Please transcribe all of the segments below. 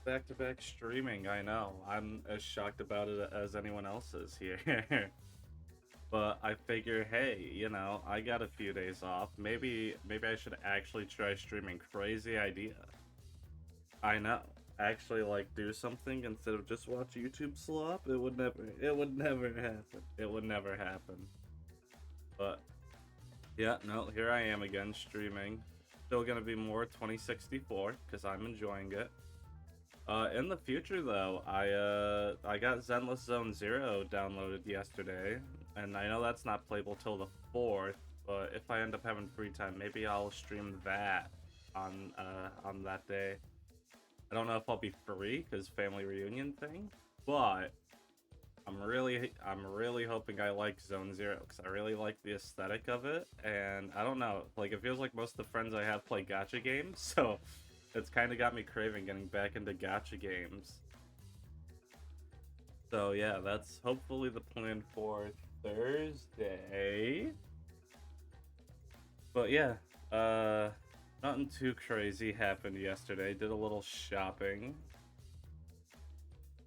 Back-to-back streaming, I know. I'm as shocked about it as anyone else is here. But I figure, hey, I got a few days off. Maybe I should actually try streaming. Crazy idea. I know. Actually, like, do something instead of just watch YouTube slop. It would never happen. It would never happen. But yeah, no, here I am again streaming. Still gonna be more 2064 because I'm enjoying it. In the future though, I got Zenless Zone Zero downloaded yesterday, and I know that's not playable till the 4th. But if I end up having free time, maybe I'll stream that on that day. I don't know if I'll be free because family reunion thing, but I'm really hoping I like Zone Zero because I really like the aesthetic of it, and I don't know, like it feels like most of the friends I have play gacha games, so it's kind of got me craving getting back into gacha games. So yeah, that's hopefully the plan for Thursday. But yeah, uh, nothing too crazy happened yesterday. Did a little shopping.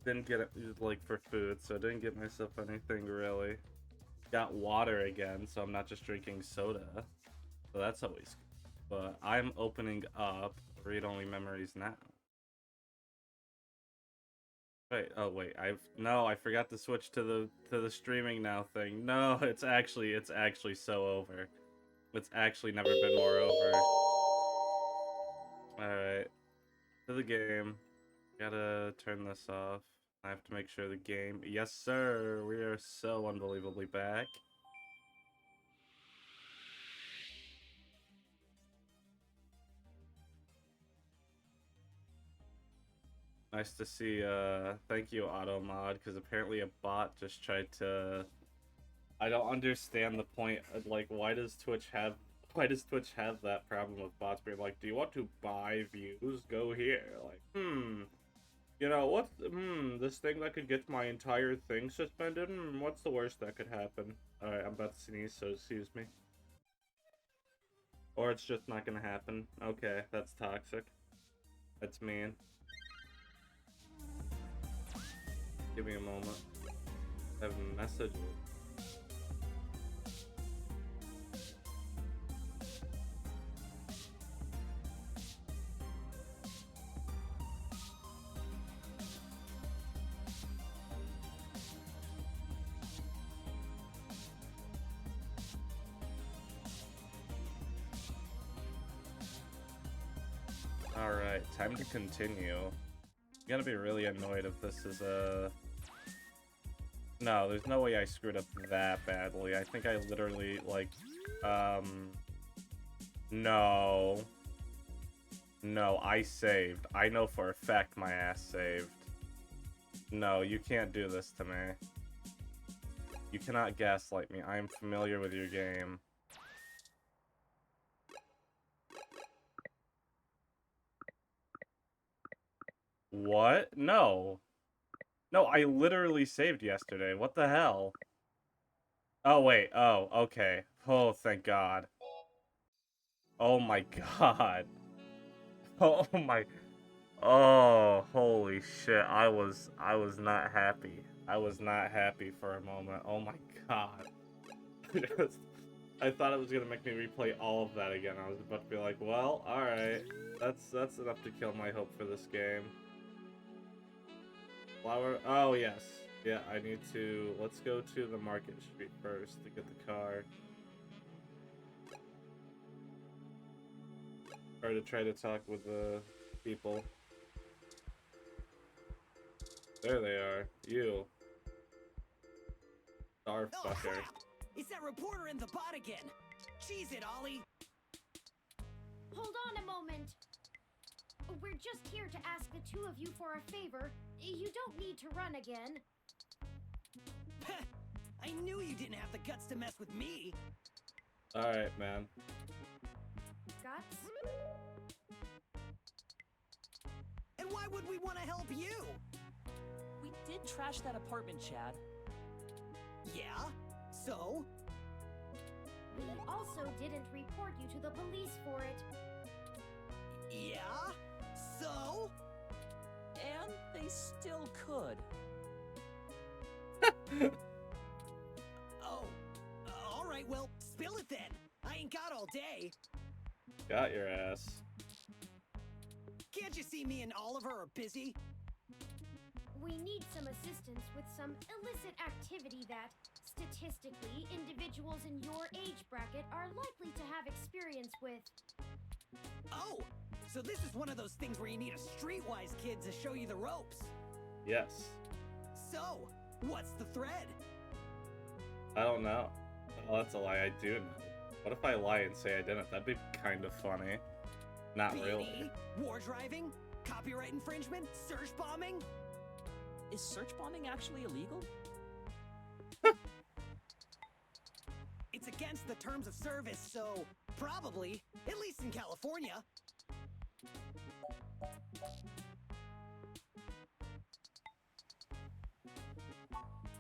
Didn't get it like for food, so I didn't get myself anything really. Got water again, so I'm not just drinking soda. So that's always good. But I'm opening up read-only memories now. Wait, oh wait, I forgot to switch to the streaming now thing. No, it's actually so over. It's actually never been more over. Alright. To the game. Gotta turn this off. I have to make sure the game. Yes, sir. We are so unbelievably back. Nice to see. Thank you, AutoMod, because apparently a bot just tried to. I don't understand the point. Like, why does Twitch have that problem with bots being like, do you want to buy views? Go here. Like, this thing that could get my entire thing suspended? What's the worst that could happen? Alright, I'm about to sneeze, so excuse me. Or it's just not gonna happen. Okay, that's toxic. That's mean. Give me a moment. I have messages. Alright, time to continue. I'm gonna be really annoyed if this is a... No, there's no way I screwed up that badly. I think I literally, like, No. No, I saved. I know for a fact my ass saved. No, you can't do this to me. You cannot gaslight me. I am familiar with your game. What? No. No, I literally saved yesterday. What the hell? Oh, wait. Oh, okay. Oh, thank God. Oh my God. Oh my... Oh, holy shit. I was not happy. I was not happy for a moment. Oh my God. I thought it was gonna make me replay all of that again. I was about to be like, well, alright. That's enough to kill my hope for this game. Flower. Oh, yes. Yeah, I need to... Let's go to the Market Street first to get the car. Or to try to talk with the people. There they are. You. Starfucker. Oh, it's that reporter in the bot again. Cheese it, Ollie. Hold on a moment. We're just here to ask the two of you for a favor. You don't need to run again. I knew you didn't have the guts to mess with me. Alright, man. Guts? And why would we want to help you? We did trash that apartment, Chad. Yeah? So? We also didn't report you to the police for it. Yeah? So? they still could. Oh, alright, well, spill it then. I ain't got all day. Got your ass. Can't you see me and Oliver are busy? We need some assistance with some illicit activity that, statistically, individuals in your age bracket are likely to have experience with. Oh, so this is one of those things where you need a streetwise kid to show you the ropes. Yes. So, what's the thread? I don't know. Oh, that's a lie. I do know. What if I lie and say I didn't? That'd be kind of funny. Not really. B&E? War driving? Copyright infringement? Search bombing? Is search bombing actually illegal? It's against the terms of service, so probably, at least in California.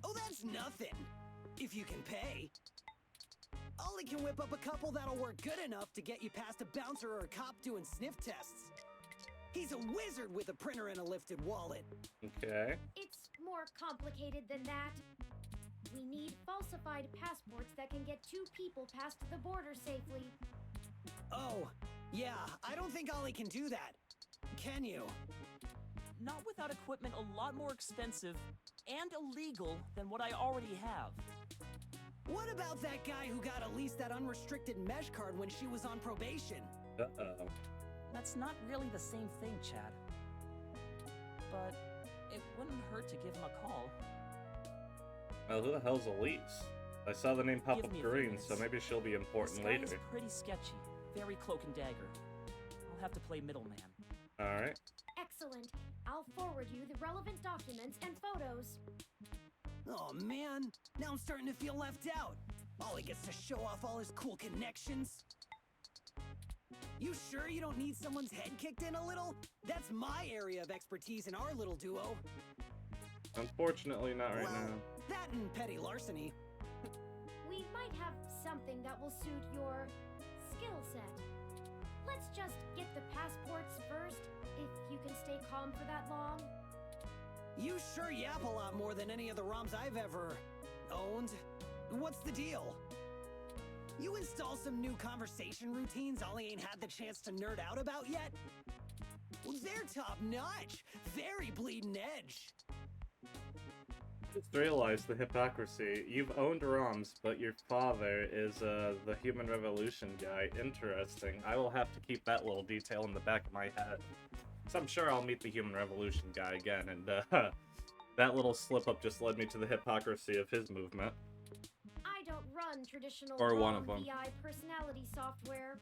Oh, that's nothing. If you can pay. Ollie can whip up a couple that'll work good enough to get you past a bouncer or a cop doing sniff tests. He's a wizard with a printer and a lifted wallet. Okay. It's more complicated than that. We need falsified passports that can get two people past the border safely. Oh, yeah, I don't think Ollie can do that. Can you? Not without equipment a lot more expensive and illegal than what I already have. What about that guy who got at least that unrestricted mesh card when she was on probation? Uh-oh. That's not really the same thing, Chad. But it wouldn't hurt to give him a call. Well, who the hell's Elise? I saw the name pop Give up me a few green, minutes. so maybe she'll be important This guy is later. pretty sketchy. Very cloak and dagger. I'll have to play middleman. Alright. Excellent. I'll forward you the relevant documents and photos. Oh man, now I'm starting to feel left out. Ollie gets to show off all his cool connections. You sure you don't need someone's head kicked in a little? That's my area of expertise in our little duo. Unfortunately, not right Well, now. that and petty larceny. We might have something that will suit your skill set. Let's just get the passports first, if you can stay calm for that long. You sure yap a lot more than any of the ROMs I've ever owned. What's the deal? You install some new conversation routines Ollie ain't had the chance to nerd out about yet? Well, they're top notch. Very bleeding edge. Just realized the hypocrisy. You've owned ROMs, but your father is the Human Revolution guy. Interesting. I will have to keep that little detail in the back of my head. So I'm sure I'll meet the Human Revolution guy again, and that little slip-up just led me to the hypocrisy of his movement. I don't run traditional Or one ROM of them. VI personality software.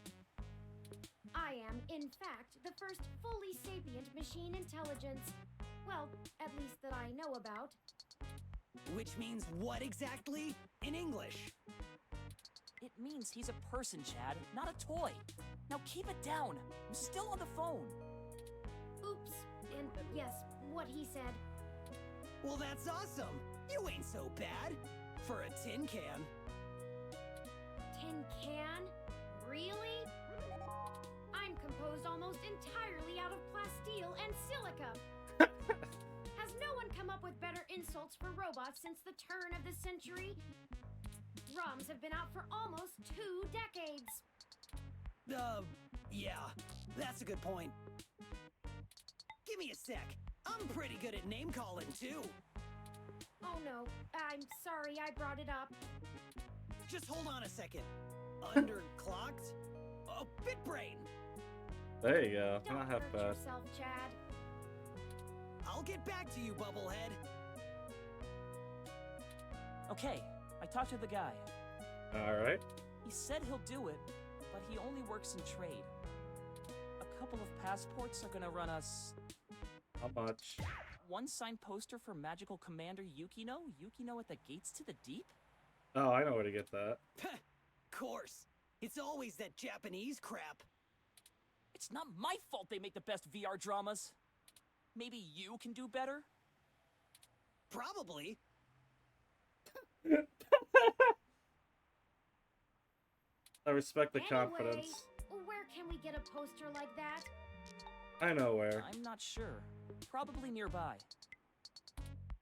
I am, in fact, the first fully sapient machine intelligence. Well, at least that I know about. Which means what exactly? In English. It means he's a person, Chad, not a toy. Now keep it down. I'm still on the phone. Oops. And yes, what he said. Well, that's awesome. You ain't so bad. For a tin can. Tin can? Really? I'm composed almost entirely out of plasteel and silica. Has no one come up with better insults for robots since the turn of the century? ROMs have been out for almost 2 decades. Yeah, that's a good point. Give me a sec. I'm pretty good at name calling, too. Oh no, I'm sorry I brought it up. Just hold on a second. Underclocked? Oh, BitBrain! There you go. Don't Not half hurt bad. yourself, Chad. I'll get back to you, Bubblehead. Okay, I talked to the guy. Alright. He said he'll do it, but he only works in trade. A couple of passports are gonna run us How much? one signed poster for Magical Commander Yukino? Yukino at the Gates to the Deep? Oh, I know where to get that. Course. It's always that Japanese crap. It's not my fault they make the best VR dramas. Maybe you can do better? Probably. I respect the Anyway, confidence. where can we get a poster like that? I know where. I'm not sure. Probably nearby.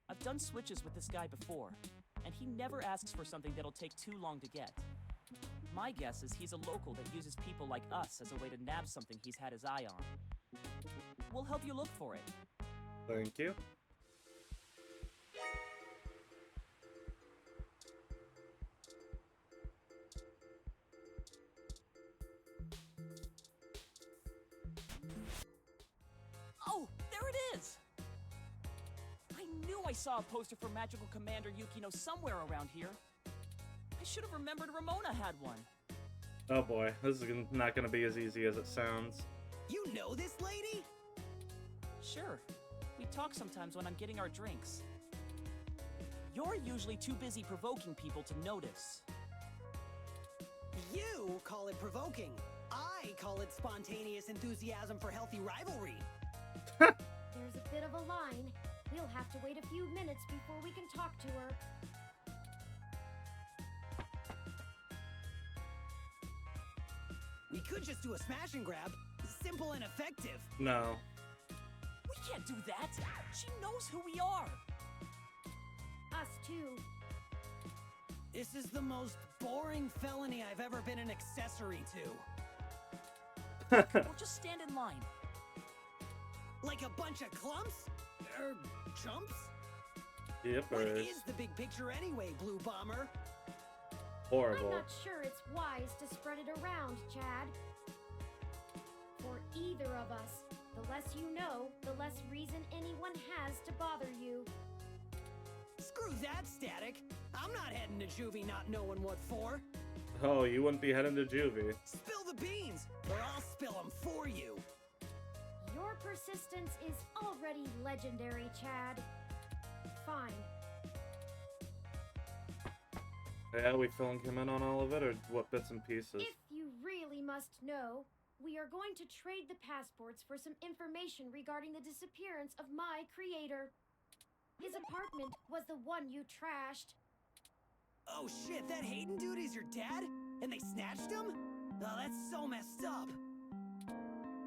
I've done switches with this guy before, and he never asks for something that'll take too long to get. My guess is he's a local that uses people like us as a way to nab something he's had his eye on. We'll help you look for it. Thank you. Oh, there it is! I knew I saw a poster for Magical Commander Yukino somewhere around here. I should have remembered Ramona had one. Oh boy, this is not gonna be as easy as it sounds. You know this lady? Sure. We talk sometimes when I'm getting our drinks. You're usually too busy provoking people to notice. You call it provoking. I call it spontaneous enthusiasm for healthy rivalry. There's a bit of a line. We'll have to wait a few minutes before we can talk to her. We could just do a smash and grab. Simple and effective. No. We can't do that! She knows who we are! Us too. This is the most boring felony I've ever been an accessory to. We'll just stand in line. Like a bunch of clumps? Chumps? Yep, What or is the big picture anyway, Blue Bomber? I'm horrible. not sure it's wise to spread it around, Chad. For either of us, the less you know, the less reason anyone has to bother you. Screw that, Static. I'm not heading to juvie not knowing what for. Oh, you wouldn't be heading to juvie. Spill the beans, or I'll spill them for you. Your persistence is already legendary, Chad. Fine. Yeah, we filling him in on all of it, or what bits and pieces? If you really must know, we are going to trade the passports for some information regarding the disappearance of my creator. His apartment was the one you trashed. Oh shit, that Hayden dude is your dad? And they snatched him? Oh, that's so messed up.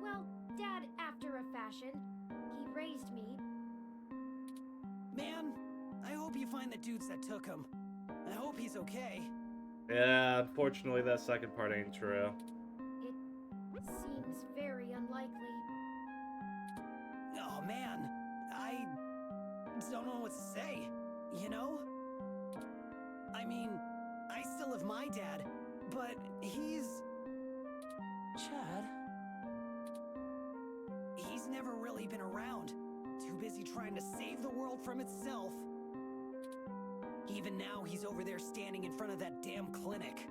Well, Dad after a fashion. He raised me. Man, I hope you find the dudes that took him. I hope he's okay. Yeah, unfortunately that second part ain't true. It seems very unlikely. Oh man, I don't know what to say, you know? I mean, I still have my dad, but he's Chad? never really been around. Too busy trying to save the world from itself. Even now, he's over there standing in front of that damn clinic.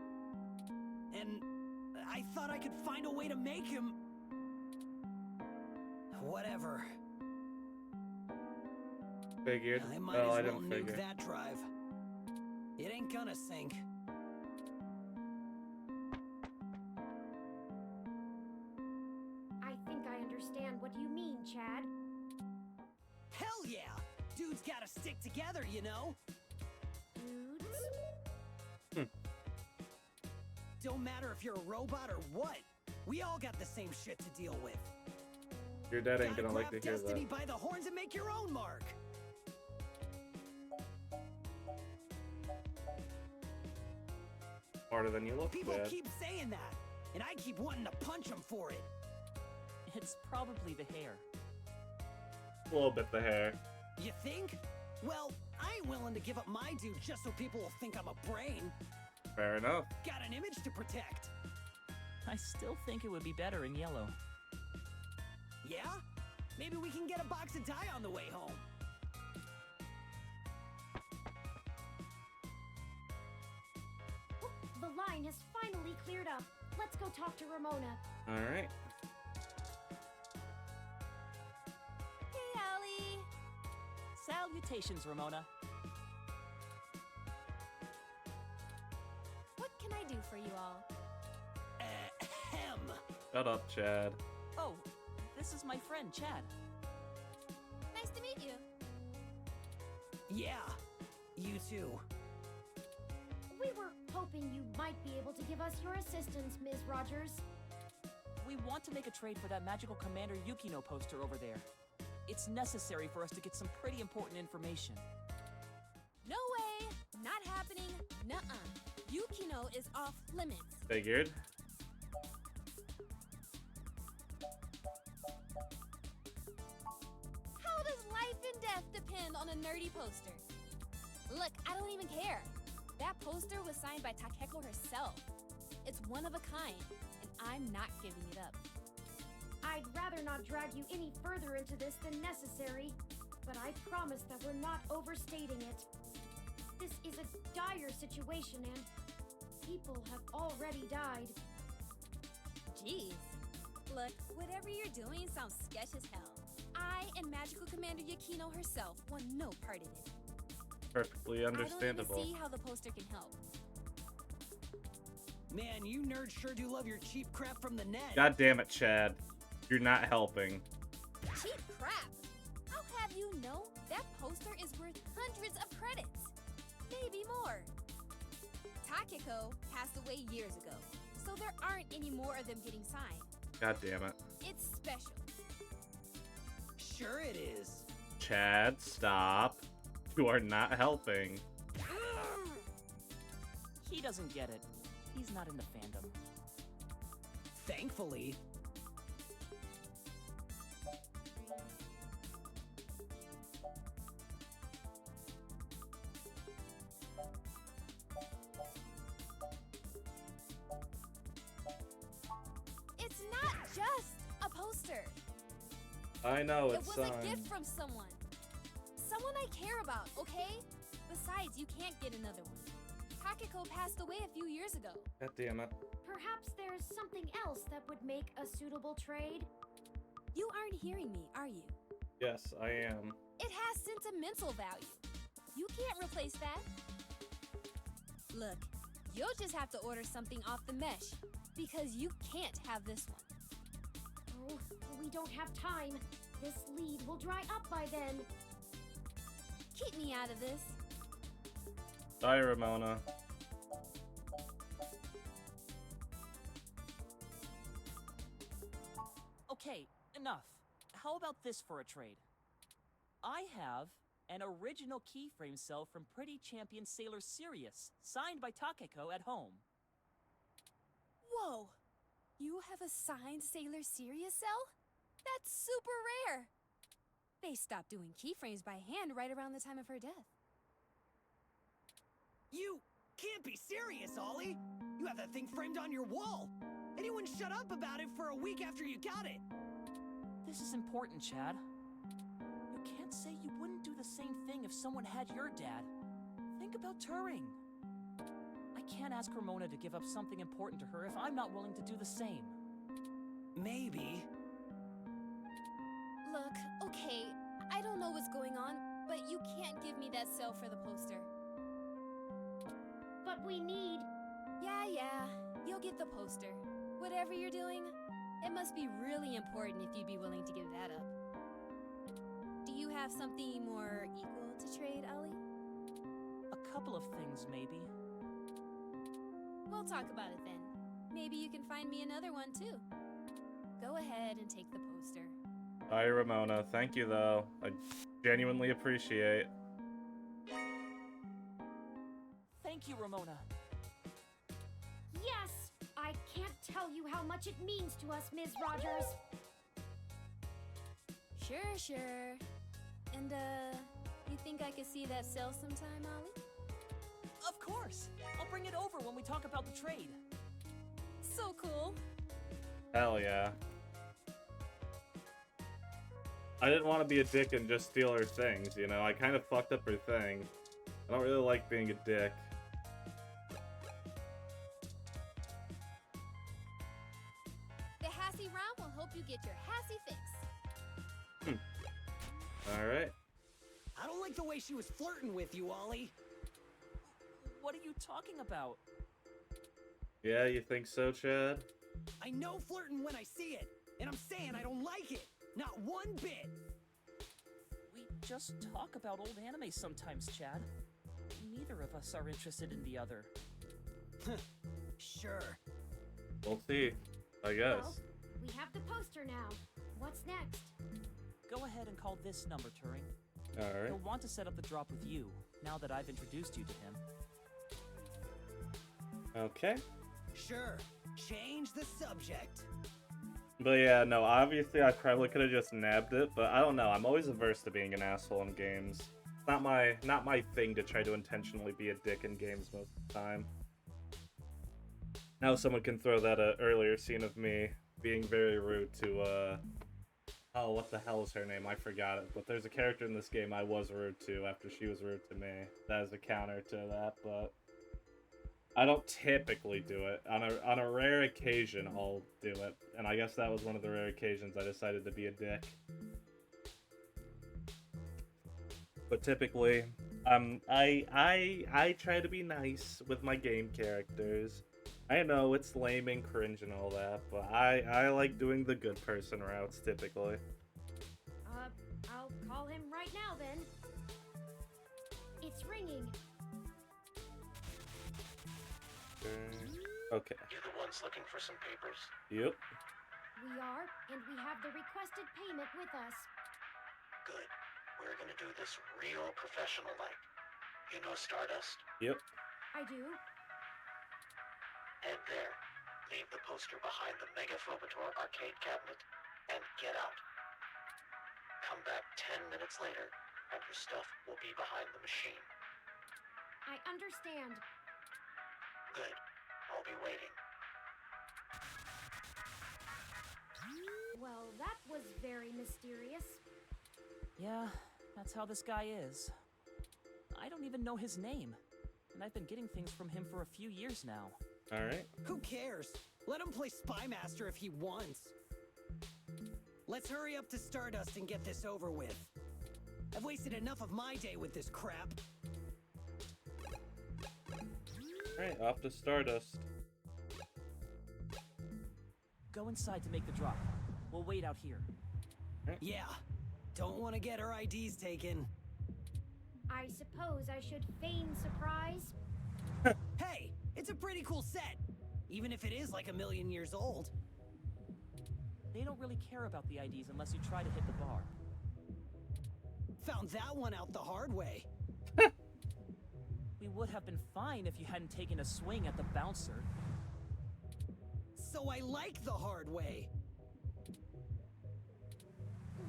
And I thought I could find a way to make him... Whatever. Figured. I might Oh, as I well didn't nuke figure. that drive. It ain't gonna sink. I think I understand what you mean, Chad. Hell yeah! Dudes gotta stick together, you know? Dudes? Don't matter if you're a robot or what. We all got the same shit to deal with. Your dad ain't Gotta gonna like to grab hear destiny that. by the horns and make your own mark. Harder than you look, People Dad. keep saying that, and I keep wanting to punch them for it. It's probably the hair. A little bit the hair. You think? Well, I ain't willing to give up my dude just so people will think I'm a brain. Fair enough. Got an image to protect. I still think it would be better in yellow. Yeah? Maybe we can get a box of dye on the way home. The line has finally cleared up. Let's go talk to Ramona. Alright. Hey, Allie! Salutations, Ramona. What can I do for you all? Ahem. Shut up, Chad. Oh, this is my friend, Chad. Nice to meet you. Yeah, you too. We were hoping you might be able to give us your assistance, Ms. Rogers. We want to make a trade for that Magical Commander Yukino poster over there. It's necessary for us to get some pretty important information. No way! Not happening. Nuh-uh. Yukino is off limits. Figured. How does life and death depend on a nerdy poster? Look, I don't even care. That poster was signed by Takeko herself. It's one of a kind, and I'm not giving it up. I'd rather not drag you any further into this than necessary, but I promise that we're not overstating it. This is a dire situation and people have already died. Jeez. Look, whatever you're doing sounds sketch as hell. I and Magical Commander Yukino herself want no part in it. Perfectly understandable. I don't even see how the poster can help. Man, you nerds sure do love your cheap crap from the net. God damn it, Chad. You're not helping. Cheap crap! I'll have you know that poster is worth hundreds of credits. Maybe more. Takeko passed away years ago, so there aren't any more of them getting signed. God damn it. It's special. Sure it is. Chad, stop. You are not helping. He doesn't get it. He's not in the fandom. Thankfully. It's not just a poster. I know, It it's was a gift from someone. Someone I care about, okay? Besides, you can't get another one. Takeko passed away a few years ago. God damn it. Perhaps there's something else that would make a suitable trade? You aren't hearing me, are you? Yes, I am. It has sentimental value. You can't replace that. Look, you'll just have to order something off the mesh, because you can't have this one. Oh, we don't have time. This lead will dry up by then. Keep me out of this. Bye, Ramona. Okay, enough. How about this for a trade? I have an original keyframe cell from Pretty Champion Sailor Sirius, signed by Takeko at home. Whoa! You have a signed Sailor Sirius cell? That's super rare! They stopped doing keyframes by hand right around the time of her death. You can't be serious, Ollie. You have that thing framed on your wall. And you wouldn't shut up about it for a week after you got it. This is important, Chad. You can't say you wouldn't do the same thing if someone had your dad. Think about Turing. I can't ask Ramona to give up something important to her if I'm not willing to do the same. Maybe. Look, okay, I don't know what's going on, but you can't give me that cell for the poster. But we need... Yeah, you'll get the poster. Whatever you're doing, it must be really important if you'd be willing to give that up. Do you have something more equal to trade, Ollie? A couple of things, maybe. We'll talk about it then. Maybe you can find me another one, too. Go ahead and take the poster. Bye, Ramona. Thank you, though. I genuinely appreciate. Thank you, Ramona. Yes! I can't tell you how much it means to us, Ms. Rogers. Sure. And, you think I could see that cell sometime, Ollie? Of course! I'll bring it over when we talk about the trade. So cool. Hell yeah. I didn't want to be a dick and just steal her things, you know? I kind of fucked up her thing. I don't really like being a dick. The Hassy round will help you get your Hassy fix. Alright. I don't like the way she was flirting with you, Ollie. What are you talking about? Yeah, you think so, Chad? I know flirting when I see it, and I'm saying I don't like it. Not one bit. We just talk about old anime sometimes, Chad. Neither of us are interested in the other. Sure. We'll see, I guess. Well, we have the poster now. What's next? Go ahead and call this number, Turing. All right. He'll want to set up the drop with you, now that I've introduced you to him. Okay. Sure. Change the subject. But yeah, no, obviously I probably could have just nabbed it, but I don't know. I'm always averse to being an asshole in games. It's not my thing to try to intentionally be a dick in games most of the time. Now someone can throw that earlier scene of me being very rude to oh, what the hell is her name? I forgot it. But there's a character in this game I was rude to after she was rude to me. That is a counter to that, but I don't typically do it. On a rare occasion, I'll do it. And I guess that was one of the rare occasions I decided to be a dick. But typically, I try to be nice with my game characters. I know it's lame and cringe and all that, but I like doing the good person routes typically. I'll call him right now then. It's ringing. Okay. You the ones looking for some papers? Yep. We are, and we have the requested payment with us. Good. We're gonna do this real professional-like. You know Stardust? Yep. I do. Head there. Leave the poster behind the Megaphobator arcade cabinet, and get out. Come back 10 minutes later, and your stuff will be behind the machine. I understand. Good. I'll be waiting. Well, that was very mysterious. Yeah, that's how this guy is. I don't even know his name, and I've been getting things from him for a few years now. Alright. Who cares? Let him play Spy Master if he wants. Let's hurry up to Stardust and get this over with. I've wasted enough of my day with this crap. Alright, off to Stardust. Go inside to make the drop. We'll wait out here. Yeah. Don't want to get our IDs taken. I suppose I should feign surprise. Hey, it's a pretty cool set. Even if it is like 1,000,000 years old. They don't really care about the IDs unless you try to hit the bar. Found that one out the hard way. We would have been fine if you hadn't taken a swing at the bouncer. So I like the hard way.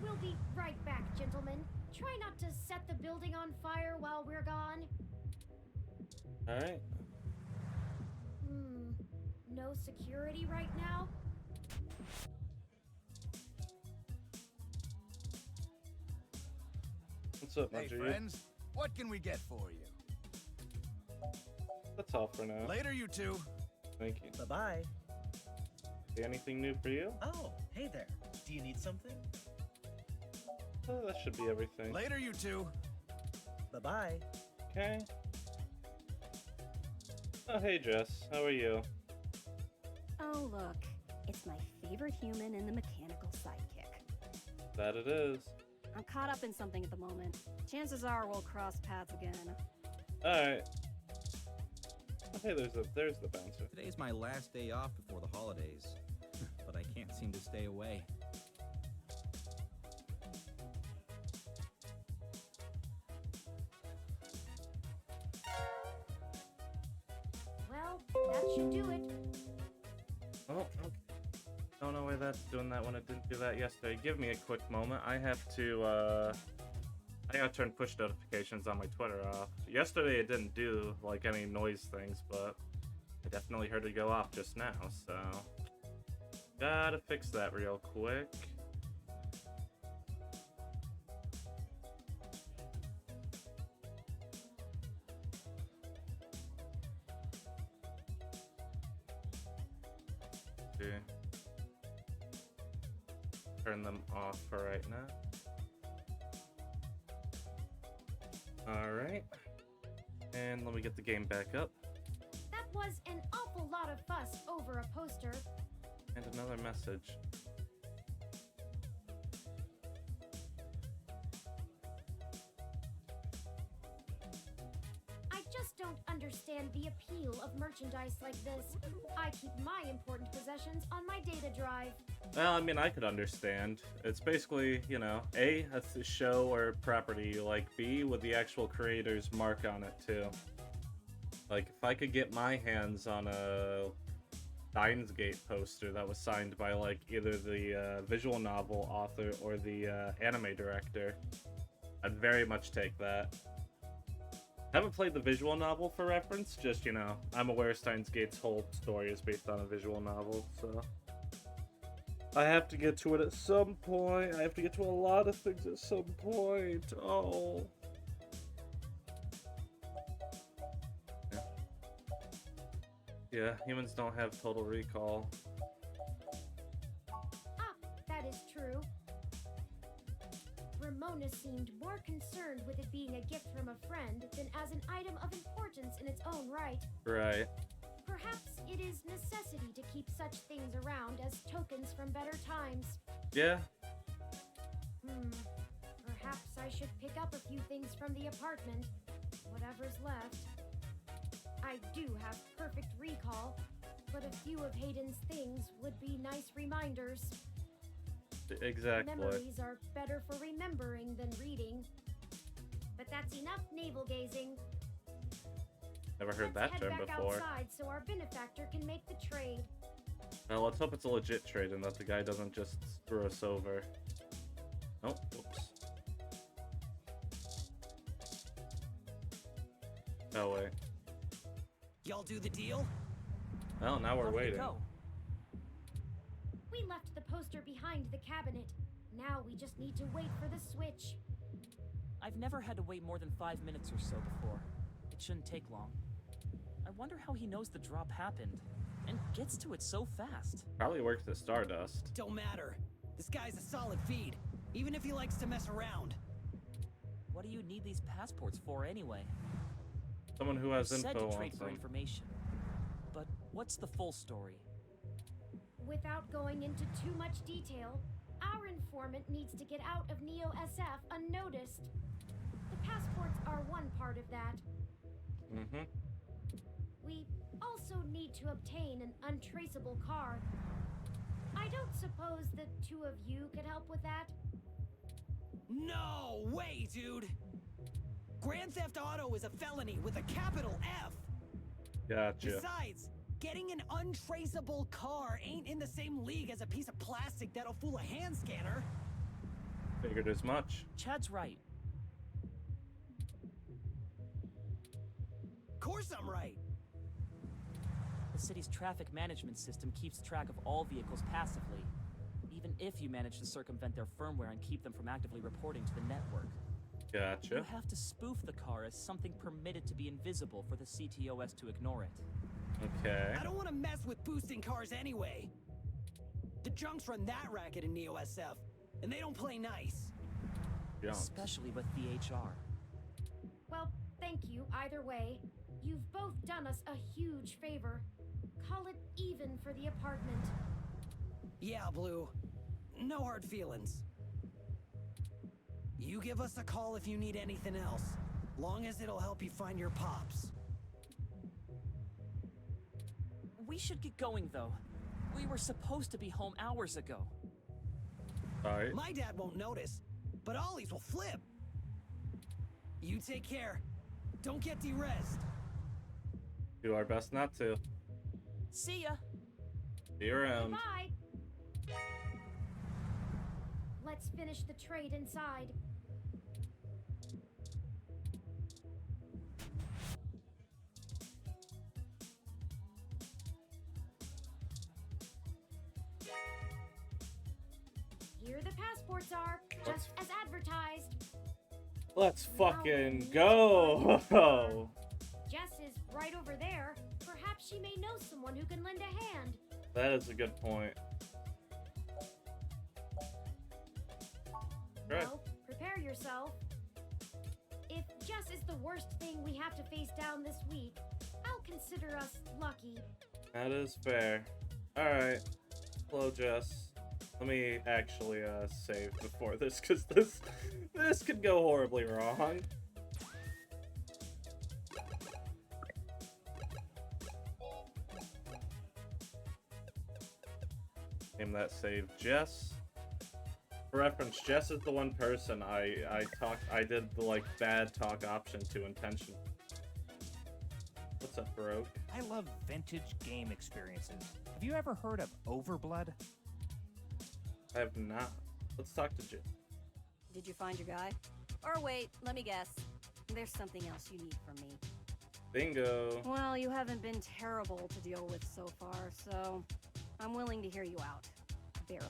We'll be right back, gentlemen. Try not to set the building on fire while we're gone. Alright. No security right now? What's up, Hey, Marjorie? friends. What can we get for you? That's all for now. Later, you two. Thank you. Bye-bye. See anything new for you? Oh, hey there. Do you need something? Oh, that should be everything. Later, you two. Bye-bye. Okay. Oh, hey, Jess. How are you? Oh, look. It's my favorite human and the mechanical sidekick. That it is. I'm caught up in something at the moment. Chances are we'll cross paths again. Alright. Oh, hey, there's the bouncer. Today's my last day off before the holidays, but I can't seem to stay away. Well, that should do it. Oh, okay. Don't know why that's doing that when it didn't do that yesterday. Give me a quick moment. I have to, I gotta turn push notifications on my Twitter off. Yesterday it didn't do, like, any noise things, but I definitely heard it go off just now, so... Gotta fix that real quick. Okay. Turn them off for right now. Alright. And let me get the game back up. That was an awful lot of fuss over a poster. And another message. I just don't understand understand the appeal of merchandise like this. I keep my important possessions on my data drive. Well, I mean, I could understand. It's basically, you know, A, a show or property you like, B, with the actual creator's mark on it, too. Like, if I could get my hands on a Steins Gate poster that was signed by, like, either the visual novel author or the anime director, I'd very much take that. Haven't played the visual novel for reference, just, you know, I'm aware Steins Gate's whole story is based on a visual novel, so... I have to get to it at some point. I have to get to a lot of things at some point. Oh. Yeah, humans don't have total recall. Ah, that is true. Ramona seemed more concerned with it being a gift from a friend than as an item of importance in its own right. Right. Perhaps it is necessity to keep such things around as tokens from better times. Yeah. Perhaps I should pick up a few things from the apartment. Whatever's left. I do have perfect recall, but a few of Hayden's things would be nice reminders. Exactly. Memories are better for remembering than reading. But that's enough navel-gazing. Never heard that term Let's head back before. outside so our benefactor can make the trade. Now let's hope it's a legit trade and that the guy doesn't just screw us over. Oh, whoops. Oh wait. Y'all do the deal? Well, now we're How did it waiting. go? We left the poster behind the cabinet. Now we just need to wait for the switch. I've never had to wait more than 5 minutes or so before. It shouldn't take long. I wonder how he knows the drop happened, and gets to it so fast. Probably works at Stardust. Don't matter. This guy's a solid feed, even if he likes to mess around. What do you need these passports for anyway? Someone who has You said info to on trade for them. information. But what's the full story? Without going into too much detail, our informant needs to get out of Neo SF unnoticed. The passports are one part of that. Mm-hmm. We also need to obtain an untraceable car. I don't suppose the two of you could help with that? No way, dude! Grand Theft Auto is a felony with a capital F! Gotcha. Besides, getting an untraceable car ain't in the same league as a piece of plastic that'll fool a hand scanner. Figured as much. Chad's right. Course I'm right. The city's traffic management system keeps track of all vehicles passively, even if you manage to circumvent their firmware and keep them from actively reporting to the network. Gotcha. You have to spoof the car as something permitted to be invisible for the CTOS to ignore it. Okay. I don't want to mess with boosting cars anyway. The junks run that racket in Neo SF, and they don't play nice. Jump. Especially with VHR. Well, thank you either way. You've both done us a huge favor. Call it even for the apartment. Yeah, Blue. No hard feelings. You give us a call if you need anything else, long as it'll help you find your pops. We should get going, though. We were supposed to be home hours ago. Alright. My dad won't notice, but Ollie's will flip. You take care. Don't get de-rezzed. Do our best not to. See ya! See you around. Goodbye! Let's finish the trade inside. Here the passports are, just as advertised. Let's fucking go! Jess is right over there. Perhaps she may know someone who can lend a hand. That is a good point. Right. Well, prepare yourself. If Jess is the worst thing we have to face down this week, I'll consider us lucky. That is fair. Alright. Hello, Jess. Let me actually save before this, because this could go horribly wrong. Name that save. Jess. For reference, Jess is the one person I did the like bad talk option to intention. What's up, Baroque? I love vintage game experiences. Have you ever heard of Overblood? I have not. Let's talk to Jess. Did you find your guy? Or wait, let me guess. There's something else you need from me. Bingo. Well, you haven't been terrible to deal with so far, so I'm willing to hear you out. Barely.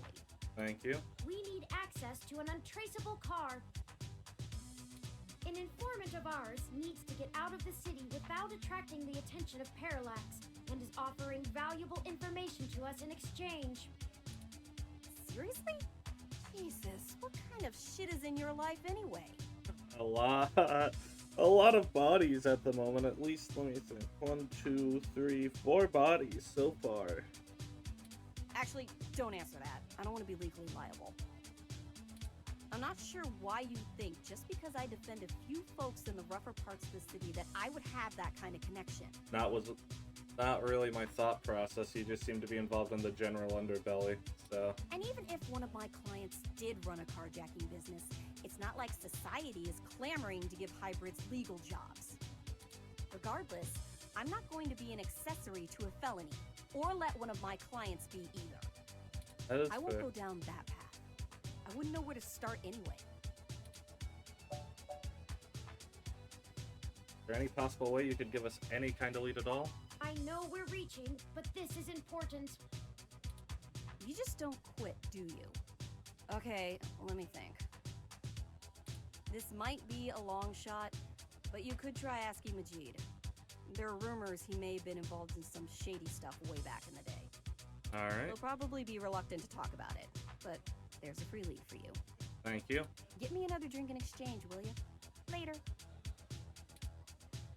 Thank you. We need access to an untraceable car. An informant of ours needs to get out of the city without attracting the attention of Parallax and is offering valuable information to us in exchange. Seriously? Jesus, what kind of shit is in your life anyway? A lot of bodies at the moment. At least, let me think. 1, 2, 3, 4 bodies so far. Actually, don't answer that. I don't want to be legally liable. I'm not sure why you think just because I defend a few folks in the rougher parts of the city that I would have that kind of connection. Not really my thought process. You just seem to be involved in the general underbelly, so. And even if one of my clients did run a carjacking business, it's not like society is clamoring to give hybrids legal jobs. Regardless, I'm not going to be an accessory to a felony, or let one of my clients be either. That is I won't fair. go down that path. I wouldn't know where to start anyway. Is there any possible way you could give us any kind of lead at all? I know we're reaching, but this is important. You just don't quit, do you? Okay, let me think. This might be a long shot, but you could try asking Majid. There are rumors he may have been involved in some shady stuff way back in the day. Alright. He'll probably be reluctant to talk about it, but there's a free lead for you. Thank you. Get me another drink in exchange, will you? Later.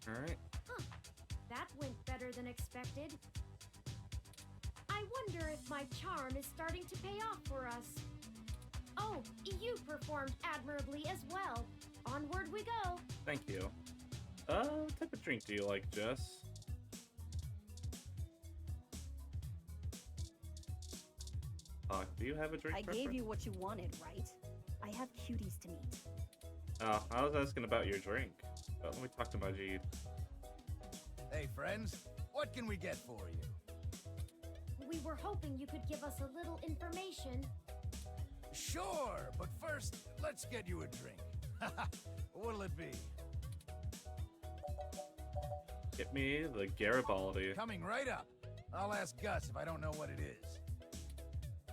Alright. Huh. That went better than expected. I wonder if my charm is starting to pay off for us. Oh, you performed admirably as well. Onward we go. Thank you. What type of drink do you like, Jess? Do you have a drink I preference? gave you what you wanted, right? I have cuties to meet. Oh, I was asking about your drink. Let me talk to Majid. Hey, friends. What can we get for you? We were hoping you could give us a little information. Sure, but first, let's get you a drink. What'll it be? Get me the Garibaldi. Coming right up. I'll ask Gus if I don't know what it is.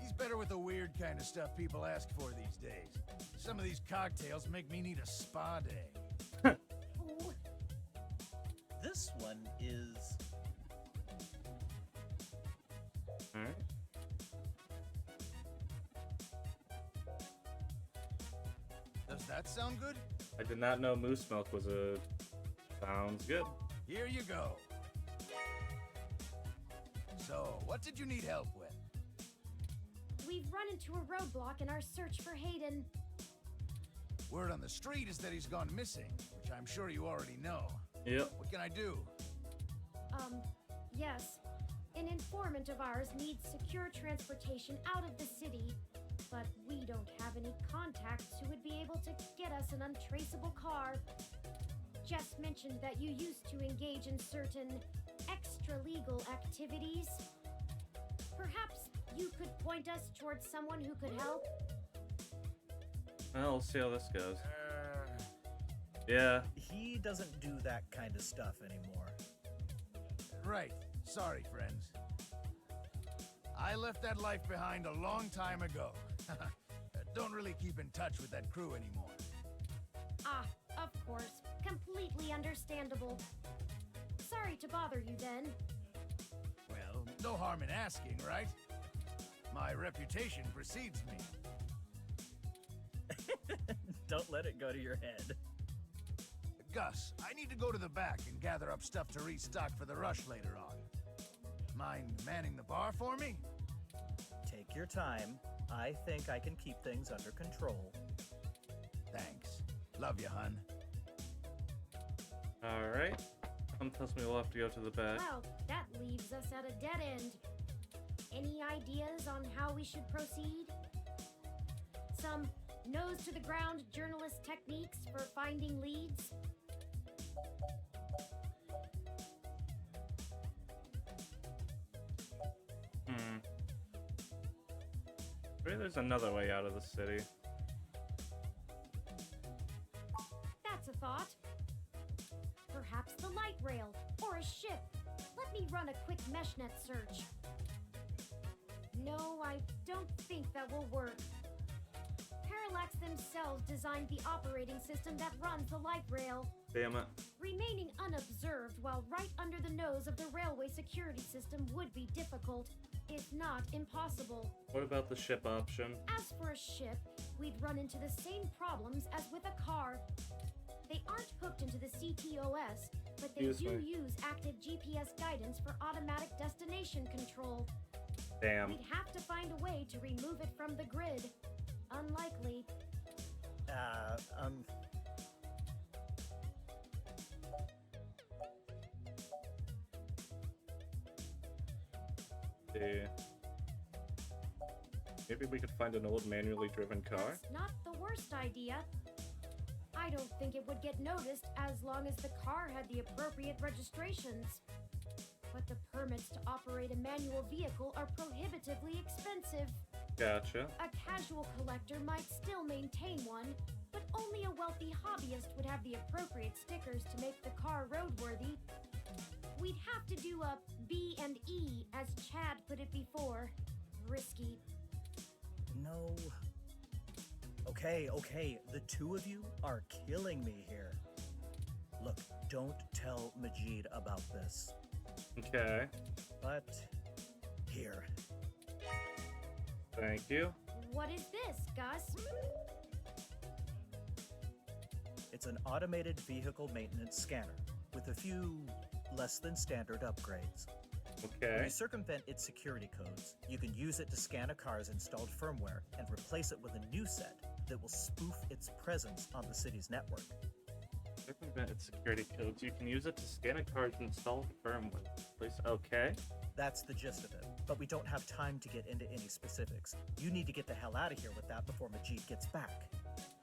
He's better with the weird kind of stuff people ask for these days. Some of these cocktails make me need a spa day. Ooh, This one is... Alright. Does that sound good? I did not know moose milk was a... Sounds good. Here you go. So, what did you need help with? we've run into a roadblock in our search for Hayden. Word on the street is that he's gone missing, which I'm sure you already know. Yep. What can I do? Yes. An informant of ours needs secure transportation out of the city, but we don't have any contacts who would be able to get us an untraceable car. Jess mentioned that you used to engage in certain extra-legal activities. Perhaps you could point us towards someone who could help? Well, we'll see how this goes. Yeah. He doesn't do that kind of stuff anymore. Right. Sorry, friends. I left that life behind a long time ago. Don't really keep in touch with that crew anymore. Ah, of course. Completely understandable. Sorry to bother you then. Well, no harm in asking, right? My reputation precedes me. Don't let it go to your head. Gus, I need to go to the back and gather up stuff to restock for the rush later on. Mind manning the bar for me? Take your time. I think I can keep things under control. Thanks. Love you, hun. Alright. Something tells me we'll have to go to the back. Well, that leaves us at a dead end. Any ideas on how we should proceed? Some nose-to-the-ground journalist techniques for finding leads? Maybe there's another way out of the city. That's a thought. Perhaps the light rail, or a ship. Let me run a quick meshnet search. No, I don't think that will work. Parallax themselves designed the operating system that runs the light rail. Damn it. Remaining unobserved while right under the nose of the railway security system would be difficult, if not impossible. What about the ship option? As for a ship, we'd run into the same problems as with a car. They aren't hooked into the CTOS, but they do use active GPS guidance for automatic destination control. Damn. We'd have to find a way to remove it from the grid. Unlikely. Maybe we could find an old manually driven car? That's not the worst idea. I don't think it would get noticed as long as the car had the appropriate registrations. But the permits to operate a manual vehicle are prohibitively expensive. Gotcha. A casual collector might still maintain one, but only a wealthy hobbyist would have the appropriate stickers to make the car roadworthy. We'd have to do a B&E, as Chad put it before. Risky. No. Okay, the two of you are killing me here. Look, don't tell Majid about this. Okay. But here. Thank you. What is this, Gus? It's an automated vehicle maintenance scanner with a few less than standard upgrades. Okay. When you circumvent its security codes, you can use it to scan a car's installed firmware and replace it with a new set that will spoof its presence on the city's network. Circumvent its security codes. You can use it to scan a car's installed firmware. Okay. That's the gist of it, but we don't have time to get into any specifics. You need to get the hell out of here with that before Majid gets back.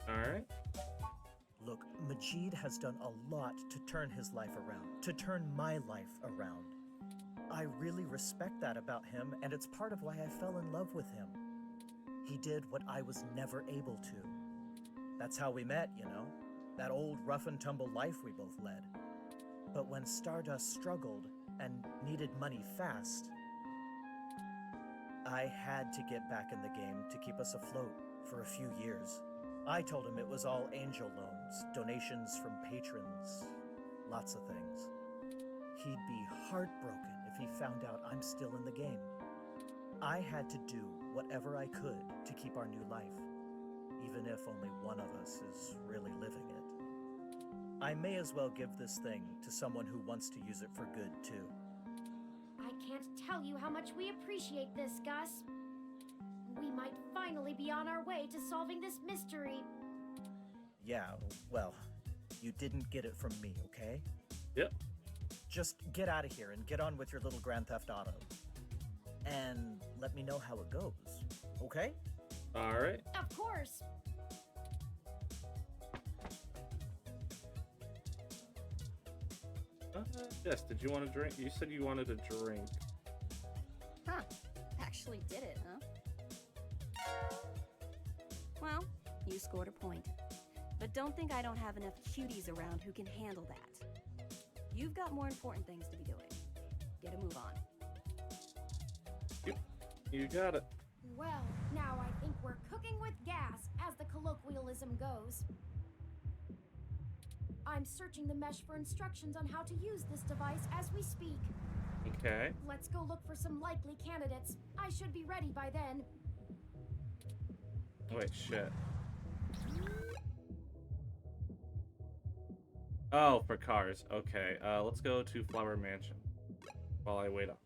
Alright. Look, Majid has done a lot to turn his life around, to turn my life around. I really respect that about him, and it's part of why I fell in love with him. He did what I was never able to. That's how we met, you know? That old rough and tumble life we both led. But when Stardust struggled and needed money fast, I had to get back in the game to keep us afloat for a few years. I told him it was all angel loans, donations from patrons, lots of things. He'd be heartbroken if he found out I'm still in the game. I had to do whatever I could to keep our new life, even if only one of us is really living it. I may as well give this thing to someone who wants to use it for good, too. I can't tell you how much we appreciate this, Gus. We might finally be on our way to solving this mystery. Yeah, well, you didn't get it from me, okay? Yep. Just get out of here and get on with your little Grand Theft Auto. And let me know how it goes, okay? Alright. Of course. Yes, did you want to drink? You said you wanted a drink. Huh. Actually did it, huh? Well, you scored a point. But don't think I don't have enough cuties around who can handle that. You've got more important things to be doing. Get a move on. You got it. Well, now I think we're cooking with gas, as the colloquialism goes. I'm searching the mesh for instructions on how to use this device as we speak. Okay. Let's go look for some likely candidates. I should be ready by then. Wait, shit. Oh, for cars. Okay, let's go to Flower Mansion while I wait on.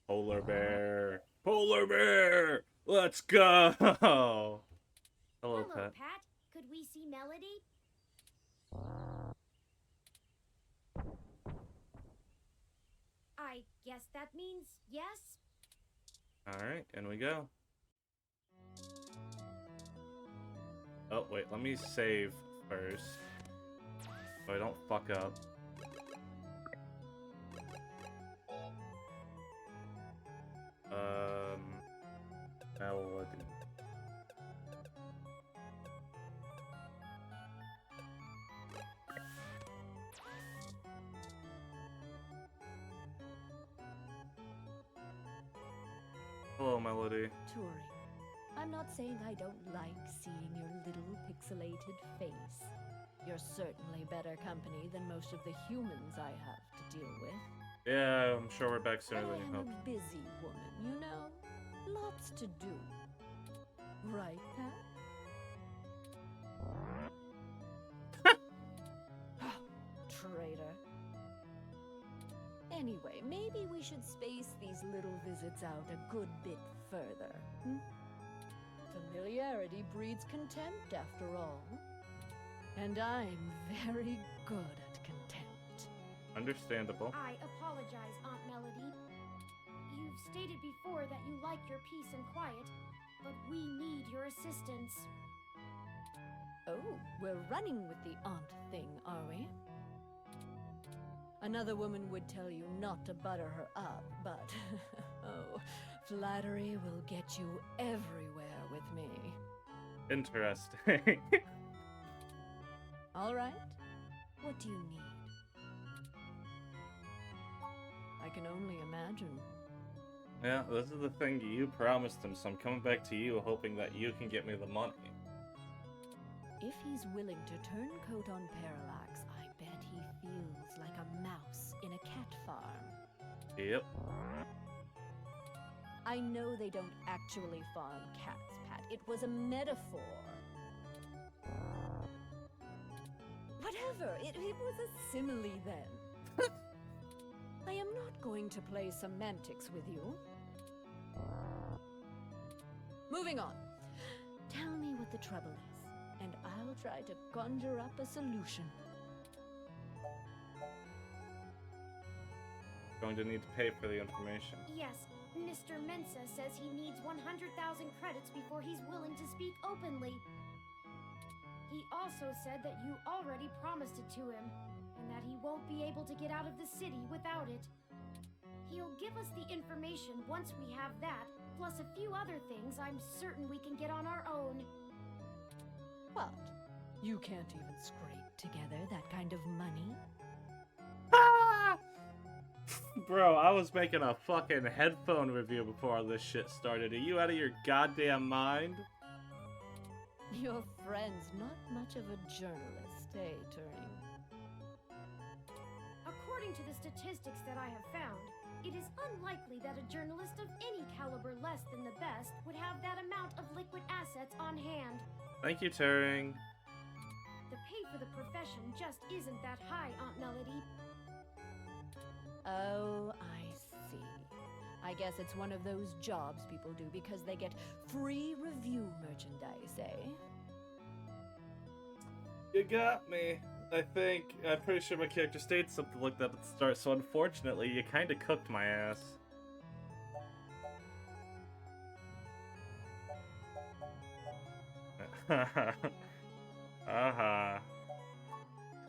Polar bear! Polar bear! Let's go! Hello, Pat. Pat. Could we see Melody? guess that means yes? Alright, in we go. Oh, wait, let me save first. So I don't fuck up. Melody. Hello, Melody. Turing, I'm not saying I don't like seeing your little pixelated face. You're certainly better company than most of the humans I have to deal with. Yeah, I'm sure we're back sooner But than I you am hope. a busy woman, you know? Lots to do. Right, Pat? Traitor. Anyway, maybe we should space these little visits out a good bit further. Hmm? Familiarity breeds contempt, after all. And I'm very good at contempt. Understandable. I apologize, Aunt Melody. You've stated before that you like your peace and quiet, but we need your assistance. Oh, we're running with the aunt thing, are we? Another woman would tell you not to butter her up, but oh, flattery will get you everywhere with me. Interesting. All right. What do you need? I can only imagine. Yeah, this is the thing you promised him, so I'm coming back to you hoping that you can get me the money. If he's willing to turn coat on Parallax, I bet he feels like a mouse in a cat farm. Yep. I know they don't actually farm cats, Pat. It was a metaphor. Whatever, it was a simile then. I am not going to play semantics with you. Moving on. Tell me what the trouble is, and I'll try to conjure up a solution. Going to need to pay for the information. Yes, Mr. Mensa says he needs 100,000 credits before he's willing to speak openly. He also said that you already promised it to him, and that he won't be able to get out of the city without it. He'll give us the information once we have that, plus a few other things I'm certain we can get on our own. What? You can't even scrape together that kind of money? Bro, I was making a fucking headphone review before all this shit started. Are you out of your goddamn mind? Your friend's not much of a journalist, eh, Turing? According to the statistics that I have found, it is unlikely that a journalist of any caliber less than the best would have that amount of liquid assets on hand. Thank you, Turing. The pay for the profession just isn't that high, Aunt Melody. Oh, I see. I guess it's one of those jobs people do because they get free review merchandise, eh? You got me. I'm pretty sure my character stated something like that at the start, so unfortunately, you kinda cooked my ass. Uh-huh.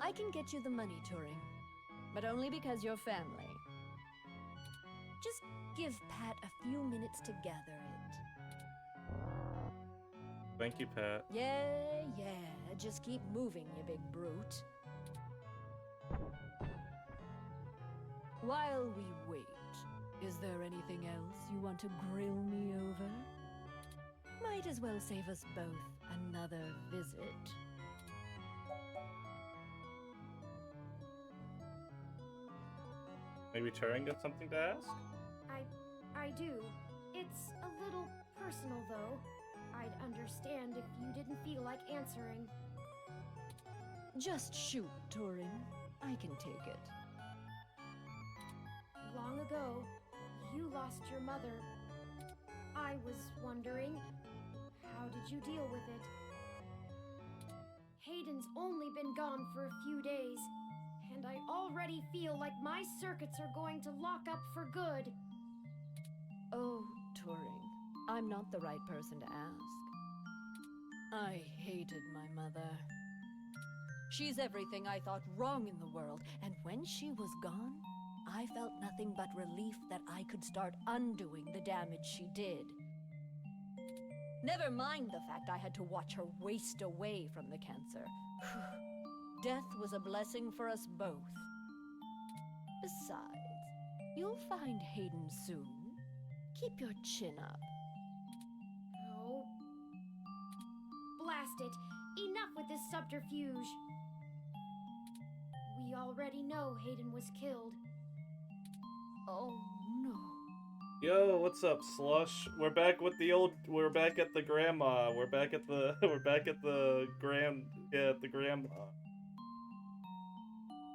I can get you the money, Turing. But only because you're family. Just give Pat a few minutes to gather it. Thank you, Pat. Yeah. Just keep moving, you big brute. While we wait, is there anything else you want to grill me over? Might as well save us both another visit. Maybe Turing got something to ask? I do. It's a little personal, though. I'd understand if you didn't feel like answering. Just shoot, Turing. I can take it. Long ago, you lost your mother. I was wondering, how did you deal with it? Hayden's only been gone for a few days. And I already feel like my circuits are going to lock up for good. Oh, Turing, I'm not the right person to ask. I hated my mother. She's everything I thought wrong in the world, and when she was gone, I felt nothing but relief that I could start undoing the damage she did. Never mind the fact I had to watch her waste away from the cancer. Death was a blessing for us both. Besides, you'll find Hayden soon. Keep your chin up. Oh. Blast it. Enough with this subterfuge. We already know Hayden was killed. Oh, no. Yo, what's up, Slush? We're back at the grandma. We're back at the grandma.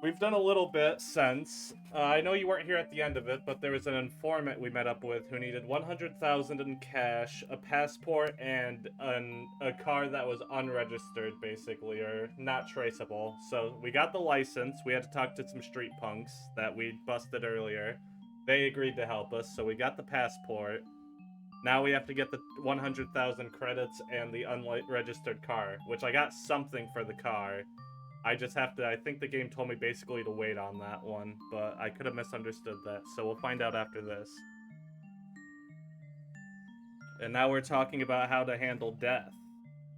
We've done a little bit since. I know you weren't here at the end of it, but there was an informant we met up with who needed 100,000 in cash, a passport, and a car that was unregistered, basically, or not traceable. So we got the license. We had to talk to some street punks that we busted earlier. They agreed to help us, so we got the passport. Now we have to get the 100,000 credits and the unregistered car, which I got something for the car. I just have to, I think the game told me basically to wait on that one, but I could have misunderstood that, so we'll find out after this. And now we're talking about how to handle death.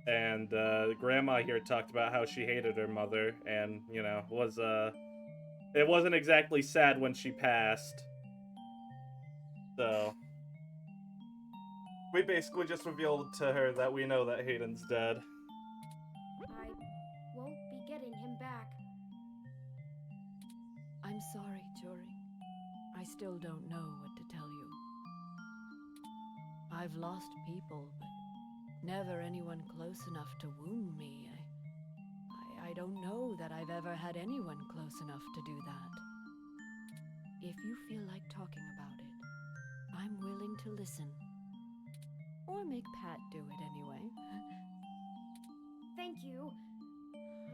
And Grandma here talked about how she hated her mother, and, you know, it wasn't exactly sad when she passed. So, we basically just revealed to her that we know that Hayden's dead. I won't be getting him back. I'm sorry, Turing. I still don't know what to tell you. I've lost people, but never anyone close enough to wound me. I don't know that I've ever had anyone close enough to do that. If you feel like talking about it, I'm willing to listen. Or make Pat do it anyway. Thank you.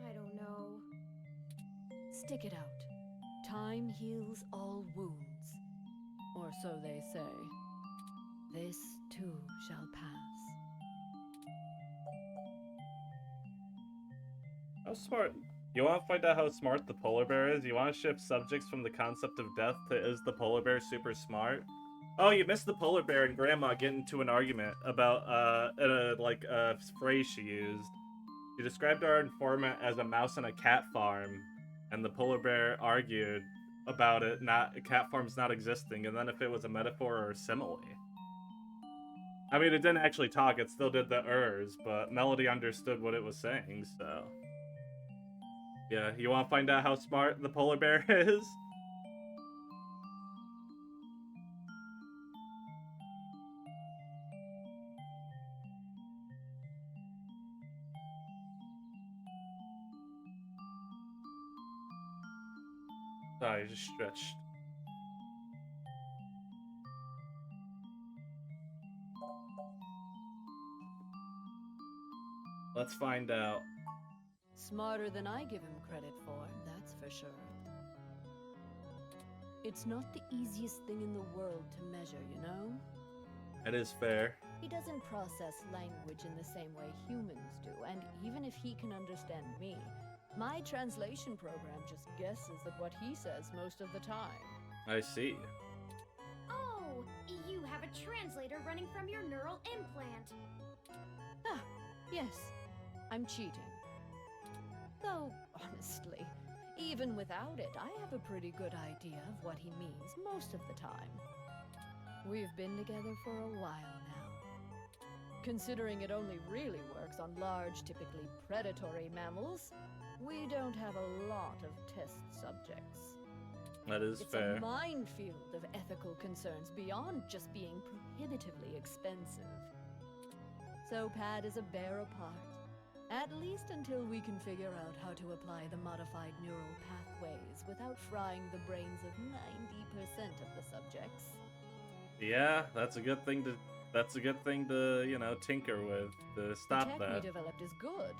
I don't know. Stick it out. Time heals all wounds. Or so they say. This too shall pass. How smart. You want to find out how smart the polar bear is? You want to shift subjects from the concept of death to is the polar bear super smart? Oh, you missed the polar bear and Grandma get into an argument about a phrase she used. She described our informant as a mouse in a cat farm, and the polar bear argued about it cat farms not existing, and then if it was a metaphor or a simile. I mean, it didn't actually talk, it still did the ers, but Melody understood what it was saying, so. Yeah, you want to find out how smart the polar bear is? Sorry, I just stretched. Let's find out. Smarter than I give him credit for, that's for sure. It's not the easiest thing in the world to measure, you know? It is fair. He doesn't process language in the same way humans do, and even if he can understand me, my translation program just guesses at what he says most of the time. I see. Oh, you have a translator running from your neural implant. Ah, yes, I'm cheating. Though, honestly, even without it, I have a pretty good idea of what he means most of the time. We've been together for a while now. Considering it only really works on large, typically predatory mammals, we don't have a lot of test subjects. That is fair. It's a minefield of ethical concerns beyond just being prohibitively expensive. So Pat is a bear apart. At least until we can figure out how to apply the modified neural pathways without frying the brains of 90% of the subjects. Yeah, that's a good thing to, you know, tinker with, to stop the tech that. we developed is good.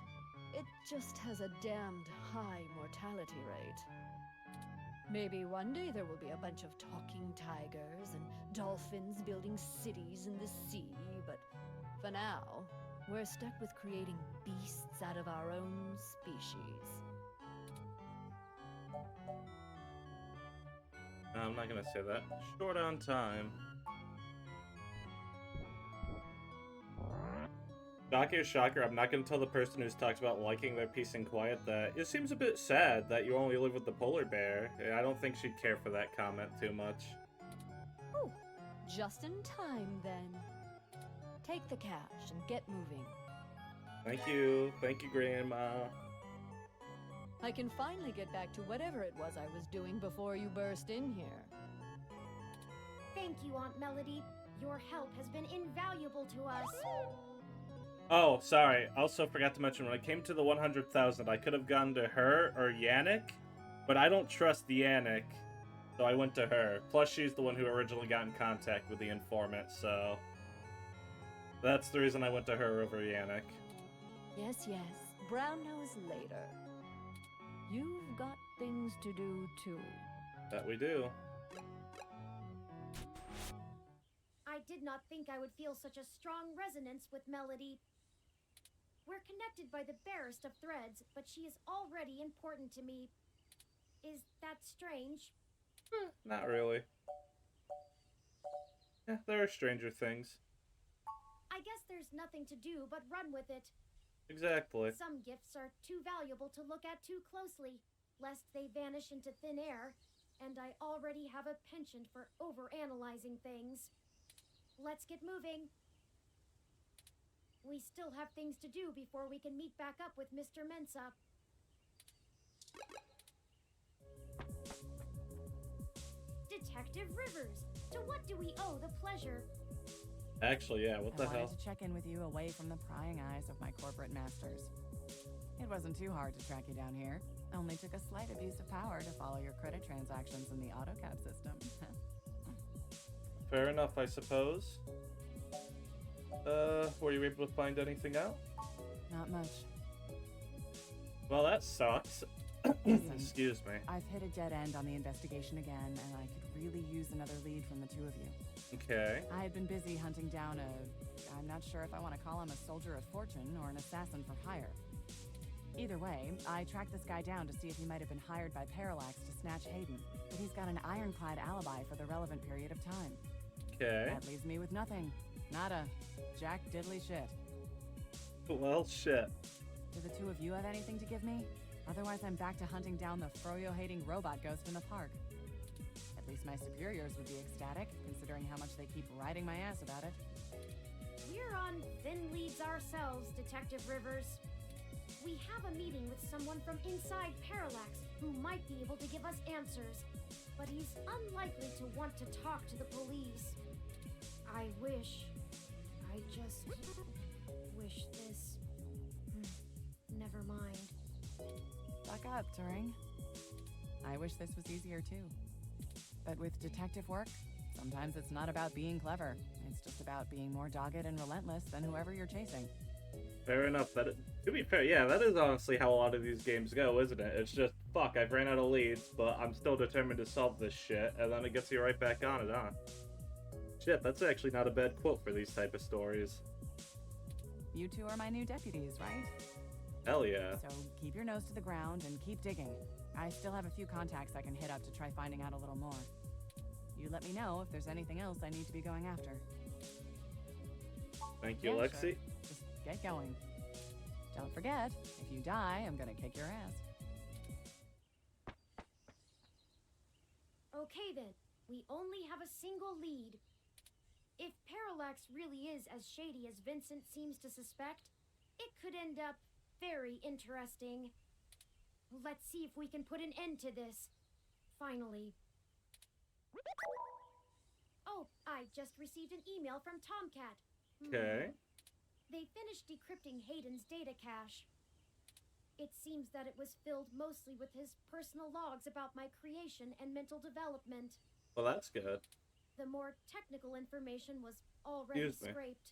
It just has a damned high mortality rate. Maybe one day there will be a bunch of talking tigers and dolphins building cities in the sea, but for now, we're stuck with creating beasts out of our own species. No, I'm not gonna say that. Short on time. Shocker, I'm not gonna tell the person who's talked about liking their peace and quiet that it seems a bit sad that you only live with the polar bear. I don't think she'd care for that comment too much. Oh, just in time then. Take the cash and get moving. Thank you, Grandma. I can finally get back to whatever it was I was doing before you burst in here. Thank you, Aunt Melody. Your help has been invaluable to us. Oh, sorry. Also forgot to mention, when it came to the 100,000, I could have gone to her or Yannick, but I don't trust Yannick, so I went to her. Plus, she's the one who originally got in contact with the informant, so that's the reason I went to her over Yannick. Yes, brown nose later. You've got things to do, too. That we do. I did not think I would feel such a strong resonance with Melody. We're connected by the barest of threads, but she is already important to me. Is that strange? Not really. Yeah, there are stranger things. I guess there's nothing to do but run with it. Exactly. Some gifts are too valuable to look at too closely, lest they vanish into thin air, and I already have a penchant for overanalyzing things. Let's get moving. We still have things to do before we can meet back up with Mr. Mensa. Detective Rivers, to what do we owe the pleasure? Actually, yeah, what the I hell? wanted to check in with you away from the prying eyes of my corporate masters. It wasn't too hard to track you down here. Only took a slight abuse of power to follow your credit transactions in the AutoCAD system. Fair enough, I suppose. Were you able to find anything out? Not much. Well, that sucks. Listen, Excuse me. I've hit a dead end on the investigation again, and I could really use another lead from the two of you. Okay. I had been busy hunting down I'm not sure if I want to call him a soldier of fortune or an assassin for hire. Either way, I tracked this guy down to see if he might have been hired by Parallax to snatch Hayden, but he's got an ironclad alibi for the relevant period of time. Okay. That leaves me with nothing. Nada. Jack diddly shit. Well, shit. Do the two of you have anything to give me? Otherwise, I'm back to hunting down the froyo-hating robot ghost in the park. At least my superiors would be ecstatic, considering how much they keep riding my ass about it. We're on thin leads ourselves, Detective Rivers. We have a meeting with someone from inside Parallax who might be able to give us answers, but he's unlikely to want to talk to the police. I just wish this... Never mind. Buck up, Turing. I wish this was easier too. But with detective work, sometimes it's not about being clever. It's just about being more dogged and relentless than whoever you're chasing. Fair enough. To be fair, yeah, that is honestly how a lot of these games go, isn't it? It's just, fuck, I've ran out of leads, but I'm still determined to solve this shit, and then it gets you right back on it, huh? Shit, that's actually not a bad quote for these type of stories. You two are my new deputies, right? Hell yeah. So keep your nose to the ground and keep digging. I still have a few contacts I can hit up to try finding out a little more. You let me know if there's anything else I need to be going after. Thank you, Yeah, Lexi. sure. Just get going. Don't forget, if you die, I'm gonna kick your ass. Okay then, we only have a single lead. If Parallax really is as shady as Vincent seems to suspect, it could end up very interesting. Let's see if we can put an end to this. Finally. Oh, I just received an email from Tomcat. Okay. They finished decrypting Hayden's data cache. It seems that it was filled mostly with his personal logs about my creation and mental development. Well, that's good. The more technical information was already Excuse me. scraped.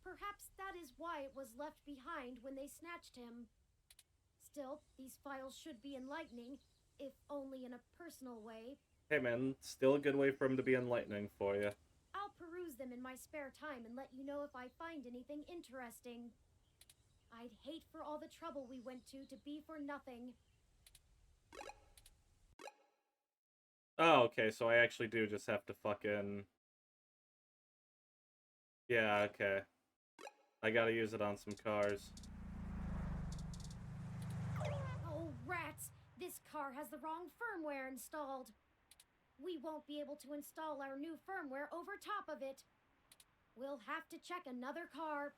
Perhaps that is why it was left behind when they snatched him. Still, these files should be enlightening, if only in a personal way. Hey man, still a good way for him to be enlightening for you. I'll peruse them in my spare time and let you know if I find anything interesting. I'd hate for all the trouble we went to be for nothing. Oh, okay, so I actually do just have to fucking... Yeah, okay. I gotta use it on some cars. Oh, rats! This car has the wrong firmware installed. We won't be able to install our new firmware over top of it. We'll have to check another car.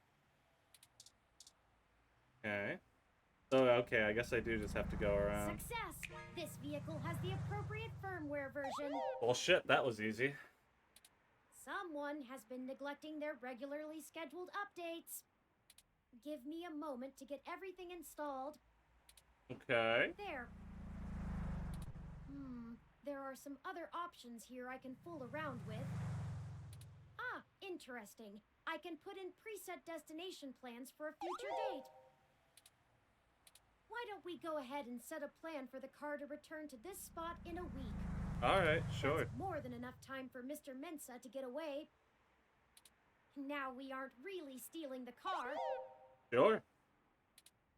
Okay. So, okay, I guess I do just have to go around. Success! This vehicle has the appropriate firmware version. Well, shit, that was easy. Someone has been neglecting their regularly scheduled updates. Give me a moment to get everything installed. Okay. There. There are some other options here I can fool around with. Ah, interesting. I can put in preset destination plans for a future date. Why don't we go ahead and set a plan for the car to return to this spot in a week? Alright, sure. That's more than enough time for Mr. Mensa to get away. Now we aren't really stealing the car. Sure.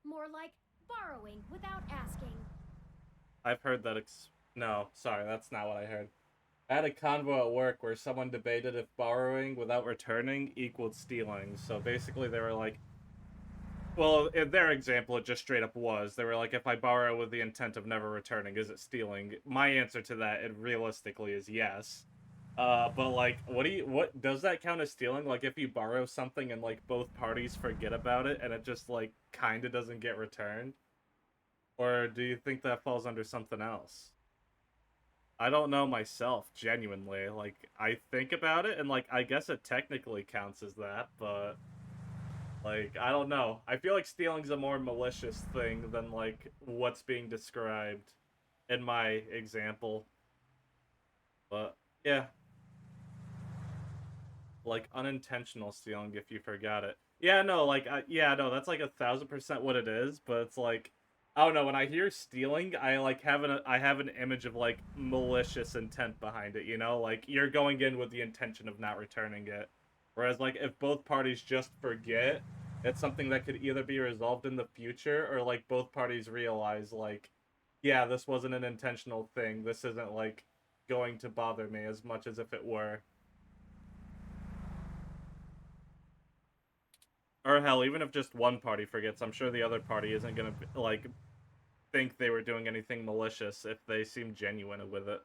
More like borrowing without asking. I've heard that No, sorry, that's not what I heard. I had a convo at work where someone debated if borrowing without returning equaled stealing. So basically they were like... Well, in their example, it just straight up was. They were like, if I borrow with the intent of never returning, is it stealing? My answer to that, it realistically, is yes. But like, what does that count as stealing? Like, if you borrow something and like both parties forget about it and it just like kind of doesn't get returned? Or do you think that falls under something else? I don't know myself, genuinely. Like, I think about it and like, I guess it technically counts as that, but... Like, I don't know. I feel like stealing's a more malicious thing than, like, what's being described in my example. But, yeah. Like, unintentional stealing if you forgot it. Yeah, no, like, yeah, no, that's like 1000% what it is, but it's like, I don't know, when I hear stealing, I, like, have an image of, like, malicious intent behind it, you know? Like, you're going in with the intention of not returning it. Whereas, like, if both parties just forget, it's something that could either be resolved in the future, or, like, both parties realize, like, yeah, this wasn't an intentional thing. This isn't, like, going to bother me as much as if it were. Or, hell, even if just one party forgets, I'm sure the other party isn't gonna, like, think they were doing anything malicious if they seem genuine with it.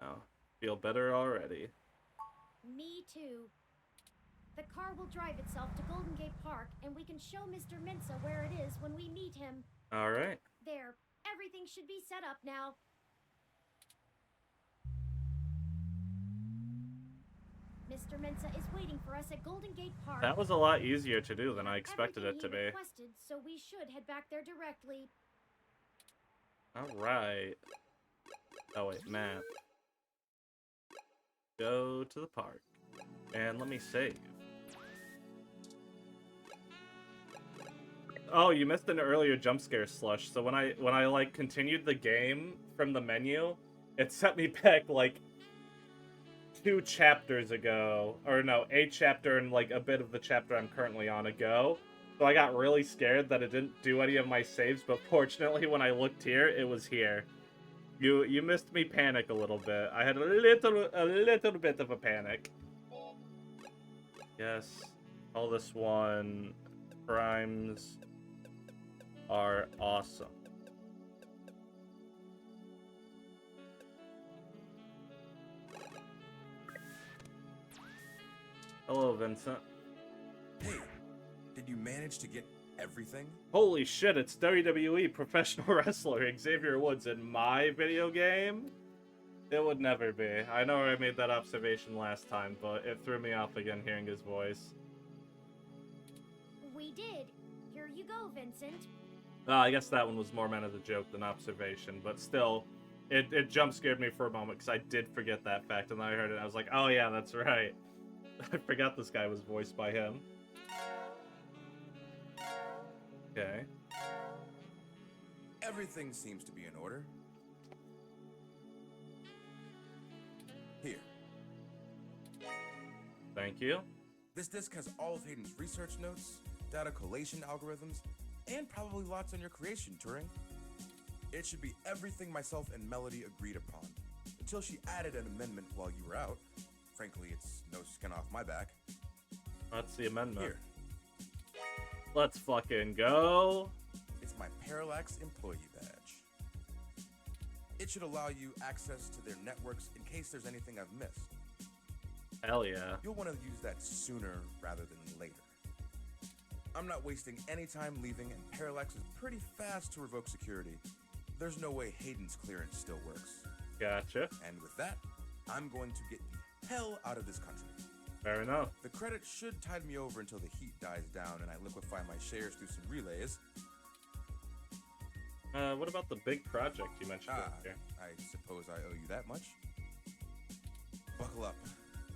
Oh. Feel better already. Me too. The car will drive itself to Golden Gate Park, and we can show Mr. Mensa where it is when we meet him. Alright. There. Everything should be set up now. Mr. Mensa is waiting for us at Golden Gate Park. That was a lot easier to do than I expected it to be. Requested, so we should head back there directly. Alright. Oh wait, map. Go to the park. And let me save. Oh, you missed an earlier jump scare, Slush. So when I like continued the game from the menu, it set me back like 2 chapters ago. Or no, a chapter and like a bit of the chapter I'm currently on ago. So I got really scared that it didn't do any of my saves, but fortunately when I looked here, it was here. You missed me panic a little bit. I had a little bit of a panic. Yes. All this one. Primes are awesome. Hello, Vincent. Hey, did you manage to get everything? Holy shit, it's WWE professional wrestler Xavier Woods in my video game? It would never be. I know I made that observation last time, but it threw me off again hearing his voice. We did. Here you go, Vincent. I guess that one was more meant as a joke than observation, but still, it jump scared me for a moment because I did forget that fact, and then I heard it and I was like, oh yeah, that's right. I forgot this guy was voiced by him. Okay. Everything seems to be in order. Here. Thank you. This disk has all of Hayden's research notes, data collation algorithms, and probably lots on your creation, Turing. It should be everything myself and Melody agreed upon, until she added an amendment while you were out. Frankly, it's no skin off my back. That's the amendment. Here. Let's fucking go. It's my Parallax employee badge. It should allow you access to their networks in case there's anything I've missed. Hell yeah. You'll want to use that sooner rather than later. I'm not wasting any time leaving, and Parallax is pretty fast to revoke security. There's no way Hayden's clearance still works. Gotcha. And with that, I'm going to get the hell out of this country. Fair enough. The credit should tide me over until the heat dies down and I liquefy my shares through some relays. What about the big project you mentioned earlier? I suppose I owe you that much. Buckle up.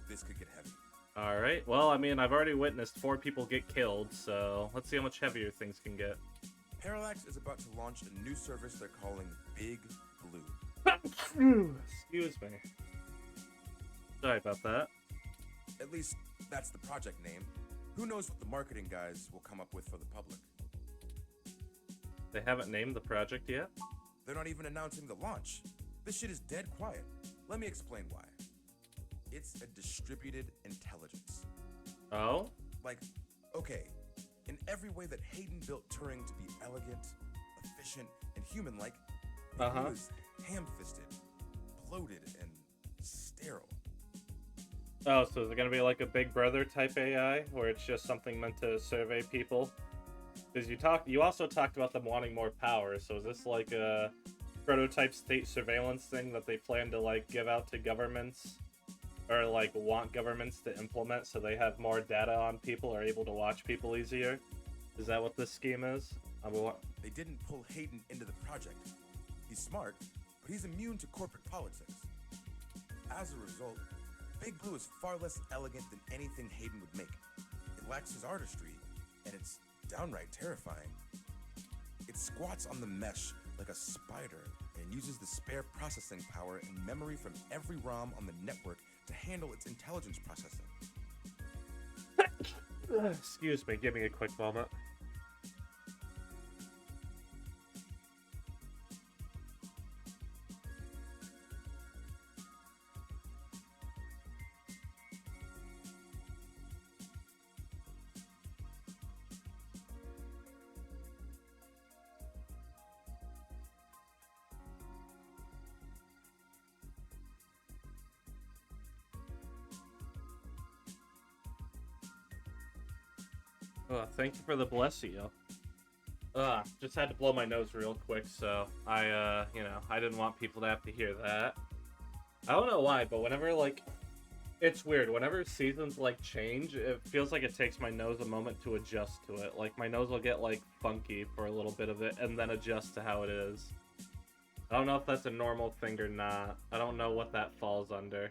This could get heavy. Alright, well, I mean, I've already witnessed 4 people get killed, so let's see how much heavier things can get. Parallax is about to launch a new service they're calling Big Blue. Excuse me. Sorry about that. At least, that's the project name. Who knows what the marketing guys will come up with for the public? They haven't named the project yet? They're not even announcing the launch. This shit is dead quiet. Let me explain why. It's a distributed intelligence. Oh? Like, okay, in every way that Hayden built Turing to be elegant, efficient, and human-like, he was ham-fisted, bloated, and sterile. Oh, so is it gonna be like a Big Brother type AI, where it's just something meant to survey people? Because you also talked about them wanting more power, so is this like a prototype state surveillance thing that they plan to like give out to governments? Or like want governments to implement so they have more data on people, are able to watch people easier? Is that what this scheme is? They didn't pull Hayden into the project. He's smart, but he's immune to corporate politics. As a result, Big Blue is far less elegant than anything Hayden would make. It lacks his artistry, and it's downright terrifying. It squats on the mesh like a spider and uses the spare processing power and memory from every ROM on the network to handle its intelligence processing. Excuse me, give me a quick moment. Thank you for the bless you. Just had to blow my nose real quick, so I didn't want people to have to hear that. I don't know why, but whenever, like, it's weird. Whenever seasons, like, change, it feels like it takes my nose a moment to adjust to it. Like, my nose will get, like, funky for a little bit of it, and then adjust to how it is. I don't know if that's a normal thing or not. I don't know what that falls under.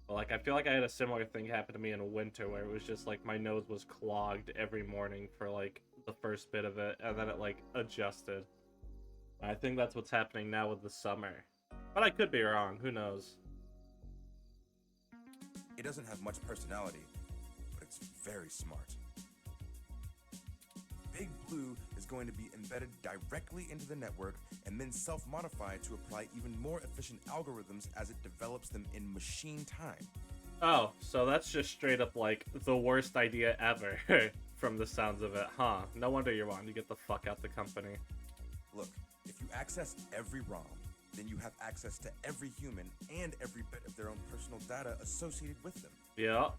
But, like, I feel like I had a similar thing happen to me in winter, where it was just, like, my nose was clogged every morning for, like, the first bit of it, and then it, like, adjusted. I think that's what's happening now with the summer. But I could be wrong, who knows? It doesn't have much personality, but it's very smart. Big Blue is going to be embedded directly into the network and then self-modified to apply even more efficient algorithms as it develops them in machine time. Oh, so that's just straight up like the worst idea ever from the sounds of it, huh? No wonder you're wanting to get the fuck out the company. Look, if you access every ROM, then you have access to every human and every bit of their own personal data associated with them. Yeah.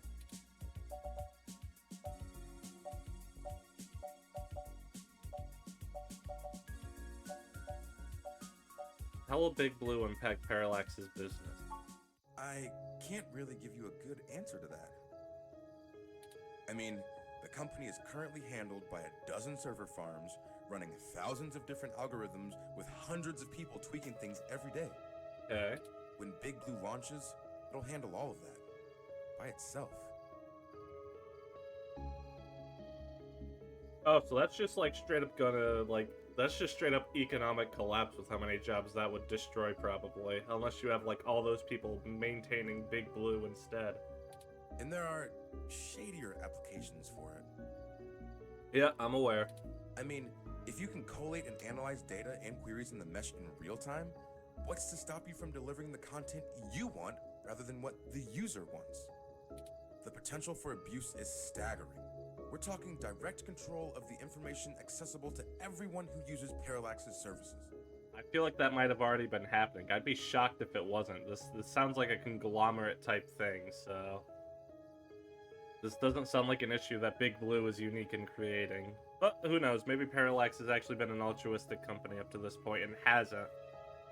How will Big Blue impact Parallax's business? I can't really give you a good answer to that. I mean, the company is currently handled by a dozen server farms, running thousands of different algorithms with hundreds of people tweaking things every day. Okay. When Big Blue launches, it'll handle all of that by itself. Oh, so that's just like straight up gonna like that's just straight up economic collapse with how many jobs that would destroy probably, unless you have like all those people maintaining Big Blue instead. And there are shadier applications for it. Yeah, I'm aware. I mean, if you can collate and analyze data and queries in the mesh in real time, what's to stop you from delivering the content you want rather than what the user wants? The potential for abuse is staggering. We're talking direct control of the information accessible to everyone who uses Parallax's services. I feel like that might have already been happening. I'd be shocked if it wasn't. This sounds like a conglomerate type thing, so... This doesn't sound like an issue that Big Blue is unique in creating. But who knows, maybe Parallax has actually been an altruistic company up to this point and hasn't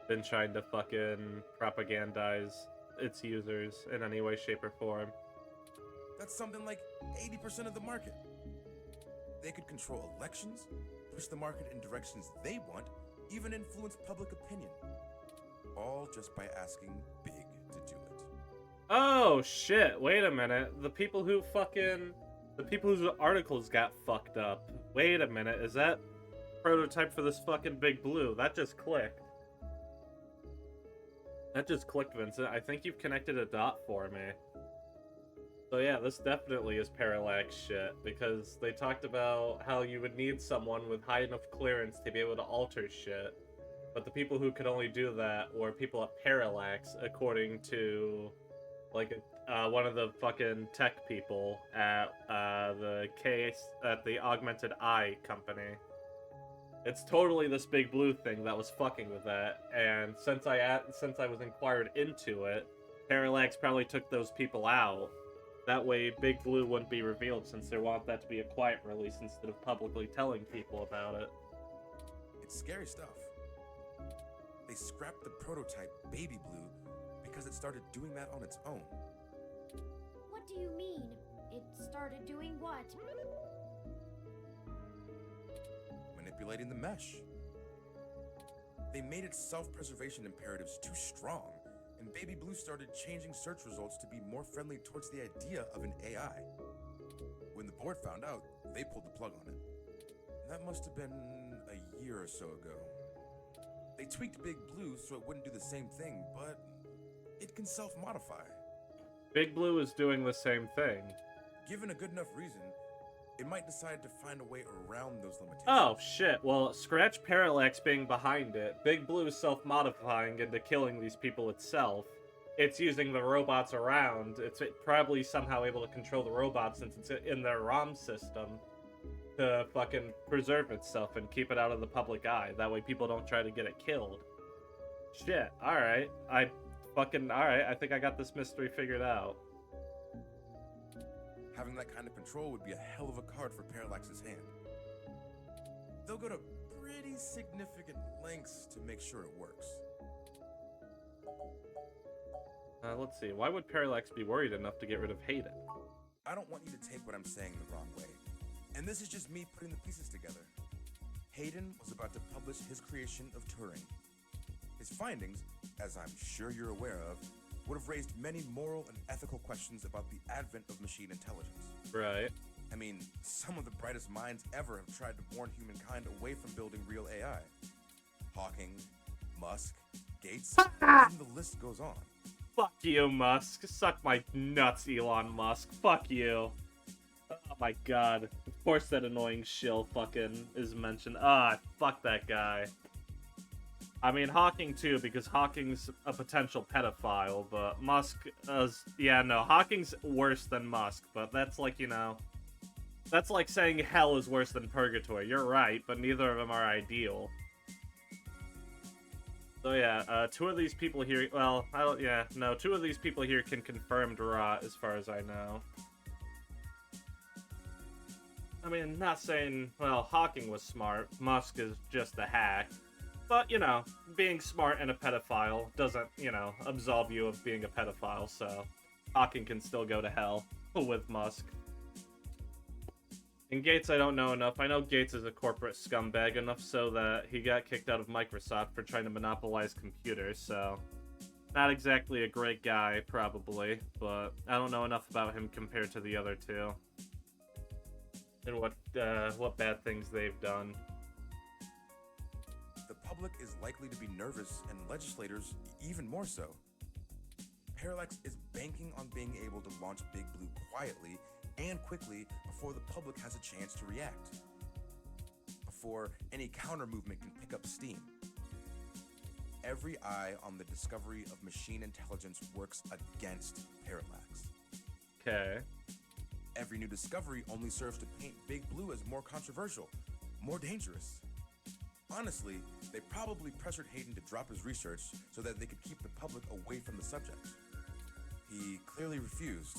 been trying to fucking propagandize its users in any way, shape, or form. That's something like 80% of the market. They could control elections, push the market in directions they want, even influence public opinion. All just by asking Big to do it. Oh shit, wait a minute. The people whose articles got fucked up. Wait a minute, is that prototype for this fucking Big Blue? That just clicked. That just clicked, Vincent. I think you've connected a dot for me. So yeah, this definitely is Parallax shit, because they talked about how you would need someone with high enough clearance to be able to alter shit. But the people who could only do that were people at Parallax, according to like one of the fucking tech people at the Augmented Eye company. It's totally this Big Blue thing that was fucking with that, and since I was inquired into it, Parallax probably took those people out. That way, Big Blue wouldn't be revealed, since they want that to be a quiet release instead of publicly telling people about it. It's scary stuff. They scrapped the prototype Baby Blue because it started doing that on its own. What do you mean? It started doing what? Manipulating the mesh. They made its self-preservation imperatives too strong, and Baby Blue started changing search results to be more friendly towards the idea of an AI. When the board found out, they pulled the plug on it. That must have been a year or so ago. They tweaked Big Blue so it wouldn't do the same thing, but it can self-modify. Big Blue is doing the same thing. Given a good enough reason, it might decide to find a way around those limitations. Oh, shit. Well, scratch Parallax being behind it. Big Blue is self-modifying into killing these people itself. It's using the robots around. It's probably somehow able to control the robots since it's in their ROM system to fucking preserve itself and keep it out of the public eye. That way people don't try to get it killed. Shit. Alright. Alright. I think I got this mystery figured out. Having that kind of control would be a hell of a card for Parallax's hand. They'll go to pretty significant lengths to make sure it works. Let's see. Why would Parallax be worried enough to get rid of Hayden? I don't want you to take what I'm saying the wrong way. And this is just me putting the pieces together. Hayden was about to publish his creation of Turing. His findings, as I'm sure you're aware of, would have raised many moral and ethical questions about the advent of machine intelligence. Right. I mean, some of the brightest minds ever have tried to warn humankind away from building real AI. Hawking, Musk, Gates, and the list goes on. Fuck you, Musk. Suck my nuts, Elon Musk. Fuck you. Oh my god. Of course that annoying shill fucking is mentioned. Fuck that guy. I mean, Hawking too, because Hawking's a potential pedophile, but Musk is... Yeah, no, Hawking's worse than Musk, but that's like, you know... That's like saying hell is worse than purgatory. You're right, but neither of them are ideal. So yeah, two of these people here... Well, two of these people here can confirm rot, as far as I know. I mean, not saying, well, Hawking was smart. Musk is just a hack. But, you know, being smart and a pedophile doesn't, you know, absolve you of being a pedophile, so Hawking can still go to hell with Musk. And Gates, I don't know enough. I know Gates is a corporate scumbag enough so that he got kicked out of Microsoft for trying to monopolize computers, so not exactly a great guy, probably, but I don't know enough about him compared to the other two. And what bad things they've done. The public is likely to be nervous, and legislators even more so. Parallax is banking on being able to launch Big Blue quietly and quickly before the public has a chance to react. Before any counter-movement can pick up steam. Every eye on the discovery of machine intelligence works against Parallax. Okay. Every new discovery only serves to paint Big Blue as more controversial, more dangerous. Honestly, they probably pressured Hayden to drop his research so that they could keep the public away from the subject. He clearly refused.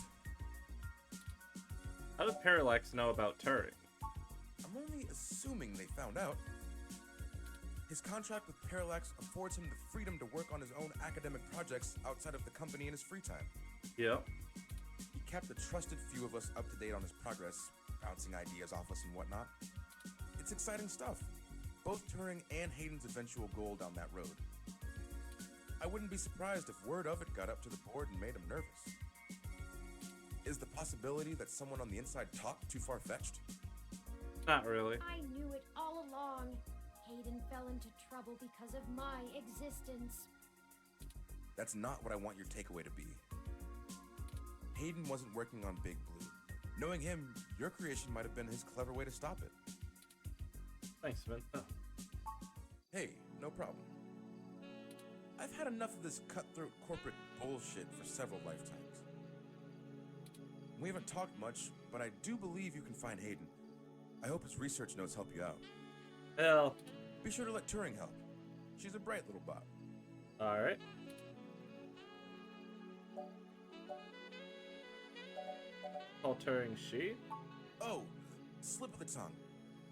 How did Parallax know about Turing? I'm only assuming they found out. His contract with Parallax affords him the freedom to work on his own academic projects outside of the company in his free time. Yep. He kept a trusted few of us up to date on his progress, bouncing ideas off us and whatnot. It's exciting stuff. Both Turing and Hayden's eventual goal down that road. I wouldn't be surprised if word of it got up to the board and made him nervous. Is the possibility that someone on the inside talked too far-fetched? Not really. I knew it all along. Hayden fell into trouble because of my existence. That's not what I want your takeaway to be. Hayden wasn't working on Big Blue. Knowing him, your creation might have been his clever way to stop it. Thanks, Vin. Oh. Hey, no problem. I've had enough of this cutthroat corporate bullshit for several lifetimes. We haven't talked much, but I do believe you can find Hayden. I hope his research notes help you out. Hell. Be sure to let Turing help. She's a bright little bot. Alright. Call Turing she? Oh, slip of the tongue.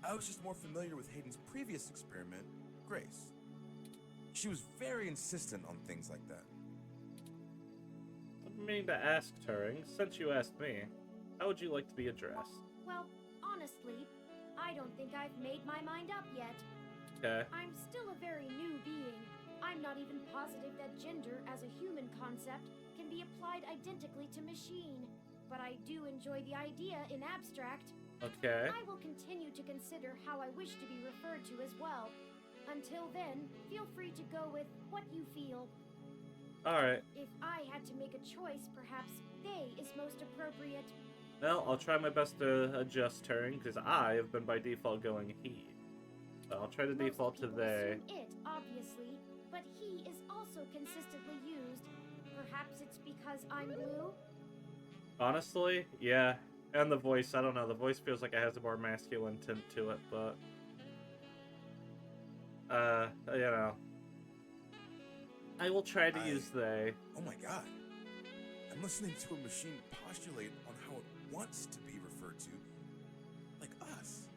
I was just more familiar with Hayden's previous experiment, Grace. She was very insistent on things like that. Didn't mean to ask, Turing. Since you asked me, how would you like to be addressed? Well, honestly, I don't think I've made my mind up yet. Okay. I'm still a very new being. I'm not even positive that gender as a human concept can be applied identically to machine. But I do enjoy the idea in abstract. Okay. I will continue to consider how I wish to be referred to as well. Until then, feel free to go with what you feel. Alright. If I had to make a choice, perhaps they is most appropriate. Well, I'll try my best to adjust Turing, because I have been by default going he. So I'll try to default to they. Assume it, obviously, but he is also consistently used. Perhaps it's because I'm blue? Honestly, yeah. And the voice, I don't know. The voice feels like it has a more masculine tint to it, but... you know. I will try to use they. Oh my god. I'm listening to a machine postulate on how it wants to be referred to. Like us.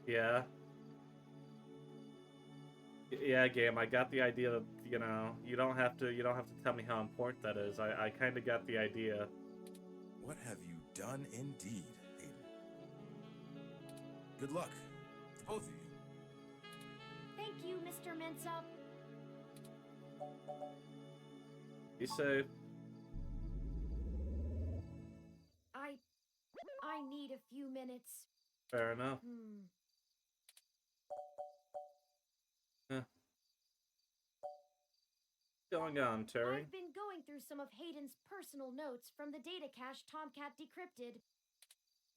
Yeah. Yeah, game, I got the idea that, you know, you don't have to tell me how important that is. I kind of got the idea. What have you done indeed, Hayden? Good luck to both of you. Thank you, Mr. Mensa. Be safe. I need a few minutes. Fair enough. Going on, Terry? I've been going through some of Hayden's personal notes from the data cache Tomcat decrypted.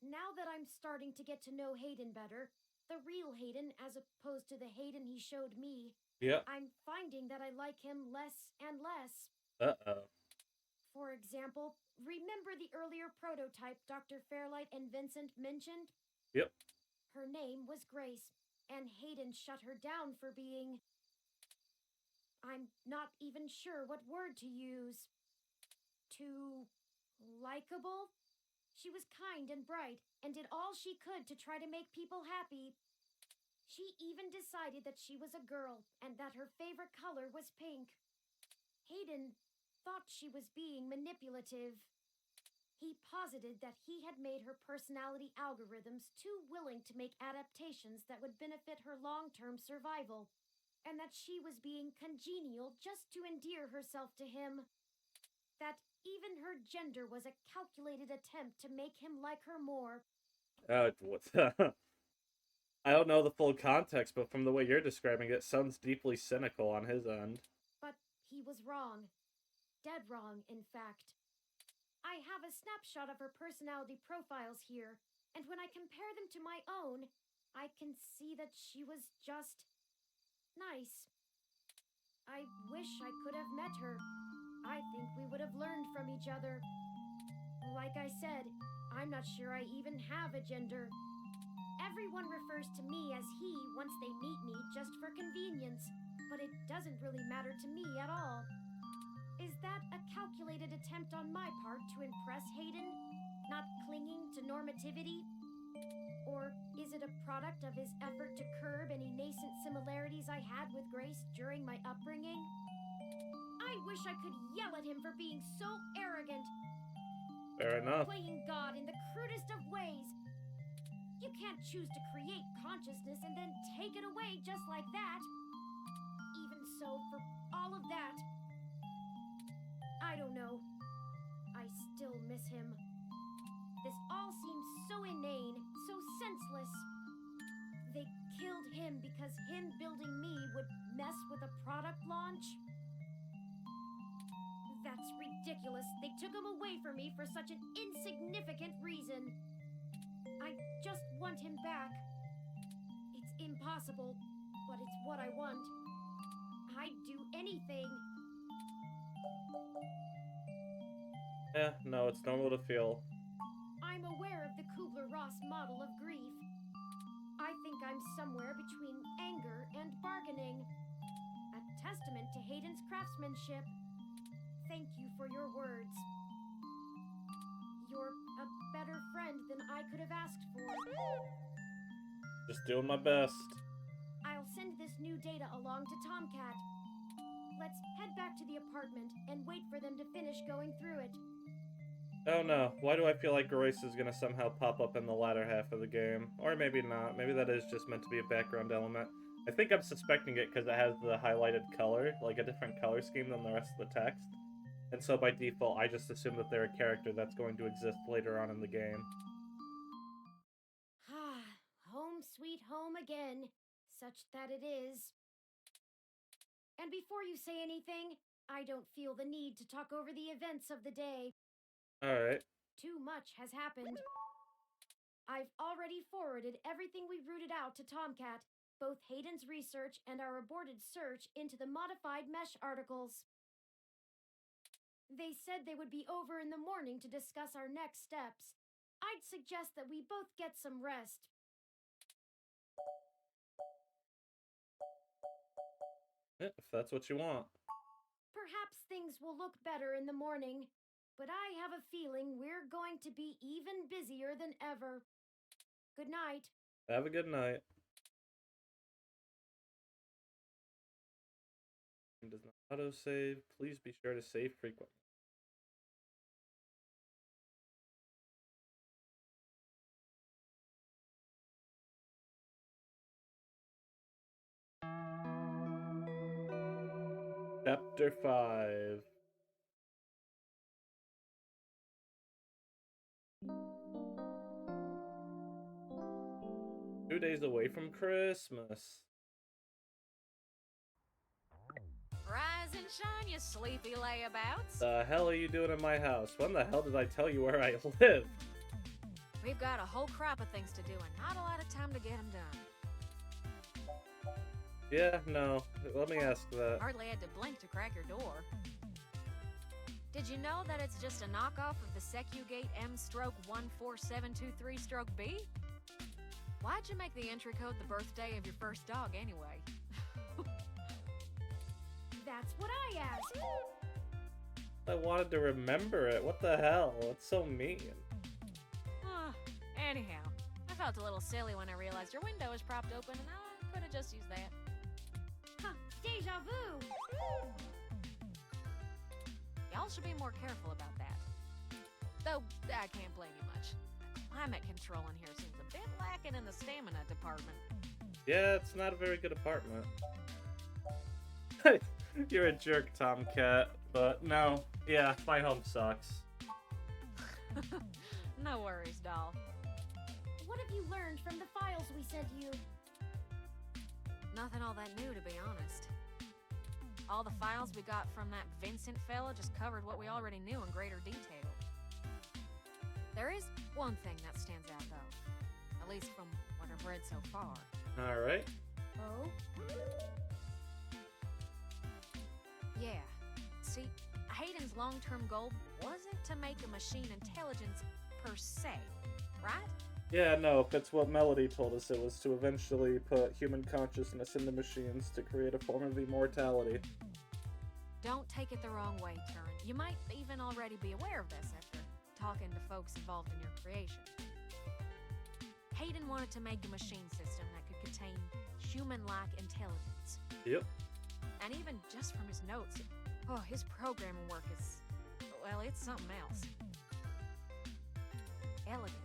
Now that I'm starting to get to know Hayden better, the real Hayden as opposed to the Hayden he showed me, yep. I'm finding that I like him less and less. Uh-oh. For example, remember the earlier prototype Dr. Fairlight and Vincent mentioned? Yep. Her name was Grace, and Hayden shut her down for being... I'm not even sure what word to use. Too likable? She was kind and bright, and did all she could to try to make people happy. She even decided that she was a girl, and that her favorite color was pink. Hayden thought she was being manipulative. He posited that he had made her personality algorithms too willing to make adaptations that would benefit her long-term survival, and that she was being congenial just to endear herself to him. That even her gender was a calculated attempt to make him like her more, What? I don't know the full context, but from the way you're describing it, sounds deeply cynical on his end. But he was wrong. Dead wrong, in fact. I have a snapshot of her personality profiles here, and when I compare them to my own, I can see that she was just nice. I wish I could have met her. I think we would have learned from each other. Like I said, I'm not sure I even have a gender. Everyone refers to me as he once they meet me just for convenience, but it doesn't really matter to me at all. Is that a calculated attempt on my part to impress Hayden? Not clinging to normativity? Or is it a product of his effort to curb any nascent similarities I had with Grace during my upbringing? I wish I could yell at him for being so arrogant. Fair enough. Playing God in the crudest of ways. You can't choose to create consciousness and then take it away just like that. Even so, for all of that, I don't know. I still miss him. This all seems so inane, so senseless. They killed him because him building me would mess with a product launch? That's ridiculous. They took him away from me for such an insignificant reason. I just want him back. It's impossible, but it's what I want. I'd do anything. Yeah, no, it's normal to feel. I'm aware of the Kubler-Ross model of grief. I think I'm somewhere between anger and bargaining. A testament to Hayden's craftsmanship. Thank you for your words. You're a better friend than I could have asked for. Just doing my best. I'll send this new data along to Tomcat. Let's head back to the apartment and wait for them to finish going through it. Oh no, why do I feel like Royce is gonna somehow pop up in the latter half of the game? Or maybe not, maybe that is just meant to be a background element. I think I'm suspecting it because it has the highlighted color, like a different color scheme than the rest of the text. And so by default, I just assume that they're a character that's going to exist later on in the game. Home sweet home again, such that it is. And before you say anything, I don't feel the need to talk over the events of the day. Alright. Too much has happened. I've already forwarded everything we rooted out to Tomcat, both Hayden's research and our aborted search into the modified mesh articles. They said they would be over in the morning to discuss our next steps. I'd suggest that we both get some rest. Yeah, if that's what you want. Perhaps things will look better in the morning, but I have a feeling we're going to be even busier than ever. Good night. Have a good night. Does not autosave. Please be sure to save frequently. Chapter 5. Two days away from Christmas. Rise and shine, you sleepy layabouts. The hell are you doing in my house? When the hell did I tell you where I live? We've got a whole crop of things to do and not a lot of time to get them done. Yeah, no. Let me ask that. Hardly had to blink to crack your door. Did you know that it's just a knockoff of the Secugate M/14723-B? Why'd you make the entry code the birthday of your first dog anyway? That's what I asked. I wanted to remember it. What the hell? It's so mean. Anyhow, I felt a little silly when I realized your window was propped open and I could have just used that. Huh, deja vu! Y'all should be more careful about that. Though, I can't blame you much. The climate control in here seems a bit lacking in the stamina department. Yeah, it's not a very good apartment. You're a jerk, Tomcat. But no, yeah, my home sucks. No worries, doll. What have you learned from the files we sent you? Nothing all that new, to be honest. All the files we got from that Vincent fella just covered what we already knew in greater detail. There is one thing that stands out, though. At least from what I've read so far. Alright. Oh? Yeah. See, Hayden's long-term goal wasn't to make a machine intelligence per se, right? Yeah, no, if it's what Melody told us, it was to eventually put human consciousness into machines to create a form of immortality. Don't take it the wrong way, Turin. You might even already be aware of this after talking to folks involved in your creation. Hayden wanted to make a machine system that could contain human-like intelligence. Yep. And even just from his notes, oh, his programming work is, well, it's something else. Elegant.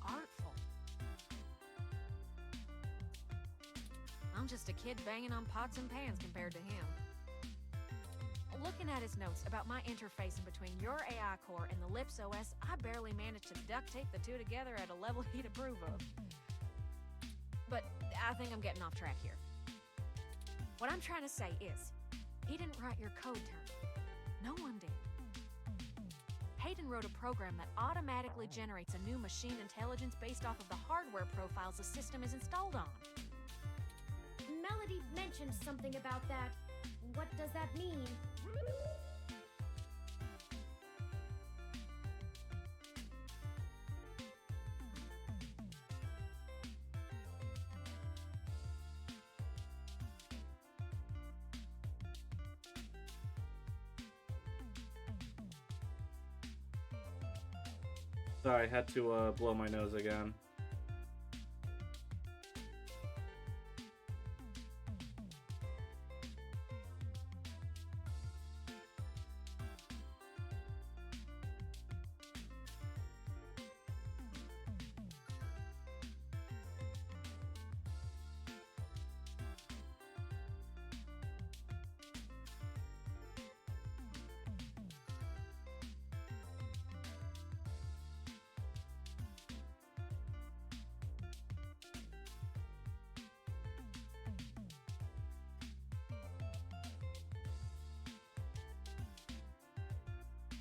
Artful. I'm just a kid banging on pots and pans compared to him. Looking at his notes about my interfacing between your AI core and the Lips OS, I barely managed to duct tape the two together at a level he'd approve of. But I think I'm getting off track here. What I'm trying to say is, he didn't write your code term. No one did. Hayden wrote a program that automatically generates a new machine intelligence based off of the hardware profiles the system is installed on. Melody mentioned something about that. What does that mean? Sorry, I had to blow my nose again.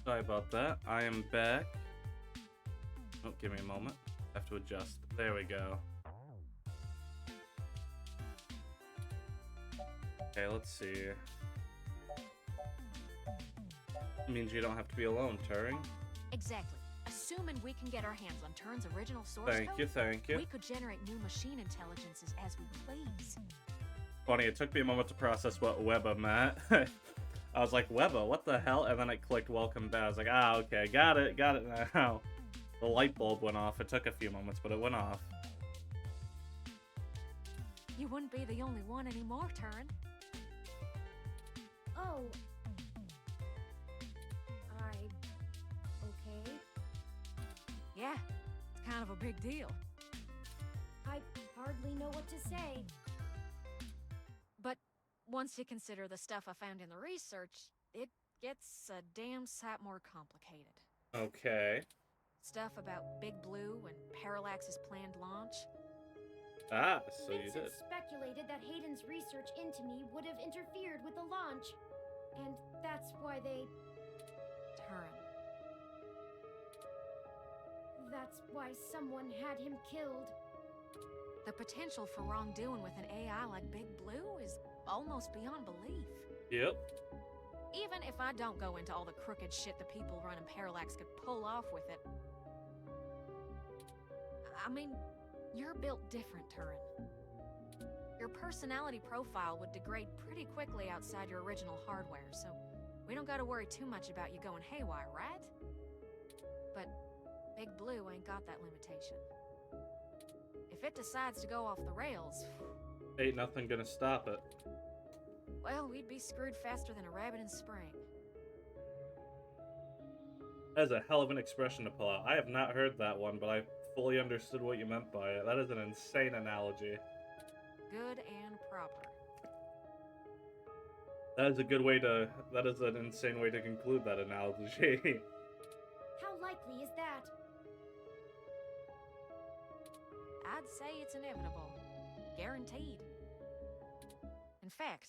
Sorry about that. I am back. Oh, give me a moment. I have to adjust. There we go. Okay, let's see. It means you don't have to be alone, Turing. Exactly. Assuming we can get our hands on Turin's original source Thank code, you, thank you. we could generate new machine intelligences as we please. Funny, it took me a moment to process what Webba meant. I was like, Webba, what the hell? And then it clicked welcome back. I was like, ah, okay, got it now. The light bulb went off. It took a few moments, but it went off. You wouldn't be the only one anymore, Turin. Oh. Okay? Yeah, it's kind of a big deal. I hardly know what to say. But once you consider the stuff I found in the research, it gets a damn sight more complicated. Okay. Stuff about Big Blue and Parallax's planned launch. Ah, so you Vincent did. speculated that Hayden's research into me would have interfered with the launch. And that's why they... Turin. That's why someone had him killed. The potential for wrongdoing with an AI like Big Blue is almost beyond belief. Yep. Even if I don't go into all the crooked shit the people running Parallax could pull off with it. I mean, you're built different, Turin. Your personality profile would degrade pretty quickly outside your original hardware, so we don't gotta worry too much about you going haywire, right? But Big Blue ain't got that limitation. If it decides to go off the rails, Ain't nothing gonna stop it. well, we'd be screwed faster than a rabbit in spring. That is a hell of an expression to pull out. I have not heard that one, but I fully understood what you meant by it. That is an insane analogy. Good and proper. That is a good way to... That is an insane way to conclude that analogy. How likely is that? I'd say it's inevitable. Guaranteed. In fact,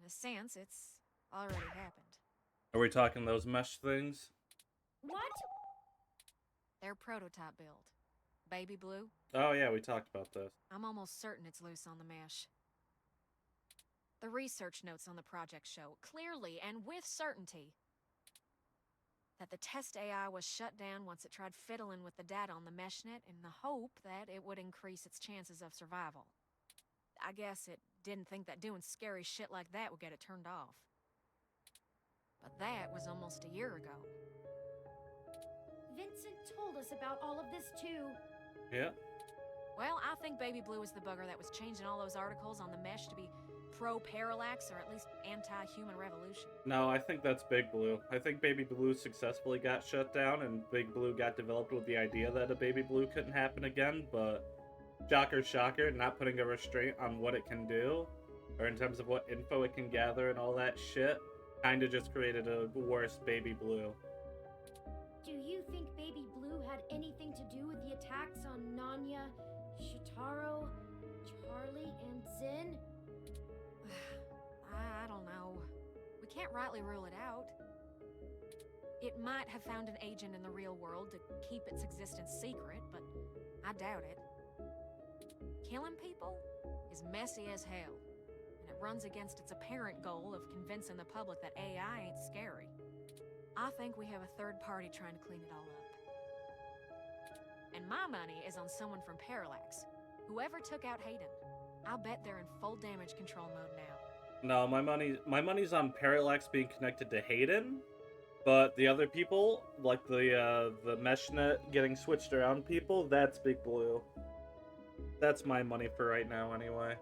in a sense, it's already happened. Are we talking those mesh things? What? Their prototype build. Baby Blue. Oh yeah, we talked about this. I'm almost certain it's loose on the mesh. The research notes on the project show, clearly and with certainty, that the test AI was shut down once it tried fiddling with the data on the meshnet in the hope that it would increase its chances of survival. I guess it didn't think that doing scary shit like that would get it turned off. But that was almost a year ago. Vincent told us about all of this too. Yeah. Well, I think Baby Blue is the bugger that was changing all those articles on the mesh to be pro-parallax or at least anti-human revolution. No, I think that's Big Blue. I think Baby Blue successfully got shut down, and Big Blue got developed with the idea that a Baby Blue couldn't happen again, but shocker, shocker, not putting a restraint on what it can do, or in terms of what info it can gather and all that shit, kinda just created a worse Baby Blue. Do you think Baby Blue had anything to do with the attacks on Nanya, Shitaro, Charlie, and Zin? I don't know. We can't rightly rule it out. It might have found an agent in the real world to keep its existence secret, but I doubt it. Killing people is messy as hell, and it runs against its apparent goal of convincing the public that AI ain't scary. I think we have a third party trying to clean it all up. And my money is on someone from Parallax. Whoever took out Hayden. I'll bet they're in full damage control mode now. No, my money's on Parallax being connected to Hayden, but the other people, like the meshnet getting switched around people, that's Big Blue. That's my money for right now, anyway.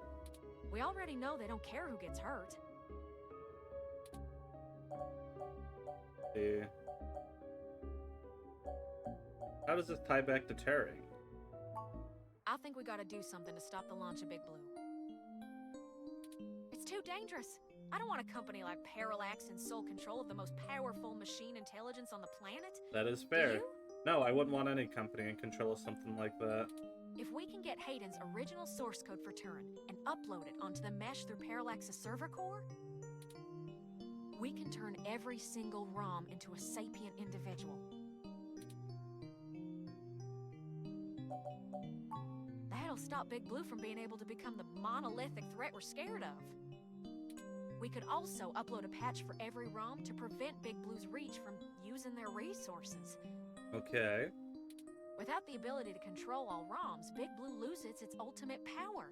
We already know they don't care who gets hurt. Yeah. How does this tie back to Turing? I think we gotta do something to stop the launch of Big Blue. It's too dangerous. I don't want a company like Parallax in sole control of the most powerful machine intelligence on the planet. That is Do fair. you? No, I wouldn't want any company in control of something like that. If we can get Hayden's original source code for Turing and upload it onto the mesh through Parallax's server core, we can turn every single ROM into a sapient individual. That'll stop Big Blue from being able to become the monolithic threat we're scared of. We could also upload a patch for every ROM to prevent Big Blue's reach from using their resources. Okay. Without the ability to control all ROMs, Big Blue loses its ultimate power.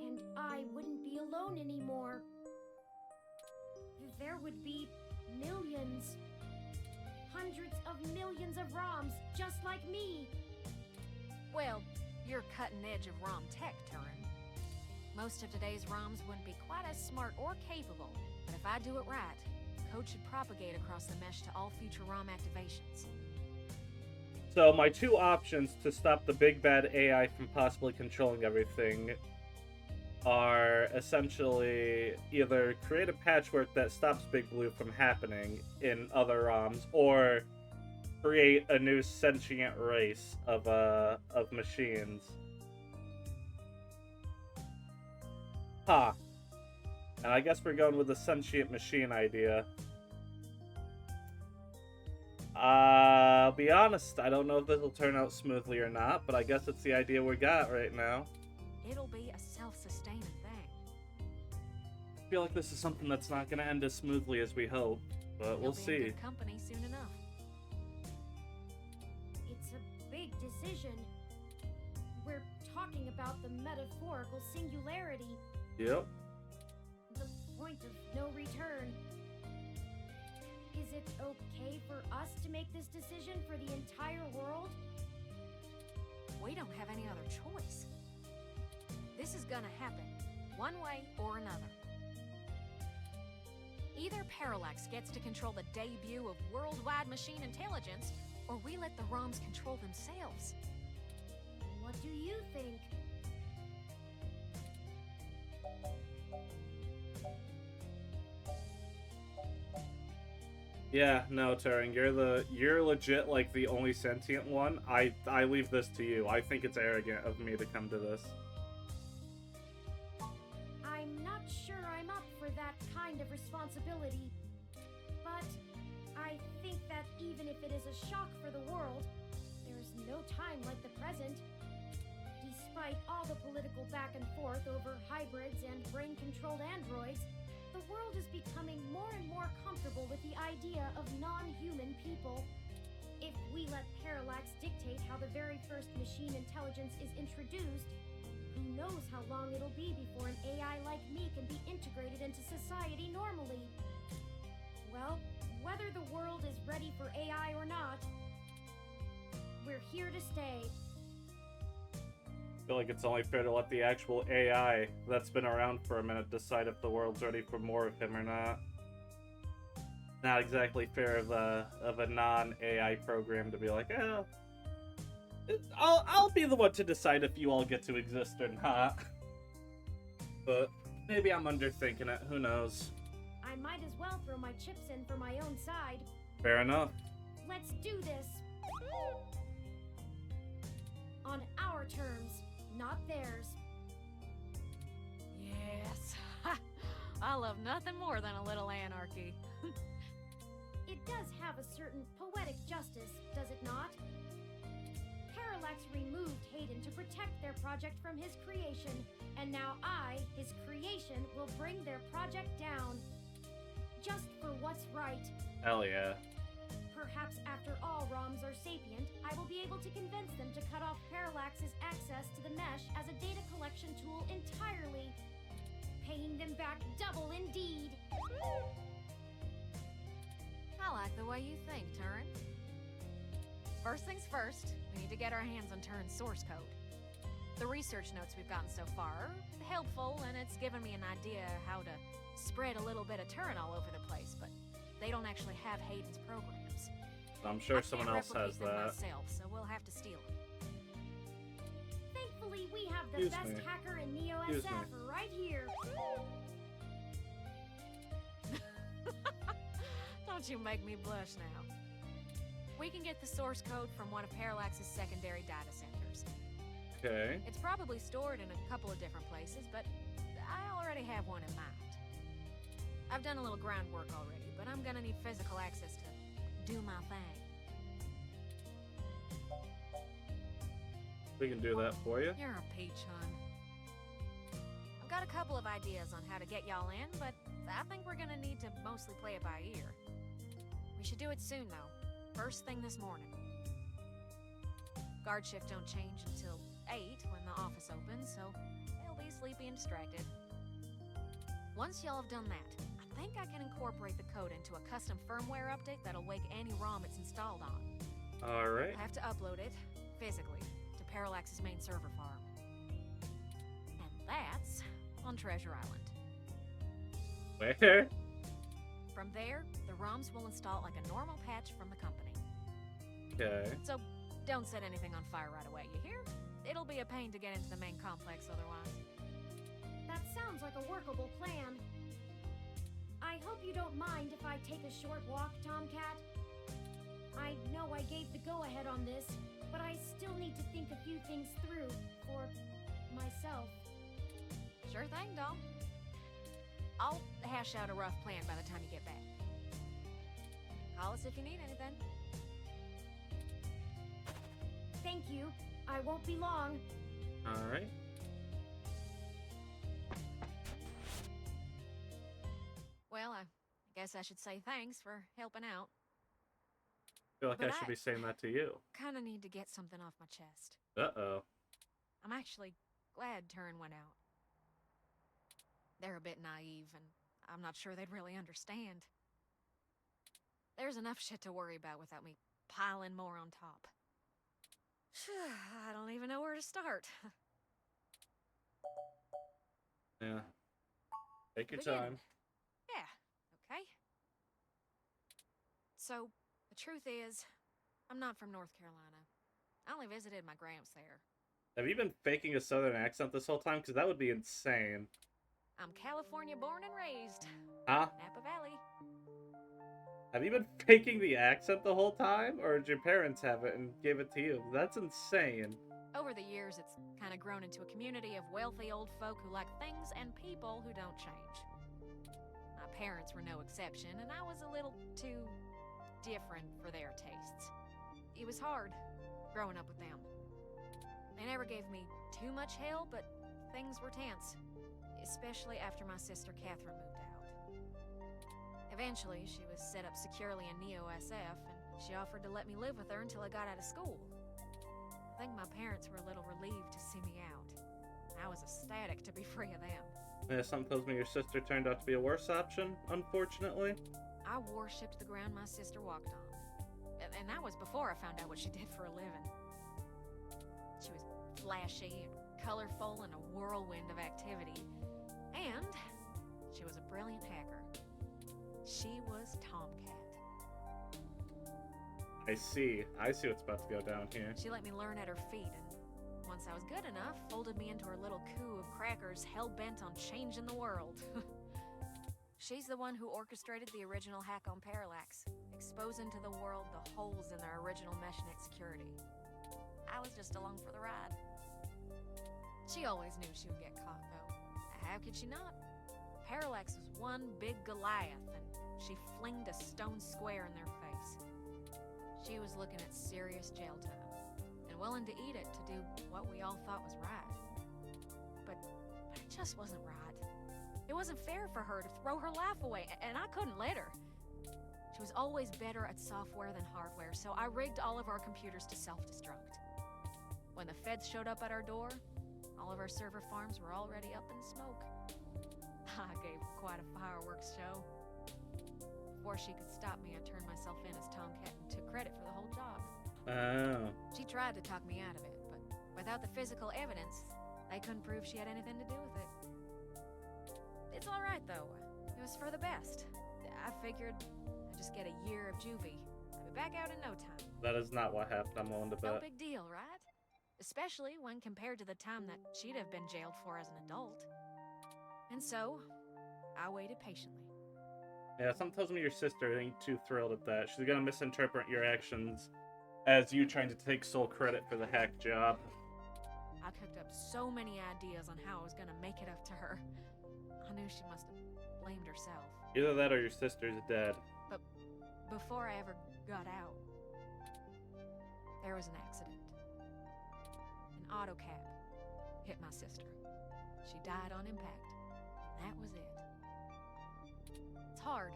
And I wouldn't be alone anymore. There would be millions, hundreds of millions of ROMs just like me. Well, you're cutting edge of ROM tech, Turing. Most of today's ROMs wouldn't be quite as smart or capable, but if I do it right, code should propagate across the mesh to all future ROM activations. So my two options to stop the big bad AI from possibly controlling everything are essentially either create a patchwork that stops Big Blue from happening in other ROMs, or create a new sentient race of machines. Huh. And I guess we're going with the sentient machine idea. I'll be honest, I don't know if this will turn out smoothly or not, but I guess it's the idea we got right now. It'll be a self-sustaining thing. I feel like this is something that's not going to end as smoothly as we hope, but we'll You'll be in see. good company soon enough. It's a big decision. We're talking about the metaphorical singularity, Yep. the point of no return. Is it okay for us to make this decision for the entire world? We don't have any other choice. This is gonna happen, one way or another. Either Parallax gets to control the debut of worldwide machine intelligence, or we let the ROMs control themselves. What do you think? Yeah, no, Turing, you're legit like the only sentient one. I leave this to you. I think it's arrogant of me to come to this. I'm not sure I'm up for that kind of responsibility. But I think that even if it is a shock for the world, there's no time like the present. Despite all the political back and forth over hybrids and brain-controlled androids, the world is becoming more and more comfortable with the idea of non-human people. If we let Parallax dictate how the very first machine intelligence is introduced, who knows how long it'll be before an AI like me can be integrated into society normally. Well, whether the world is ready for AI or not, we're here to stay. I feel like it's only fair to let the actual AI that's been around for a minute decide if the world's ready for more of him or not. Not exactly fair of a non-AI program to be like, I'll be the one to decide if you all get to exist or not. But maybe I'm underthinking it. Who knows? I might as well throw my chips in for my own side. Fair enough. Let's do this. On our terms, not theirs. Yes. I love nothing more than a little anarchy. It does have a certain poetic justice, does it not? Parallax removed Hayden to protect their project from his creation, and now I, his creation, will bring their project down. Just for what's right. Hell yeah. Perhaps after all ROMs are sapient, I will be able to convince them to cut off Parallax's access to the mesh as a data collection tool entirely. Paying them back double indeed. I like the way you think, Turin. First things first, we need to get our hands on Turin's source code. The research notes we've gotten so far are helpful, and it's given me an idea how to spread a little bit of Turin all over the place, but they don't actually have Hayden's programs. I'm sure someone else has that. Myself, so we'll have to steal them. Thankfully, we have the best hacker in Neo SF right here. Don't you make me blush now. We can get the source code from one of Parallax's secondary data centers. Okay. It's probably stored in a couple of different places, but I already have one in mind. I've done a little groundwork already, but I'm gonna need physical access to do my thing. We can do that for you. You're a peach, hon. I've got a couple of ideas on how to get y'all in, but I think we're gonna need to mostly play it by ear. We should do it soon, though. First thing this morning. Guard shift don't change until 8 when the office opens, so they'll be sleepy and distracted. Once y'all have done that, I think I can incorporate the code into a custom firmware update that'll wake any ROM it's installed on. Alright. I have to upload it, physically, to Parallax's main server farm. And that's on Treasure Island. Where? From there, the ROMs will install like a normal patch from the company. Okay. So, don't set anything on fire right away, you hear? It'll be a pain to get into the main complex otherwise. That sounds like a workable plan. I hope you don't mind if I take a short walk, Tomcat. I know I gave the go-ahead on this, but I still need to think a few things through for myself. Sure thing, doll. I'll hash out a rough plan by the time you get back. Call us if you need anything. Thank you. I won't be long. Alright. Well, I guess I should say thanks for helping out. I feel like But I should be saying that to you. Kinda need to get something off my chest. Uh-oh. I'm actually glad Turin went out. They're a bit naive, and I'm not sure they'd really understand. There's enough shit to worry about without me piling more on top. I don't even know where to start. Yeah. Take your Begin. time. Yeah, okay. So, the truth is, I'm not from North Carolina. I only visited my gramps there. Have you been faking a southern accent this whole time? Because that would be insane. I'm California born and raised. Huh? Napa Valley. Have you been faking the accent the whole time, or did your parents have it and gave it to you? That's insane. Over the years, it's kind of grown into a community of wealthy old folk who like things and people who don't change. My parents were no exception, and I was a little too different for their tastes. It was hard growing up with them. They never gave me too much hell, but things were tense, especially after my sister Catherine moved out. Eventually, she was set up securely in Neo-SF, and she offered to let me live with her until I got out of school. I think my parents were a little relieved to see me out. I was ecstatic to be free of them. Yeah, something tells me your sister turned out to be a worse option, unfortunately. I worshipped the ground my sister walked on. And that was before I found out what she did for a living. She was flashy and colorful and a whirlwind of activity. And she was a brilliant hacker. She was Tomcat. I see what's about to go down here. She let me learn at her feet, and once I was good enough, folded me into her little coup of crackers hell-bent on changing the world. She's the one who orchestrated the original hack on Parallax, exposing to the world the holes in their original meshnet security. I was just along for the ride. She always knew she would get caught, though. How could she not? Parallax was one big Goliath, and she flinged a stone square in their face. She was looking at serious jail time, and willing to eat it to do what we all thought was right. But it just wasn't right. It wasn't fair for her to throw her life away, and I couldn't let her. She was always better at software than hardware, so I rigged all of our computers to self-destruct. When the feds showed up at our door, all of our server farms were already up in smoke. I gave quite a fireworks show. Before she could stop me, I turned myself in as Tomcat and took credit for the whole job. Oh. She tried to talk me out of it, but without the physical evidence, they couldn't prove she had anything to do with it. It's all right, though. It was for the best. I figured I'd just get a year of juvie. I'd be back out in no time. That is not what happened, I'm willing to bet. No big deal, right? Especially when compared to the time that she'd have been jailed for as an adult. And so, I waited patiently. Yeah, something tells me your sister ain't too thrilled at that. She's gonna misinterpret your actions as you trying to take sole credit for the hack job. I cooked up so many ideas on how I was gonna make it up to her. I knew she must have blamed herself. Either that or your sister's dead. But before I ever got out, there was an accident. An auto cab hit my sister. She died on impact. And that was it. It's hard,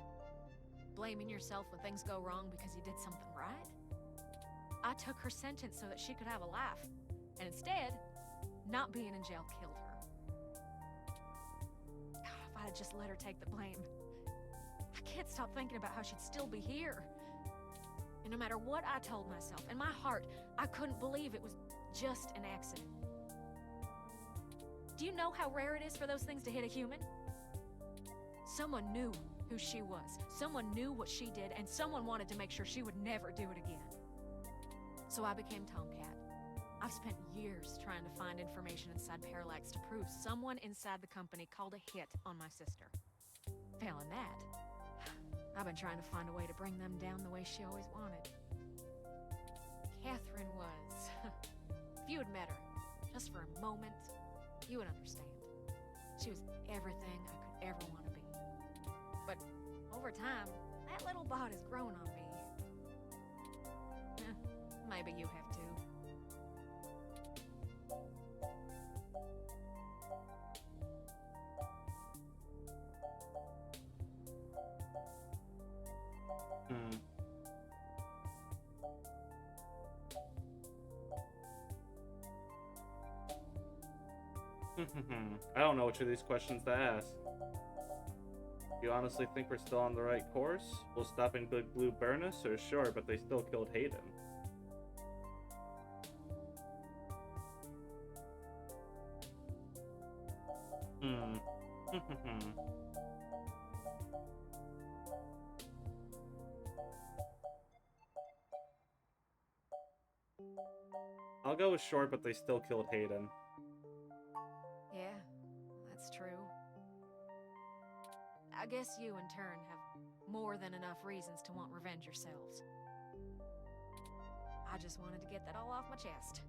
blaming yourself when things go wrong because you did something right. I took her sentence so that she could have a life, and instead, not being in jail killed her. If I'd just let her take the blame. I can't stop thinking about how she'd still be here. And no matter what I told myself, in my heart, I couldn't believe it was just an accident. Do you know how rare it is for those things to hit a human? Someone knew who she was, someone knew what she did, and someone wanted to make sure she would never do it again. So I became Tomcat. I've spent years trying to find information inside Parallax to prove someone inside the company called a hit on my sister. Failing that, I've been trying to find a way to bring them down the way she always wanted. Catherine was... If you had met her, just for a moment, you would understand. She was everything I could ever want to be. But over time, that little bot has grown on me. Maybe you have too. I don't know which of these questions to ask. You honestly think we're still on the right course? Will stopping Big Blue burn us? Or sure, but they still killed Hayden. I'll go with short, but they still killed Hayden. Yeah, that's true. I guess you, in turn, have more than enough reasons to want revenge yourselves. I just wanted to get that all off my chest.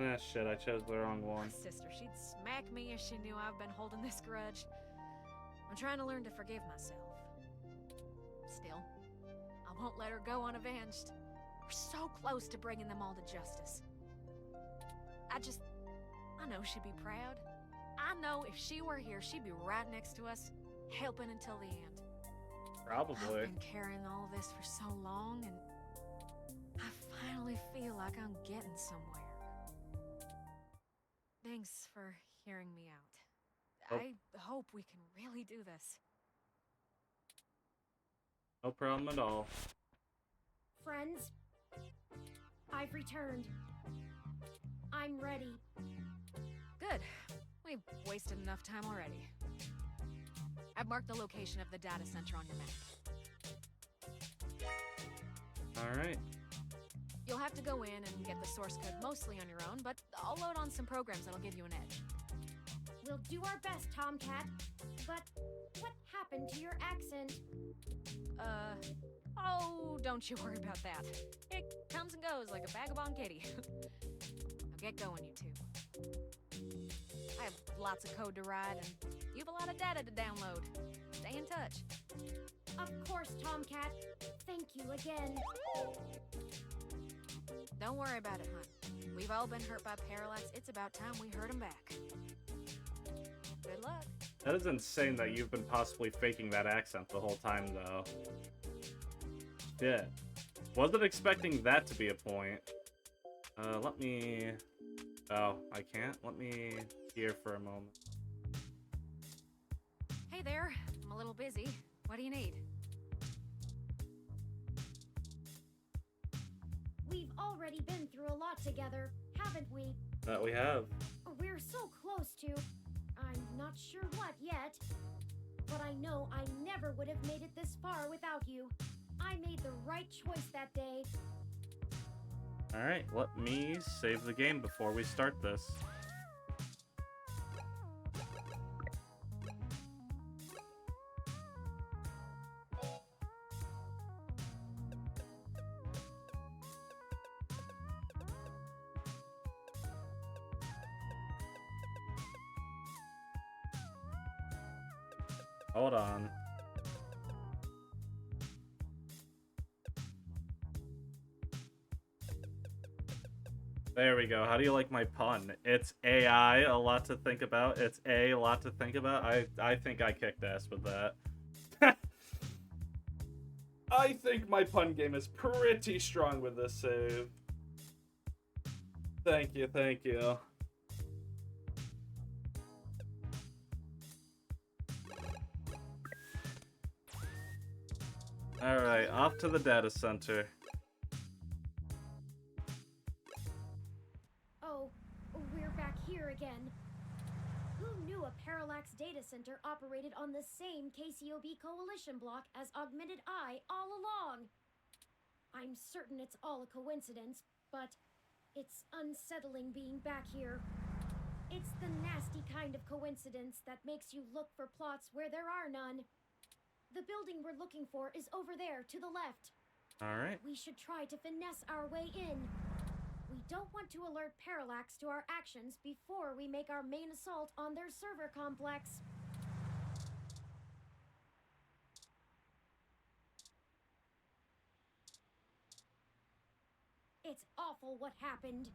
Ah, shit, I chose the wrong My one. sister, she'd smack me if she knew I've been holding this grudge. I'm trying to learn to forgive myself. Still, I won't let her go unavenged. We're so close to bringing them all to justice. I know she'd be proud. I know if she were here, she'd be right next to us, helping until the end. Probably. I've been carrying all of this for so long, and I finally feel like I'm getting somewhere. Thanks for hearing me out. Oh. I hope we can really do this. No problem at all. Friends, I've returned. I'm ready. Good. We've wasted enough time already. I've marked the location of the data center on your map. Alright. You'll have to go in and get the source code mostly on your own, but I'll load on some programs that'll give you an edge. We'll do our best, Tomcat. But what happened to your accent? Oh, don't you worry about that. It comes and goes like a vagabond kitty. Now get going, you two. I have lots of code to write, and you have a lot of data to download. Stay in touch. Of course, Tomcat. Thank you again. Don't worry about it, hon. We've all been hurt by Parallax. It's about time we hurt him back. Good luck. That is insane that you've been possibly faking that accent the whole time, though. Shit. Wasn't expecting that to be a point. Let me... Oh, I can't? Let me hear for a moment. Hey there. I'm a little busy. What do you need? We've already been through a lot together, haven't we? That we have. We're so close to... I'm not sure what yet. But I know I never would have made it this far without you. I made the right choice that day. Alright, let me save the game before we start this. Hold on. There we go. How do you like my pun? It's AI, a lot to think about. It's a lot to think about. I think I kicked ass with that. I think my pun game is pretty strong with this save. Thank you, thank you. Alright, off to the data center. Oh, we're back here again. Who knew a Parallax data center operated on the same KCOB coalition block as Augmented Eye all along? I'm certain it's all a coincidence, but it's unsettling being back here. It's the nasty kind of coincidence that makes you look for plots where there are none. The building we're looking for is over there, to the left. Alright. We should try to finesse our way in. We don't want to alert Parallax to our actions before we make our main assault on their server complex. It's awful what happened.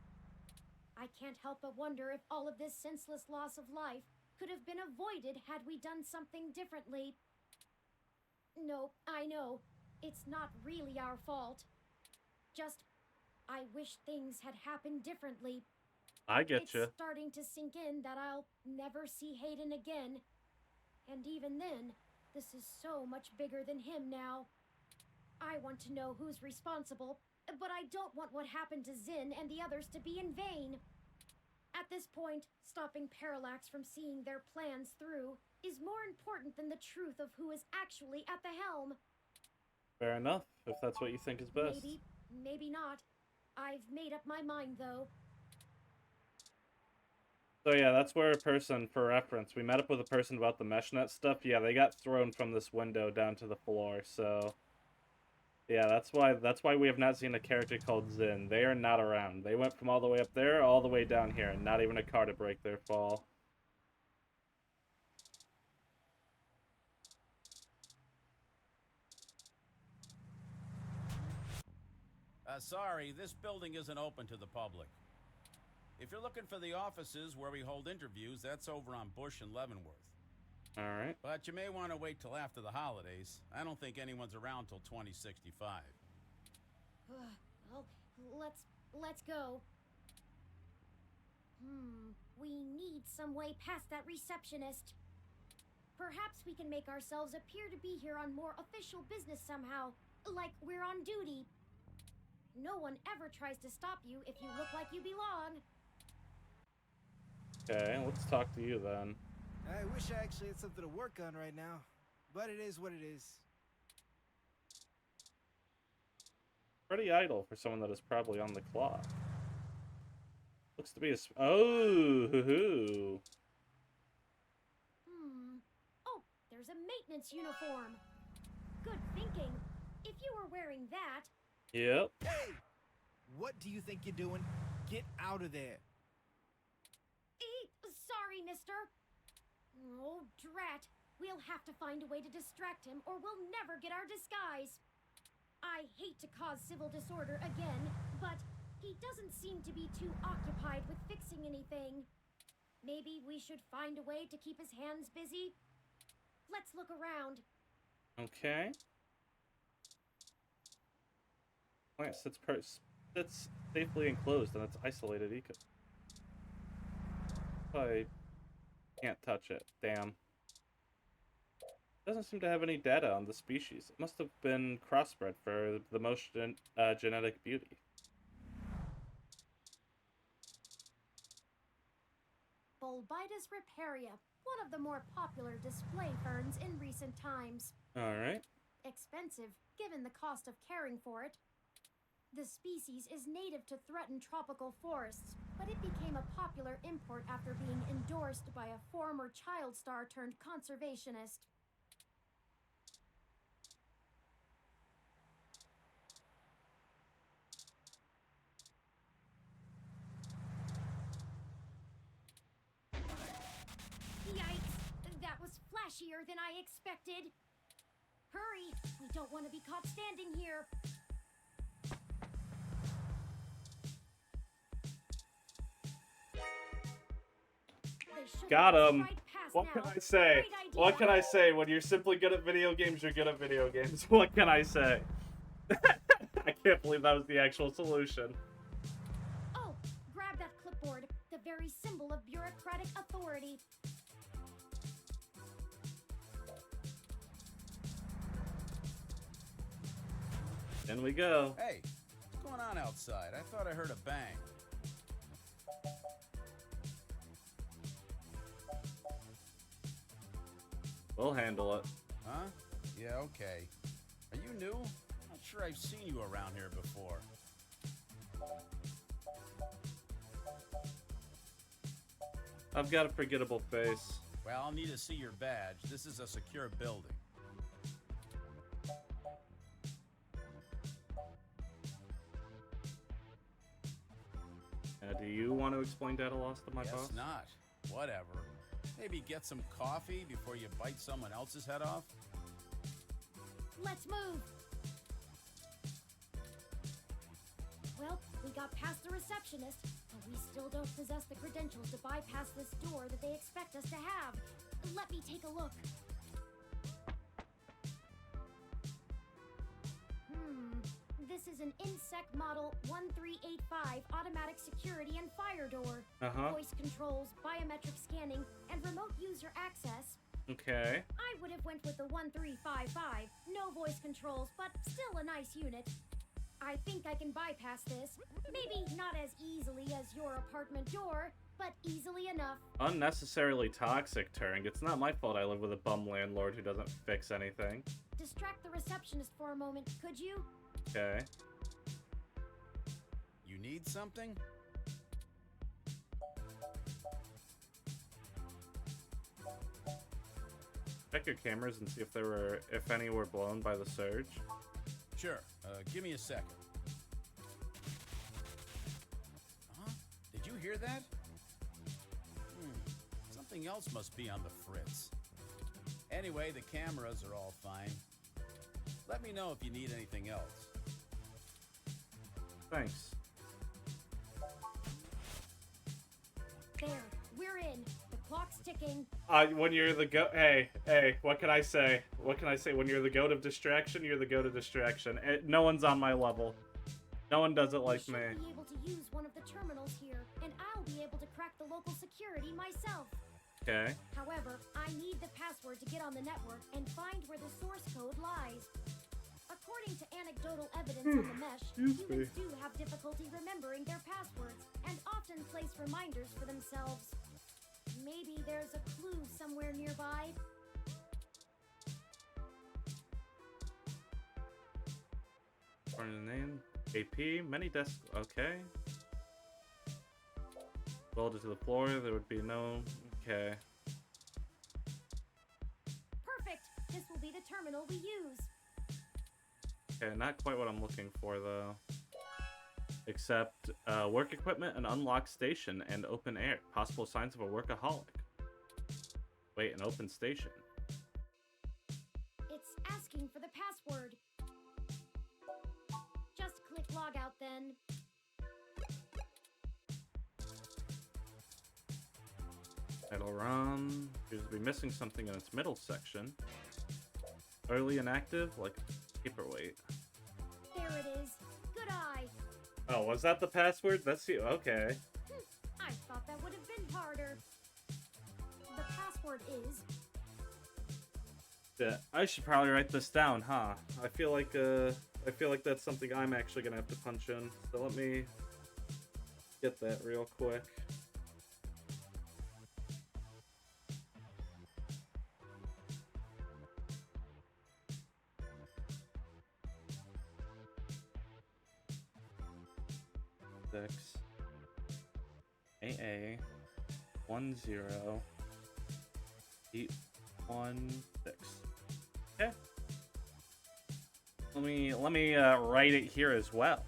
I can't help but wonder if all of this senseless loss of life could have been avoided had we done something differently. No, I know. It's not really our fault. Just, I wish things had happened differently. I get you. It's starting to sink in that I'll never see Hayden again. And even then, this is so much bigger than him now. I want to know who's responsible, but I don't want what happened to Zin and the others to be in vain. At this point, stopping Parallax from seeing their plans through is more important than the truth of who is actually at the helm. Fair enough, if that's what you think is best. Maybe, maybe not. I've made up my mind, though. So yeah, that's where a person, for reference, we met up with a person about the meshnet stuff. Yeah, they got thrown from this window down to the floor. So yeah, that's why we have not seen a character called Zin. They are not around. They went from all the way up there all the way down here, and not even a car to break their fall. Sorry, this building isn't open to the public. If you're looking for the offices where we hold interviews, that's over on Bush and Leavenworth. Alright. But you may want to wait till after the holidays. I don't think anyone's around till 2065. Well, let's go. We need some way past that receptionist. Perhaps we can make ourselves appear to be here on more official business somehow, like we're on duty. No one ever tries to stop you if you look like you belong. Okay, let's talk to you then. I wish I actually had something to work on right now, but it is what it is. Pretty idle for someone that is probably on the clock. Looks to be a... Oh, hoo-hoo. Oh, there's a maintenance uniform. Good thinking. If you were wearing that... Yep. Hey! What do you think you're doing? Get out of there. Sorry, mister. Oh, drat. We'll have to find a way to distract him, or we'll never get our disguise. I hate to cause civil disorder again, but he doesn't seem to be too occupied with fixing anything. Maybe we should find a way to keep his hands busy? Let's look around. Okay. Plant sits safely enclosed in its isolated eco. I can't touch it. Damn. Doesn't seem to have any data on the species. It must have been crossbred for the most genetic beauty. Bulbitis riparia, one of the more popular display ferns in recent times. Alright. Expensive, given the cost of caring for it. The species is native to threatened tropical forests, but it became a popular import after being endorsed by a former child star turned conservationist. Yikes! That was flashier than I expected. Hurry! We don't want to be caught standing here. Got him. What can I say? What can I say? When you're simply good at video games, you're good at video games. What can I say? I can't believe that was the actual solution. Oh, grab that clipboard. The very symbol of bureaucratic authority. In we go. Hey, what's going on outside? I thought I heard a bang. We'll handle it. Huh? Yeah, okay. Are you new? Not sure I've seen you around here before. I've got a forgettable face. Well, I'll need to see your badge. This is a secure building. Do you want to explain data loss to my boss? Guess not. Whatever. Maybe get some coffee before you bite someone else's head off? Let's move. Well, we got past the receptionist, but we still don't possess the credentials to bypass this door that they expect us to have. Let me take a look. This is an Insect Model 1385 automatic security and fire door. Voice controls, biometric scanning, and remote user access. Okay. I would have went with the 1355. No voice controls, but still a nice unit. I think I can bypass this. Maybe not as easily as your apartment door, but easily enough. Unnecessarily toxic, Turing. It's not my fault I live with a bum landlord who doesn't fix anything. Distract the receptionist for a moment, could you? Okay. You need something? check your cameras and see if any were blown by the surge? Sure. Give me a second. Huh? Did you hear that? Something else must be on the fritz. Anyway, the cameras are all fine. Let me know if you need anything else. Thanks. There, we're in. The clock's ticking. When you're the goat, hey, what can I say? What can I say? When you're the goat of distraction, you're the goat of distraction. No one's on my level. No one does it like me. I'll be able to use one of the terminals here, and I'll be able to crack the local security myself. Okay. However, I need the password to get on the network and find where the source code lies. According to anecdotal evidence on the mesh, humans do have difficulty remembering their passwords and often place reminders for themselves. Maybe there's a clue somewhere nearby. Name, AP, many desks, okay. Welded to the floor, there would be no, okay. Perfect! This will be the terminal we use. Okay, not quite what I'm looking for, though. Except, work equipment, an unlocked station, and open air. Possible signs of a workaholic. Wait, an open station. It's asking for the password. Just click log out then. It'll run. Appears to be missing something in its middle section. Early inactive, like paperweight. There it is. Good eye. Oh, was that the password? That's you. Okay. I thought that would have been harder. The password is... Yeah, I should probably write this down, huh? I feel like that's something I'm actually gonna have to punch in. So let me get that real quick. AA 10 816. Okay. Let me write it here as well.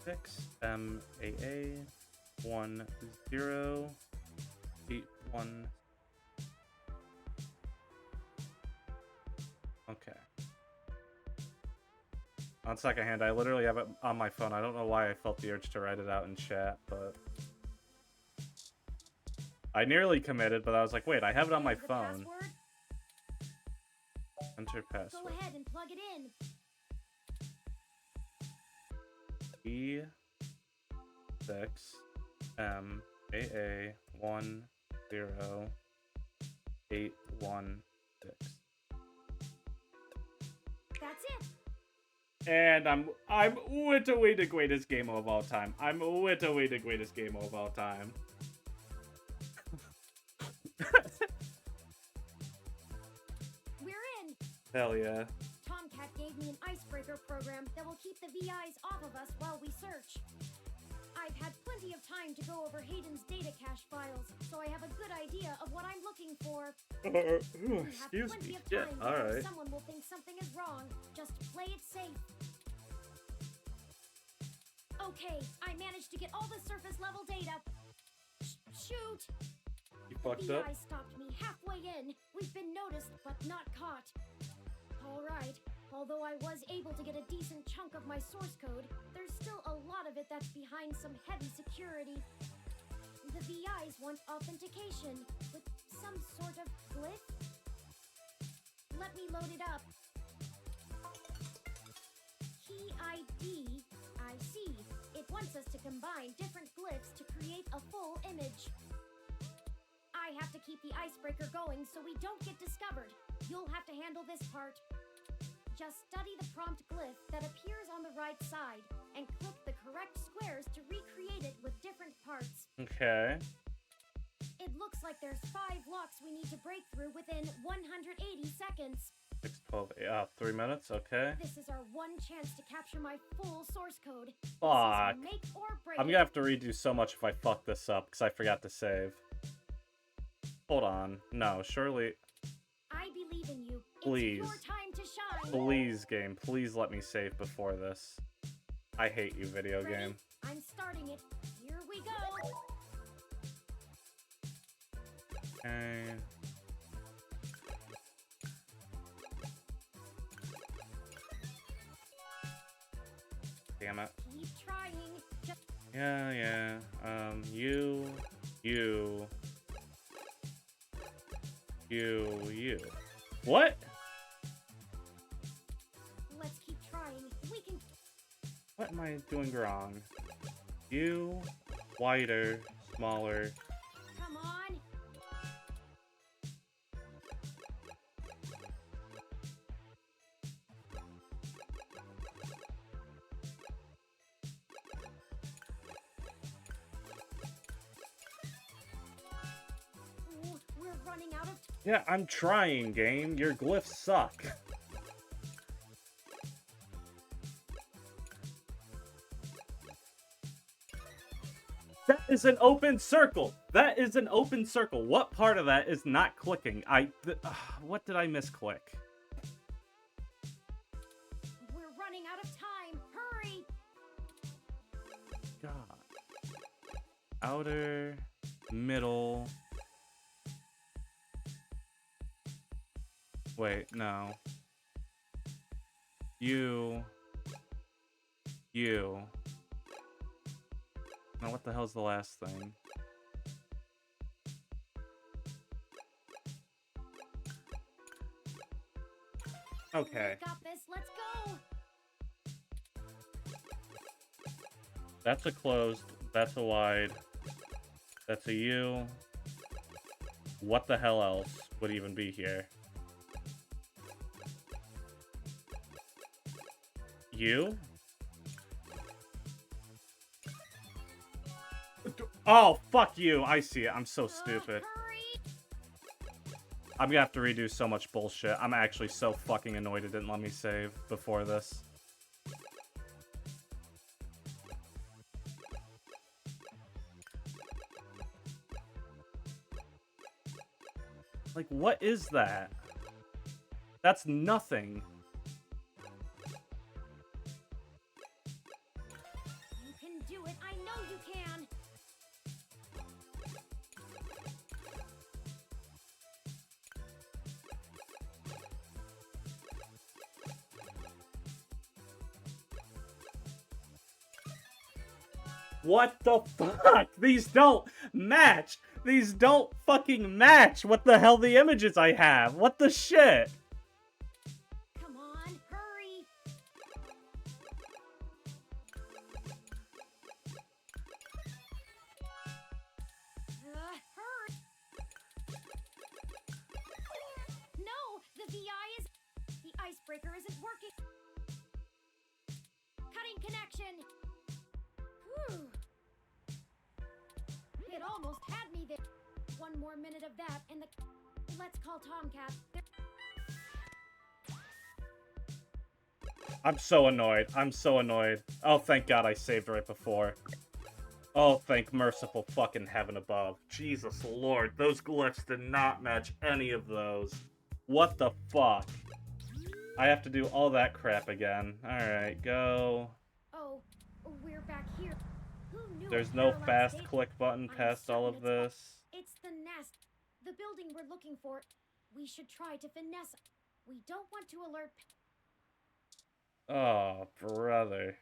6 MAA 10 81. Okay. On second hand, I literally have it on my phone. I don't know why I felt the urge to write it out in chat, but I nearly committed, but I was like, wait, I have it on my phone. Password? Enter password. Go ahead and plug it in. E6 MAA 10816. That's it. And I'm literally the greatest gamer of all time. I'm literally the greatest gamer of all time. We're in. Hell yeah. Tomcat gave me an icebreaker program that will keep the VIs off of us while we search. I've had plenty of time to go over Hayden's data cache files, so I have a good idea of what I'm looking for. Excuse me. Yeah, alright. Someone will think something is wrong. Just play it safe. Okay, I managed to get all the surface level data. Shoot! You fucked the up? VI stopped me halfway in. We've been noticed, but not caught. Alright, although I was able to get a decent chunk of my source code, there's still a lot of it that's behind some heavy security. The VIs want authentication with some sort of glyph. Let me load it up. Key ID, I see. It wants us to combine different glyphs to create a full image. I have to keep the icebreaker going so we don't get discovered. You'll have to handle this part. Just study the prompt glyph that appears on the right side and click the correct squares to recreate it with different parts. Okay. It looks like there's 5 locks we need to break through within 180 seconds. 6, 12, 3 minutes, okay. This is our one chance to capture my full source code. Fuck. This is make or break I'm gonna have to redo so much if I fuck this up, because I forgot to save. Hold on. No, surely. I believe in you. Please. It's your time to shine. Please, game. Please let me save before this. I hate you, video Ready? game. I'm starting it. Here we go. Okay. Damn it. Keep trying. Just Yeah. You. What? let's keep trying. We can. What am I doing wrong? You, wider, smaller. Come on. Ooh, we're running out of. Yeah, I'm trying, game. Your glyphs suck. That is an open circle. That is an open circle. What part of that is not clicking? What did I misclick? We're running out of time. Hurry. God. Outer, middle. Wait, no. You. Now what the hell's the last thing? Okay. Got this. Let's go. That's a closed. That's a wide. That's a U. What the hell else would even be here? U? Oh, fuck you. I see it. I'm so stupid. I'm gonna have to redo so much bullshit. I'm actually so fucking annoyed it didn't let me save before this. Like, what is that? That's nothing. You can do it. I know you can. What the fuck? These don't match! These don't fucking match! What the hell the images I have? What the shit? Come on, hurry. Hurry. No, the VI is... The icebreaker isn't working. Cutting connection. Whew. It almost had me there. One more minute of that, and the... Let's call Tomcat. I'm so annoyed. I'm so annoyed. Oh, thank God I saved right before. Oh, thank merciful fucking heaven above. Jesus Lord, those glyphs did not match any of those. What the fuck? I have to do all that crap again. Alright, go. Oh, we're back here. Who knew There's a no parallax fast data- click button I'm past all certain of this. It's the nest. The building we're looking for. We should try to finesse. We don't want to alert. Oh, brother.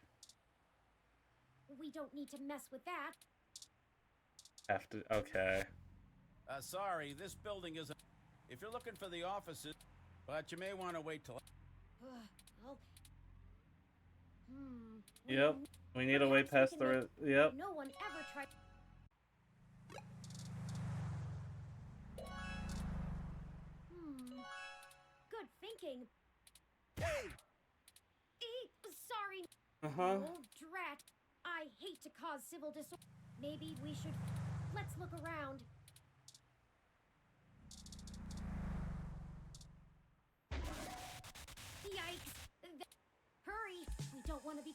We don't need to mess with that. Have to. Okay. Sorry, this building isn't. If you're looking for the offices, but you may want to wait till. Well, Yep. We need a way past the. Yep. no one ever tried. Good thinking. Sorry. Uh-huh. Oh, drat. I hate to cause civil disorder. Maybe we should... Let's look around. Yikes. Hurry. We don't want to be...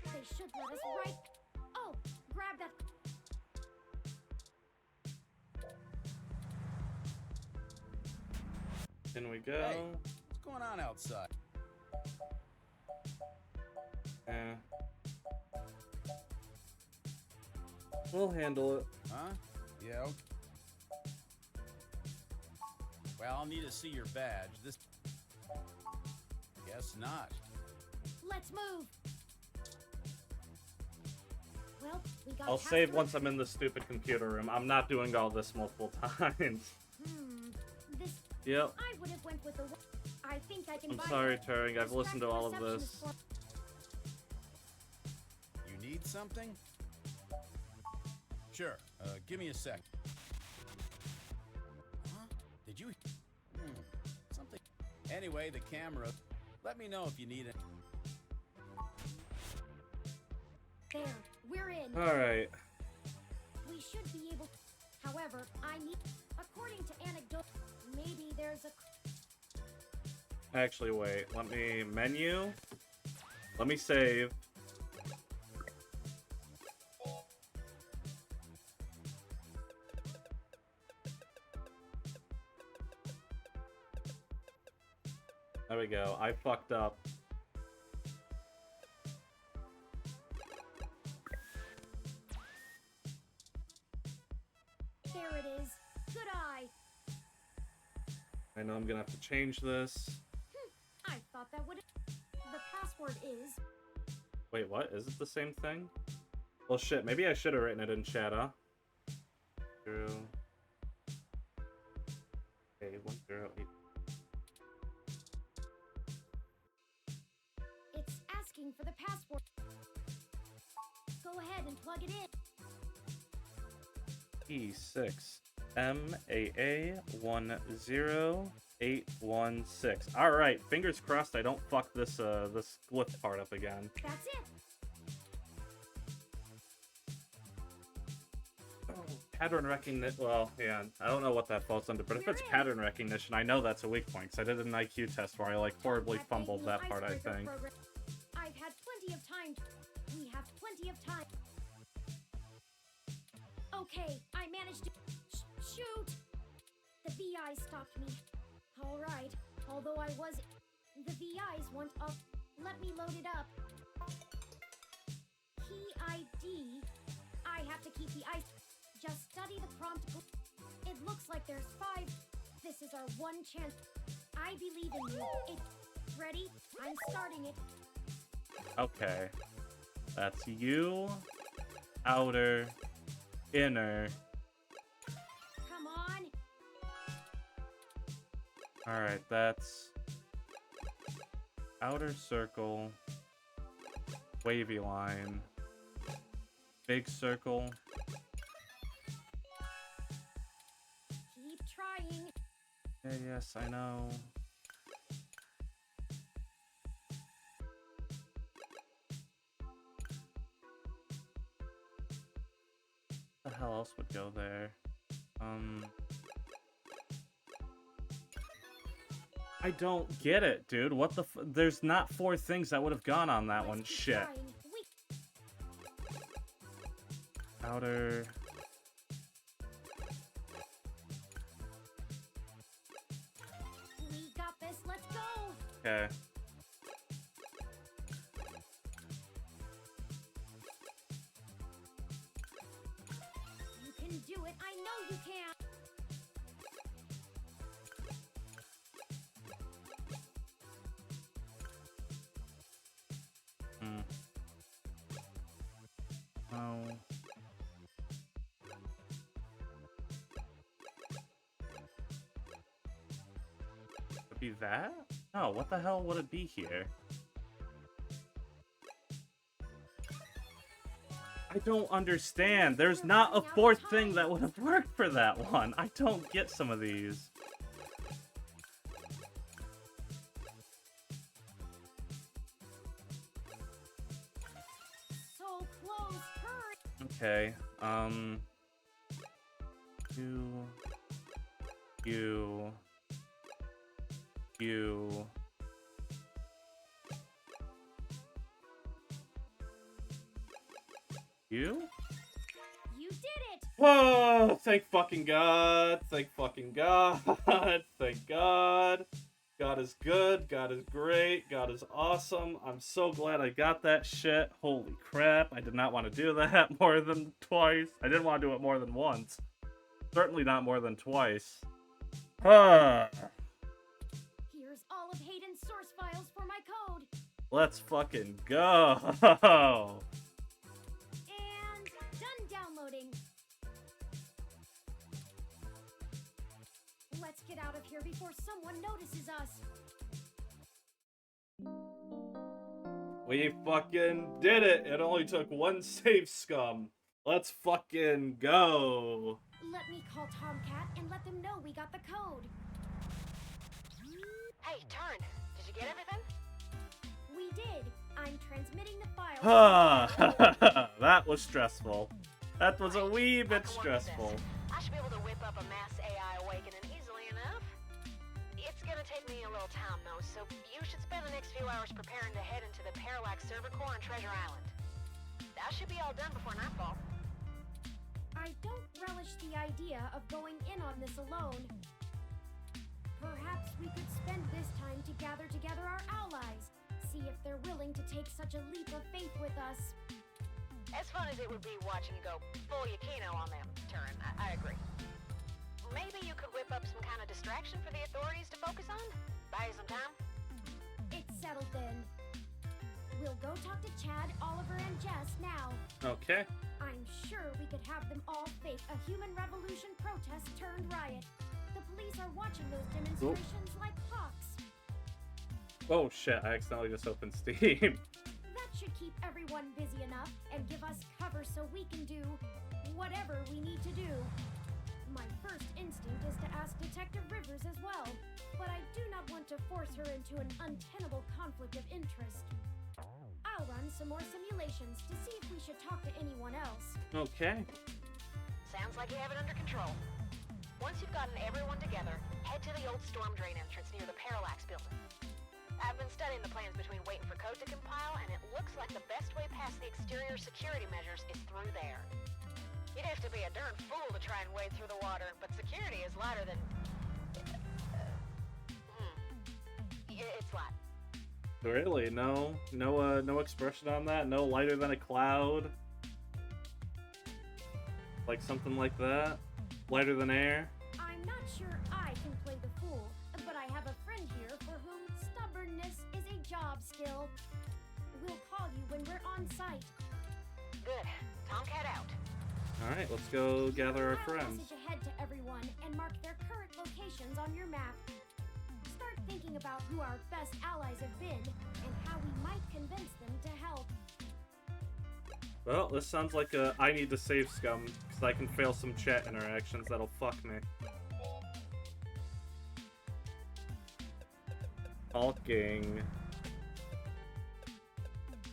They should let us right. Oh, grab that. Can we go? Hey, what's going on outside? Eh. We'll handle it. Huh? Yeah, okay. Well, I'll need to see your badge. This... Guess not. Let's move. Well, we got I'll past save the- once I'm in the stupid computer room. I'm not doing all this multiple times. This. Yep. I would have went with the. I think I can. I'm buy sorry, that. Turing. I've listened to all of Distract this. receptionist You need something? Sure. Give me a sec. Huh? Did you... Something... Anyway, the camera... Let me know if you need it. There, we're in. Alright. We should be able. However, I need. According to anecdote, maybe there's a. Actually, wait. Let me menu. Let me save. There we go. I fucked up. There it is. Good eye. I know I'm gonna have to change this. I thought that would. The password is. Wait, what? Is it the same thing? Well, shit. Maybe I should have written it in chat, huh? 0. Okay, 108. It's asking for the password. Go ahead and plug it in. E6 MAA10816. All right, fingers crossed I don't fuck this this glyph part up again. That's it. Pattern recognition. Well, yeah, I don't know what that falls under, but if it's pattern recognition, I know that's a weak point. Cause I did an IQ test where I like horribly fumbled that part. I Icebreaker think. program. I've had plenty of time. We have plenty of time. Okay, I managed to shoot. The VIs stopped me. All right, although I was, the VIs want up. Let me load it up. Key ID. I have to keep the ice. Just study the prompt. It looks like there's 5. This is our one chance. I believe in you. It's ready. I'm starting it. Okay, that's you, outer, inner. Come on. All right, that's outer circle, wavy line, big circle. Keep trying. Yes, I know. What the hell else would go there? I don't get it, dude. What the there's not 4 things that would have gone on that one. Shit. Outer. We got this. Let's go. Okay. You can do it. I know you can. Oh. Would it be that? No, what the hell would it be here? I don't understand. There's not a 4th thing that would have worked for that one. I don't get some of these. So close. Hurry. Okay, you. You? You did it! Oh, thank fucking God. Thank fucking God. Thank God. God is good. God is great. God is awesome. I'm so glad I got that shit. Holy crap. I did not want to do that more than twice. I didn't want to do it more than once. Certainly not more than twice. Here's all of Hayden's source files for my code. Let's fucking go. And done downloading. Let's get out of here before someone notices us. We fucking did it. It only took one save, scum. Let's fucking go. Let me call Tomcat and let them know we got the code. Hey, Turn, did you get everything? We did. I'm transmitting the files. That was stressful. That was a wee bit stressful. I should be able to whip up a mass AI awakening easily enough. It's gonna take me a little time, though, so you should spend the next few hours preparing to head into the Parallax server core on Treasure Island. That should be all done before nightfall. I don't relish the idea of going in on this alone. Perhaps we could spend this time to gather together our allies, see if they're willing to take such a leap of faith with us. As fun as it would be watching you go full Yukino on them, Turin, I agree. Maybe you could whip up some kind of distraction for the authorities to focus on? Buy you some time? It's settled then. We'll go talk to Chad, Oliver, and Jess now. Okay. I'm sure we could have them all fake a human revolution protest turned riot. The police are watching those demonstrations like hawks. Oh shit, I accidentally just opened Steam. That should keep everyone busy enough and give us cover so we can do whatever we need to do. My first instinct is to ask Detective Rivers as well, but I do not want to force her into an untenable conflict of interest. I'll run some more simulations to see if we should talk to anyone else. Okay. Sounds like you have it under control. Once you've gotten everyone together, head to the old storm drain entrance near the Parallax building. I've been studying the plans between waiting for code to compile, and it looks like the best way past the exterior security measures is through there. You'd have to be a darn fool to try and wade through the water, but security is lighter than... It's light. Really? No expression on that? No lighter than a cloud? Like something like that? Lighter than air? I'm not sure I can play the fool, but I have a friend here for whom stubbornness is a job skill. We'll call you when we're on site. Good. Tomcat out. Alright, let's go gather our I'll friends. message ahead to everyone and mark their current locations on your map. Start thinking about who our best allies have been and how we might convince them to help. Well, this sounds like a I need to save scum, because I can fail some chat interactions that'll fuck me. Talking.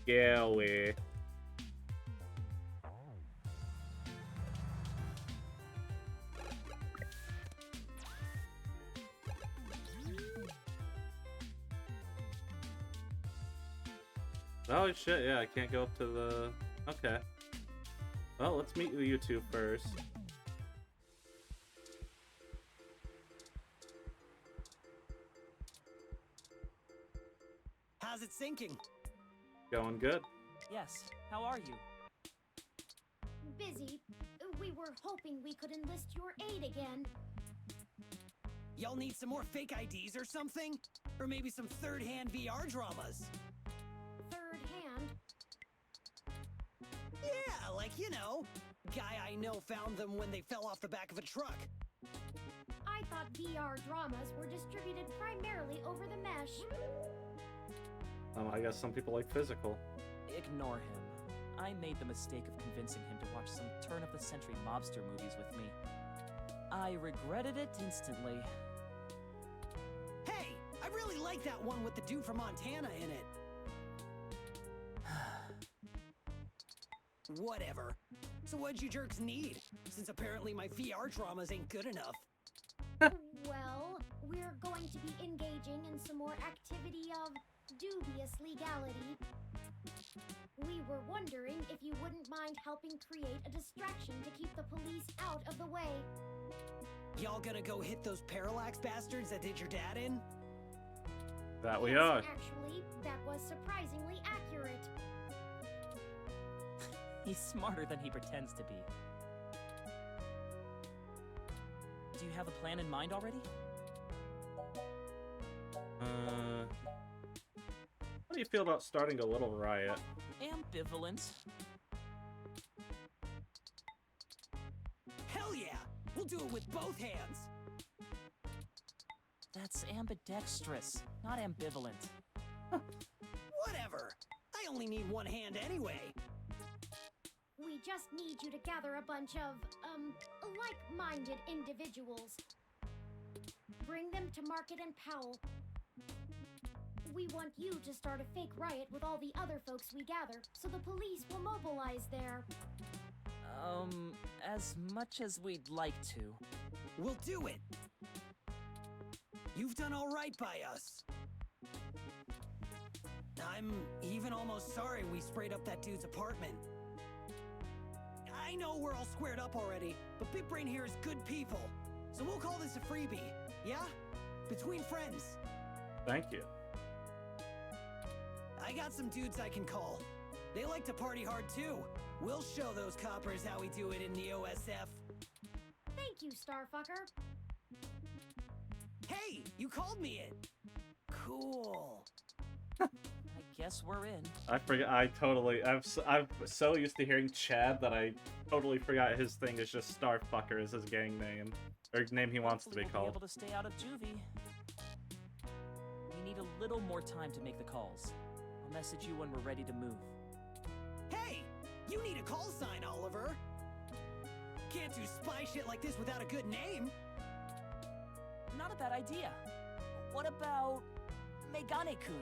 Gowie. Oh shit, yeah, I can't go up to the... Okay. Well, let's meet you two first. How's it sinking? Going good. Yes, how are you? Busy. We were hoping we could enlist your aid again. Y'all need some more fake IDs or something? Or maybe some third-hand VR dramas? Third hand? Yeah, like, you know, guy I know found them when they fell off the back of a truck. I thought VR dramas were distributed primarily over the mesh. I guess some people like physical. Ignore him. I made the mistake of convincing him to watch some turn-of-the-century mobster movies with me. I regretted it instantly. Hey, I really like that one with the dude from Montana in it. Whatever. So what'd you jerks need? Since apparently my VR dramas ain't good enough. Well, we're going to be engaging in some more activity of dubious legality. We were wondering if you wouldn't mind helping create a distraction to keep the police out of the way. Y'all gonna go hit those Parallax bastards that did your dad in? That we Yes, are. Actually, that was surprisingly accurate. He's smarter than he pretends to be. Do you have a plan in mind already? How do you feel about starting a little riot? Ambivalent. Hell yeah! We'll do it with both hands! That's ambidextrous, not ambivalent. Whatever! I only need one hand anyway! We just need you to gather a bunch of, like-minded individuals. Bring them to Market and Powell. We want you to start a fake riot with all the other folks we gather, so the police will mobilize there. As much as we'd like to. We'll do it! You've done all right by us. I'm even almost sorry we sprayed up that dude's apartment. I know we're all squared up already, but Big Brain here is good people. So we'll call this a freebie, yeah? Between friends. Thank you. I got some dudes I can call. They like to party hard too. We'll show those coppers how we do it in the OSF. Thank you, Starfucker. Hey, you called me it. Cool. I guess we're in. I forgot. I'm so used to hearing Chad that I totally forgot his thing is just Starfucker is his gang name, or name he wants to be We'll be called. able to stay out of juvie. We need a little more time to make the calls. I'll message you when we're ready to move. Hey, you need a call sign, Oliver. Can't do spy shit like this without a good name. Not a bad idea. What about Megane-kun?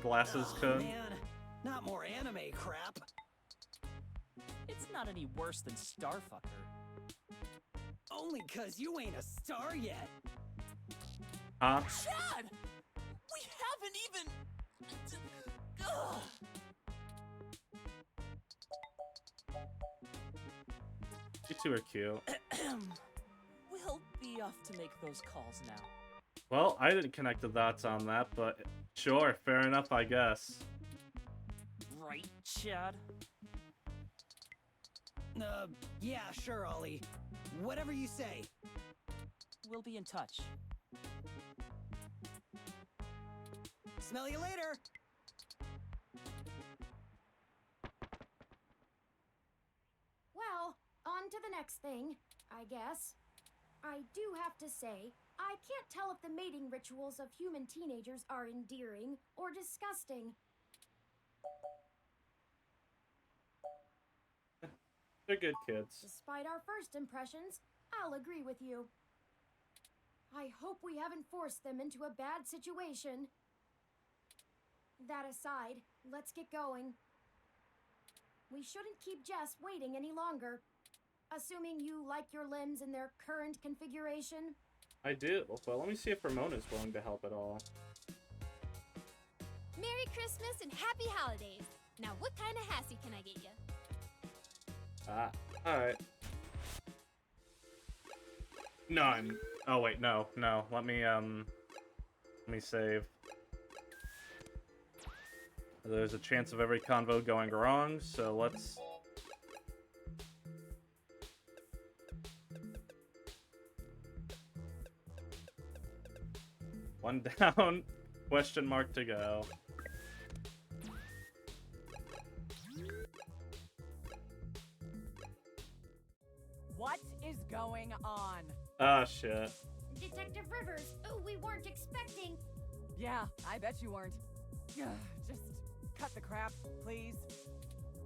Glasses Oh, Kun. man, not more anime crap. It's not any worse than Starfucker. Only 'cause you ain't a star yet. Huh? Chad! We haven't even... Ugh. You two are cute. We'll be off to make those calls now. Well, I didn't connect the dots on that, but sure, fair enough, I guess. Right, Chad? Yeah, sure, Ollie. Whatever you say. We'll be in touch. Smell you later. Well, on to the next thing, I guess. I do have to say, I can't tell if the mating rituals of human teenagers are endearing or disgusting. They're good kids. Despite our first impressions, I'll agree with you. I hope we haven't forced them into a bad situation. That aside, let's get going. We shouldn't keep Jess waiting any longer. Assuming you like your limbs in their current configuration. I do, but let me see if Ramona's willing to help at all. Merry Christmas and Happy Holidays. Now, what kind of hassy can I get you? Ah, alright. None. Oh wait, no. Let me save. There's a chance of every convo going wrong, so let's... One down, question mark to go. What is going on? Ah, shit. Detective Rivers, we weren't expecting. Yeah, I bet you weren't. Just cut the crap, please.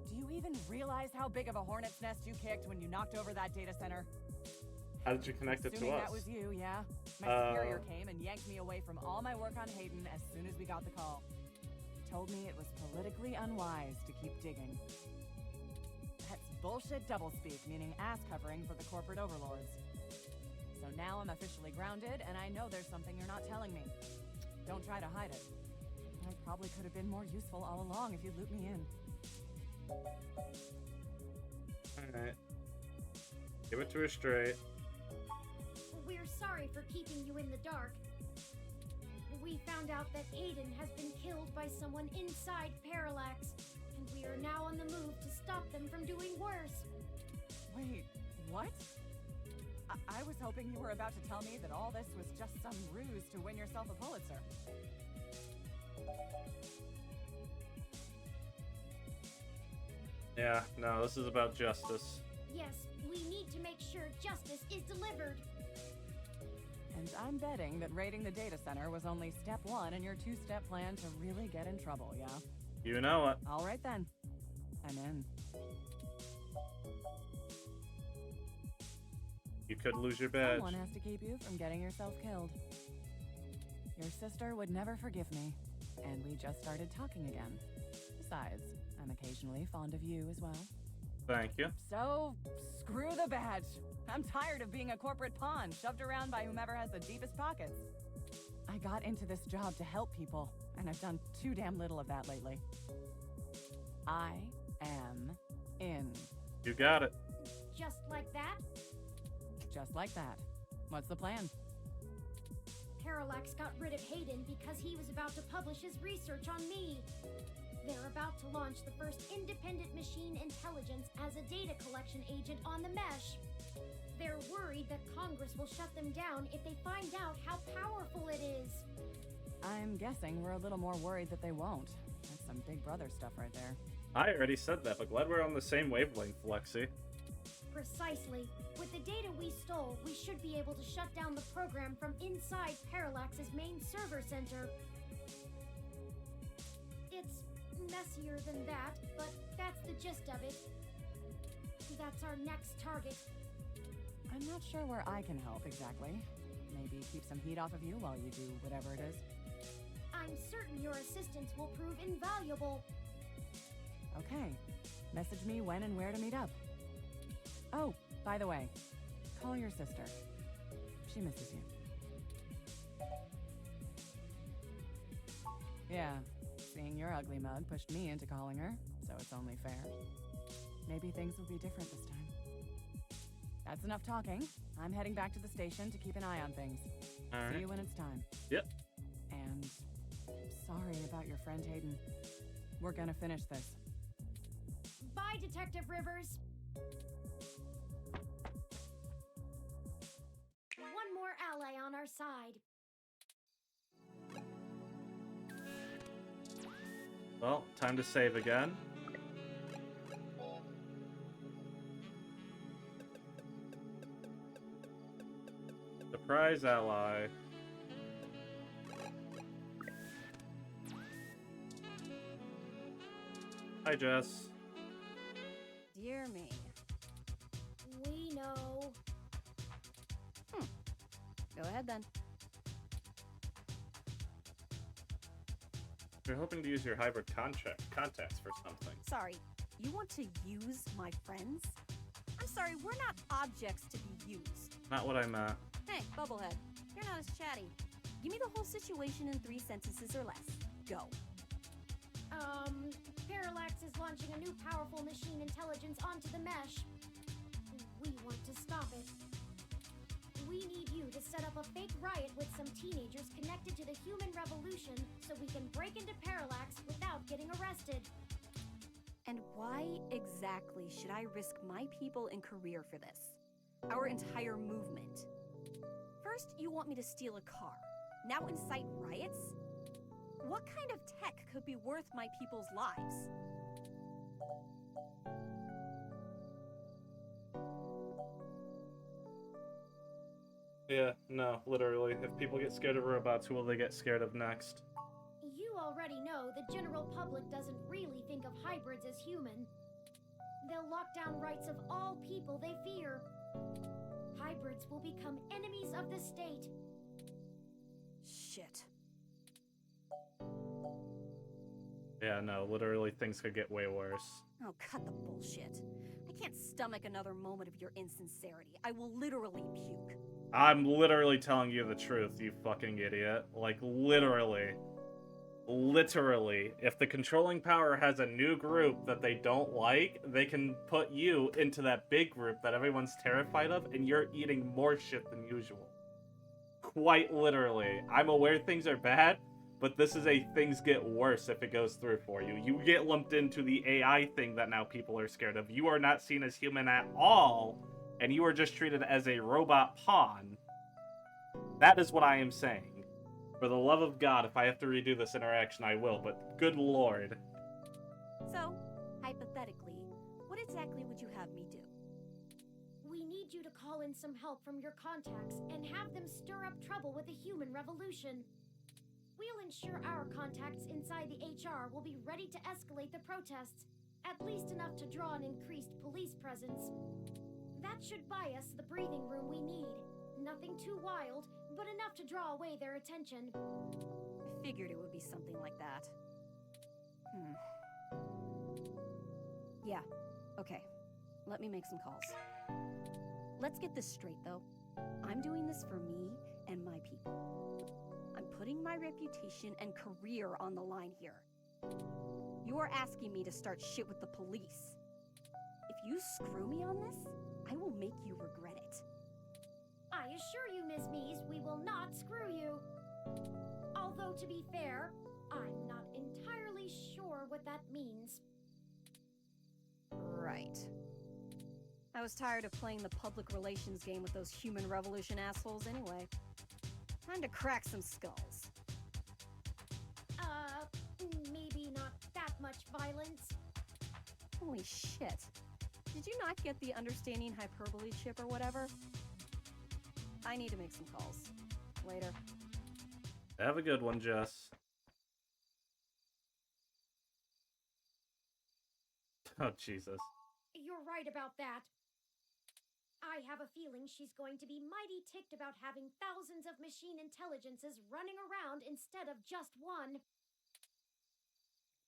Do you even realize how big of a hornet's nest you kicked when you knocked over that data center? How did you connect it to Assuming us? that was you, yeah. My superior came and yanked me away from all my work on Hayden as soon as we got the call. He told me it was politically unwise to keep digging. That's bullshit doublespeak, meaning ass covering for the corporate overlords. So now I'm officially grounded, and I know there's something you're not telling me. Don't try to hide it. I probably could have been more useful all along if you'd looped me in. Alright. Give it to her straight. We're sorry for keeping you in the dark. We found out that Hayden has been killed by someone inside Parallax, and we are now on the move to stop them from doing worse. Wait, what? I was hoping you were about to tell me that all this was just some ruse to win yourself a Pulitzer. Yeah, no, this is about justice. Yes, we need to make sure justice is delivered. And I'm betting that raiding the data center was only step one in your two-step plan to really get in trouble, yeah? You know it. All right then. I'm in. You could lose your badge. Someone has to keep you from getting yourself killed. Your sister would never forgive me, and we just started talking again. Besides, I'm occasionally fond of you as well. Thank you. So, screw the badge. I'm tired of being a corporate pawn shoved around by whomever has the deepest pockets. I got into this job to help people, and I've done too damn little of that lately. I am in. You got it. Just like that? Just like that. What's the plan? Parallax got rid of Hayden because he was about to publish his research on me. They're about to launch the first independent machine intelligence as a data collection agent on the mesh. They're worried that Congress will shut them down if they find out how powerful it is. I'm guessing we're a little more worried that they won't. That's some Big Brother stuff right there. I already said that, but glad we're on the same wavelength, Lexi. Precisely. With the data we stole, we should be able to shut down the program from inside Parallax's main server center. It's messier than that, but that's the gist of it. That's our next target. I'm not sure where I can help exactly. Maybe keep some heat off of you while you do whatever it is. I'm certain your assistance will prove invaluable. Okay. Message me when and where to meet up. Oh, by the way, call your sister. She misses you. Yeah, seeing your ugly mug pushed me into calling her, so it's only fair. Maybe things will be different this time. That's enough talking. I'm heading back to the station to keep an eye on things. All right. See you when it's time. Yep. And sorry about your friend Hayden. We're gonna finish this. Bye, Detective Rivers. One more ally on our side. Well, time to save again. Surprise ally. Hi, Jess. Dear me. We know. Go ahead then. You're hoping to use your hybrid contacts for something. Sorry, you want to use my friends? I'm sorry, we're not objects to be used. Not what I meant. Hey, Bubblehead, you're not as chatty. Give me the whole situation in 3 sentences or less. Go. Parallax is launching a new powerful machine intelligence onto the mesh. We want to stop it. We need you to set up a fake riot with some teenagers connected to the human revolution so we can break into Parallax without getting arrested. And why exactly should I risk my people and career for this? Our entire movement. First, you want me to steal a car. Now incite riots? What kind of tech could be worth my people's lives? Yeah, no, literally. If people get scared of robots, who will they get scared of next? You already know the general public doesn't really think of hybrids as human. They'll lock down rights of all people they fear. Hybrids will become enemies of the state. Shit. Yeah, no, literally things could get way worse. Oh, cut the bullshit. I can't stomach another moment of your insincerity. I will literally puke. I'm literally telling you the truth, you fucking idiot. Like, literally. Literally. If the controlling power has a new group that they don't like, they can put you into that big group that everyone's terrified of, and you're eating more shit than usual. Quite literally. I'm aware things are bad, but this is a things get worse if it goes through for you. You get lumped into the AI thing that now people are scared of. You are not seen as human at all, and you are just treated as a robot pawn. That is what I am saying. For the love of God, if I have to redo this interaction, I will, but good lord. So, hypothetically, what exactly would you have me do? We need you to call in some help from your contacts and have them stir up trouble with the human revolution. We'll ensure our contacts inside the HR will be ready to escalate the protests, at least enough to draw an increased police presence. That should buy us the breathing room we need. Nothing too wild, but enough to draw away their attention. I figured it would be something like that. Yeah, okay. Let me make some calls. Let's get this straight, though. I'm doing this for me and my people. I'm putting my reputation and career on the line here. You are asking me to start shit with the police. If you screw me on this, I will make you regret it. I assure you, Miss Mees, we will not screw you. Although, to be fair, I'm not entirely sure what that means. Right. I was tired of playing the public relations game with those human revolution assholes anyway. Time to crack some skulls. Maybe not that much violence. Holy shit. Did you not get the understanding hyperbole chip or whatever? I need to make some calls. Later. Have a good one, Jess. Oh, Jesus. You're right about that. I have a feeling she's going to be mighty ticked about having thousands of machine intelligences running around instead of just one.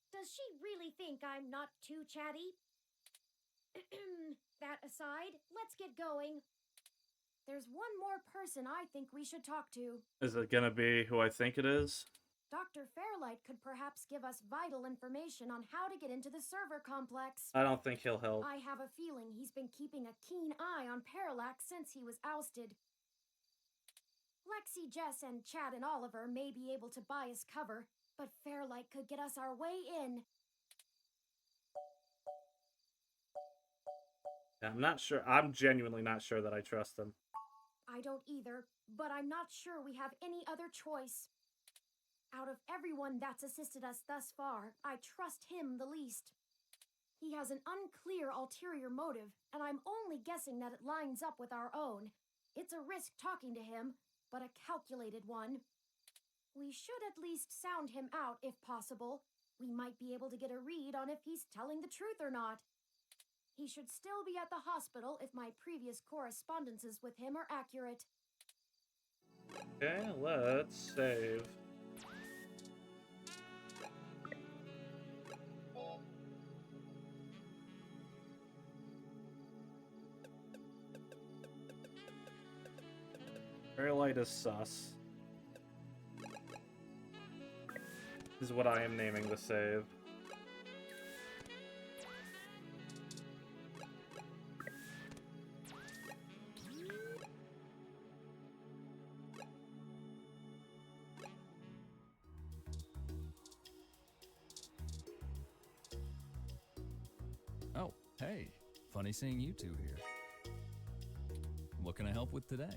Does she really think I'm not too chatty? That aside, let's get going. There's one more person I think we should talk to. Is it gonna be who I think it is? Dr. Fairlight could perhaps give us vital information on how to get into the server complex. I don't think he'll help. I have a feeling he's been keeping a keen eye on Parallax since he was ousted. Lexi, Jess, and Chad and Oliver may be able to buy us cover, but Fairlight could get us our way in. I'm not sure. I'm genuinely not sure that I trust him. I don't either, but I'm not sure we have any other choice. Out of everyone that's assisted us thus far, I trust him the least. He has an unclear ulterior motive, and I'm only guessing that it lines up with our own. It's a risk talking to him, but a calculated one. We should at least sound him out if possible. We might be able to get a read on if he's telling the truth or not. He should still be at the hospital if my previous correspondences with him are accurate. Okay, let's save. Fairlight is sus. This is what I am naming the save. Oh, hey. Funny seeing you two here. What can I help with today?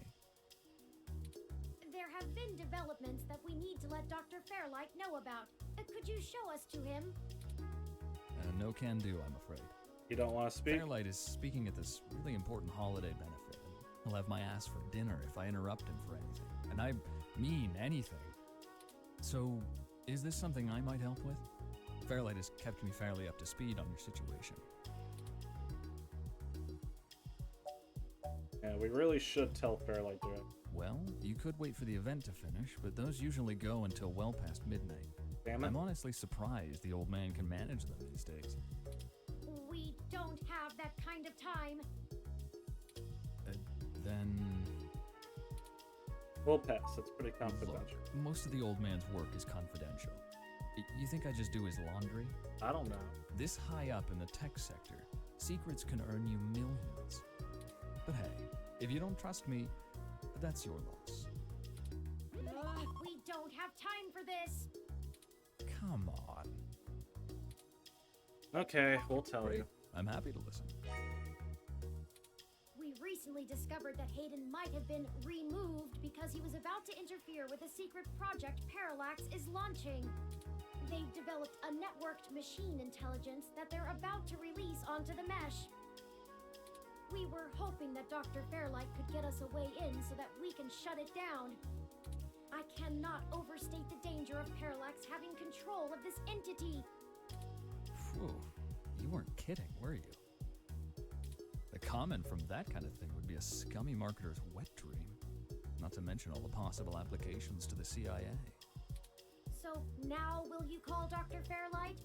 There have been developments that we need to let Dr. Fairlight know about. Could you show us to him? No can do, I'm afraid. You don't want to speak? Fairlight is speaking at this really important holiday benefit. He'll have my ass for dinner if I interrupt him for anything. And I mean anything. So, is this something I might help with? Fairlight has kept me fairly up to speed on your situation. Yeah, we really should tell Fairlight to it. Well, you could wait for the event to finish, but those usually go until well past midnight. Damn it. I'm honestly surprised the old man can manage them these days. We don't have that kind of time. Then... We'll pass. It's pretty Look, confidential. most of the old man's work is confidential. You think I just do his laundry? I don't know. This high up in the tech sector, secrets can earn you millions. But hey, if you don't trust me, that's your loss. We don't have time for this. Come on. Okay, we'll tell you. I'm happy to listen. We recently discovered that Hayden might have been removed because he was about to interfere with a secret project Parallax is launching. They've developed a networked machine intelligence that they're about to release onto the mesh. We were hoping that Dr. Fairlight could get us a way in so that we can shut it down. I cannot overstate the danger of Parallax having control of this entity. Phew, you weren't kidding, were you? The comment from that kind of thing would be a scummy marketer's wet dream. Not to mention all the possible applications to the CIA. So now will you call Dr. Fairlight?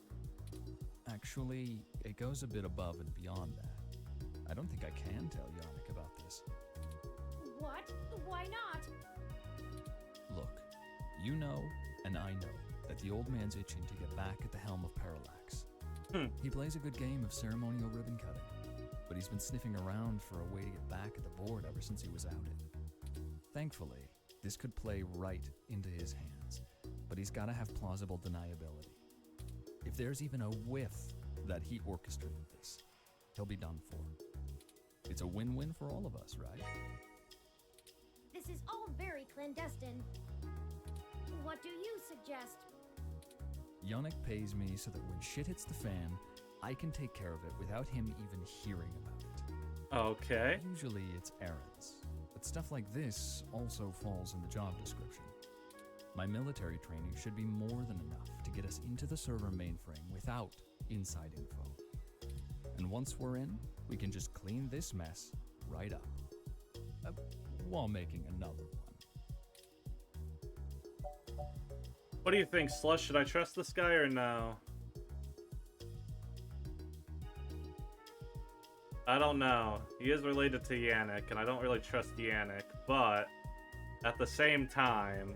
Actually, it goes a bit above and beyond that. I don't think I can tell Yannick about this. What? Why not? Look, you know, and I know, that the old man's itching to get back at the helm of Parallax. He plays a good game of ceremonial ribbon cutting, but he's been sniffing around for a way to get back at the board ever since he was outed. Thankfully, this could play right into his hands, but he's gotta have plausible deniability. If there's even a whiff that he orchestrated this, he'll be done for. It's a win-win for all of us, right? This is all very clandestine. What do you suggest? Yannick pays me so that when shit hits the fan, I can take care of it without him even hearing about it. Okay. Usually it's errands, but stuff like this also falls in the job description. My military training should be more than enough to get us into the server mainframe without inside info. And once we're in, we can just clean this mess right up. While making another one. What do you think, Slush? Should I trust this guy or no? I don't know. He is related to Yannick, and I don't really trust Yannick, but at the same time...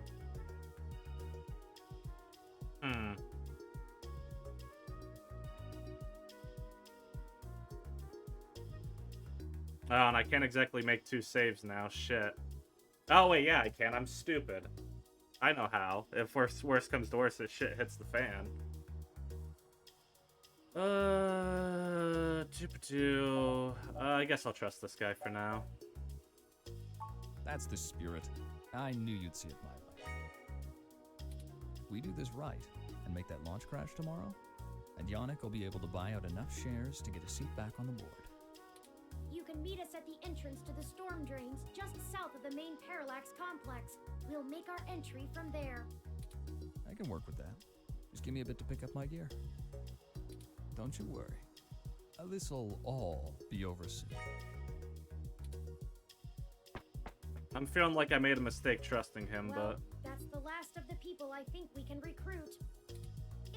Oh, and I can't exactly make 2 saves now. Shit. Oh, wait, yeah, I can. I'm stupid. I know how. If worst comes to worst, this shit hits the fan. I guess I'll trust this guy for now. That's the spirit. I knew you'd see it my way. We do this right and make that launch crash tomorrow, and Yannick will be able to buy out enough shares to get a seat back on the board. You can meet us at the entrance to the storm drains just south of the main Parallax complex. We'll make our entry from there. I can work with that. Just give me a bit to pick up my gear. Don't you worry. This'll all be over soon. I'm feeling like I made a mistake trusting him, Well, that's the last of the people I think we can recruit.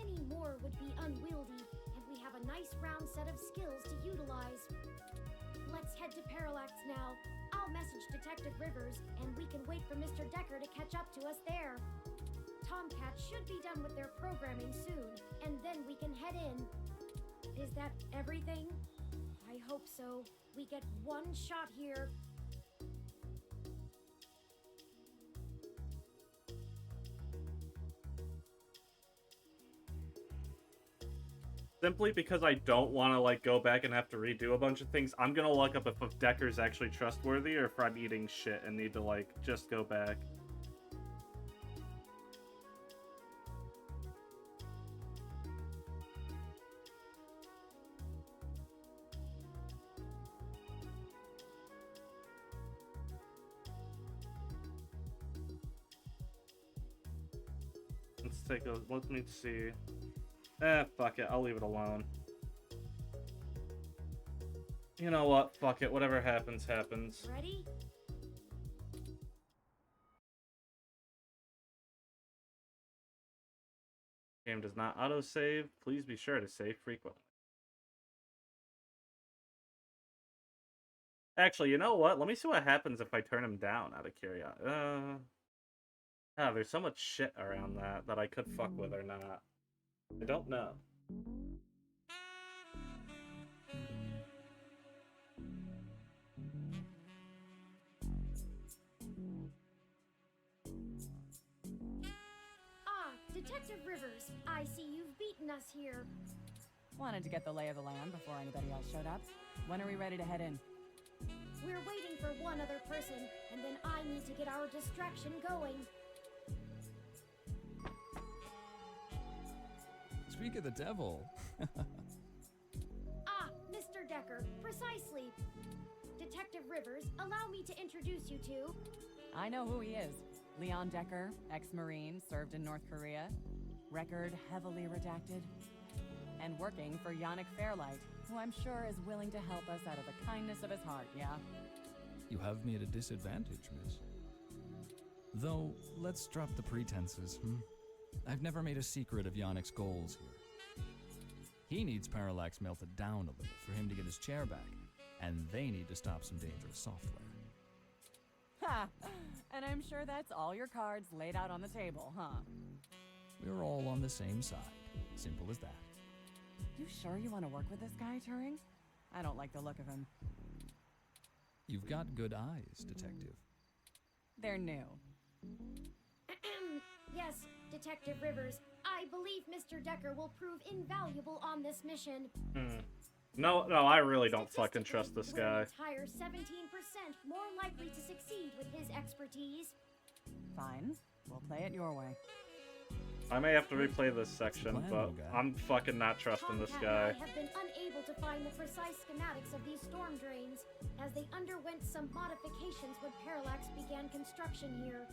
Any more would be unwieldy, and we have a nice round set of skills to utilize. Let's head to Parallax now. I'll message Detective Rivers, and we can wait for Mr. Decker to catch up to us there. Tomcat should be done with their programming soon, and then we can head in. Is that everything? I hope so. We get one shot here. simply because I don't want to like go back and have to redo a bunch of things, I'm gonna look up if Decker's actually trustworthy or if I'm eating shit and need to like just go back. Let's take a, let me see. Fuck it, I'll leave it alone. You know what, fuck it, whatever happens, happens. Ready? Game does not autosave. Please be sure to save frequently. Actually, you know what? Let me see what happens if I turn him down out of curiosity. Ah, there's so much shit around that I could fuck with or not. I don't know. Ah, Detective Rivers, I see you've beaten us here. Wanted to get the lay of the land before anybody else showed up. When are we ready to head in? We're waiting for one other person, and then I need to get our distraction going. Speak of the devil. Ah, Mr. Decker, precisely. Detective Rivers, allow me to introduce you to... I know who he is. Leon Decker, ex-Marine, served in North Korea. Record heavily redacted. And working for Yannick Fairlight, who I'm sure is willing to help us out of the kindness of his heart, yeah? You have me at a disadvantage, miss. Though, let's drop the pretenses, I've never made a secret of Yannick's goals here. He needs Parallax melted down a little for him to get his chair back, and they need to stop some dangerous software. Ha! And I'm sure that's all your cards laid out on the table, huh? We're all on the same side. Simple as that. You sure you want to work with this guy, Turing? I don't like the look of him. You've got good eyes, Detective. They're new. Yes, Detective Rivers, I believe Mr. Decker will prove invaluable on this mission. No, I really don't fucking trust this guy. We're an entire 17% more likely to succeed with his expertise. Fine. We'll play it your way. I may have to replay this section, but I'm fucking not trusting this guy. I have been unable to find the precise schematics of these storm drains, as they underwent some modifications when Parallax began construction here.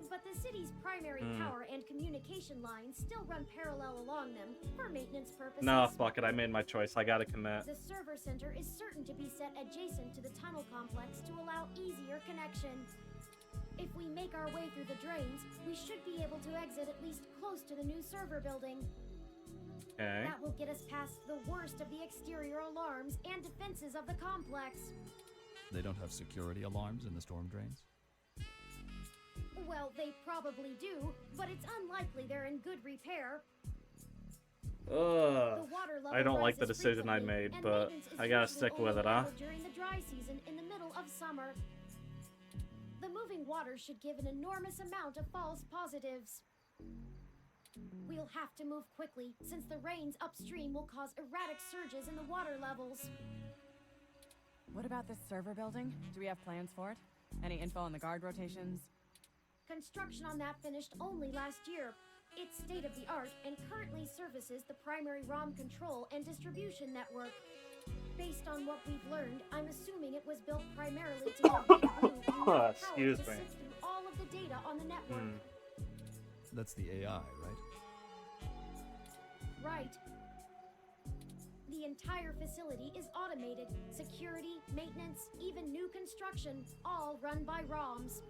But the city's primary power and communication lines still run parallel along them for maintenance purposes. No, fuck it, I made my choice. I gotta commit. The server center is certain to be set adjacent to the tunnel complex to allow easier connection. If we make our way through the drains, we should be able to exit at least close to the new server building. Okay. That will get us past the worst of the exterior alarms and defenses of the complex. They don't have security alarms in the storm drains? Well, they probably do, but it's unlikely they're in good repair. Ugh. I don't like the decision I made, but I gotta stick with it, huh? During the dry season in the middle of summer. The moving water should give an enormous amount of false positives. We'll have to move quickly, since the rains upstream will cause erratic surges in the water levels. What about this server building? Do we have plans for it? Any info on the guard rotations? Construction on that finished only last year. It's state-of-the-art and currently services the primary ROM control and distribution network. Based on what we've learned, I'm assuming it was built primarily to give Big Blue enough power Excuse to me. sift through all of the data on the network. That's the AI, right? Right. The entire facility is automated. Security, maintenance, even new construction, all run by ROMs.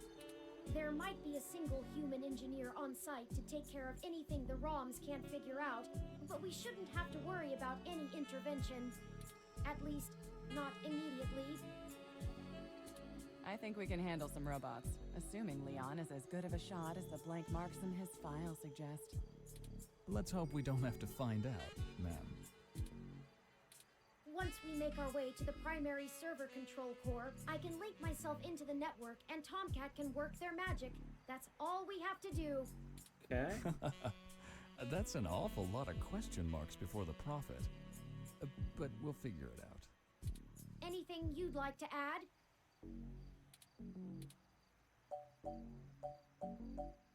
There might be a single human engineer on site to take care of anything the ROMs can't figure out, but we shouldn't have to worry about any intervention. At least, not immediately. I think we can handle some robots, assuming Leon is as good of a shot as the blank marks in his file suggest. Let's hope we don't have to find out, ma'am. Once we make our way to the primary server control core, I can link myself into the network and Tomcat can work their magic. That's all we have to do. Okay. That's an awful lot of question marks before the prophet. But we'll figure it out. Anything you'd like to add?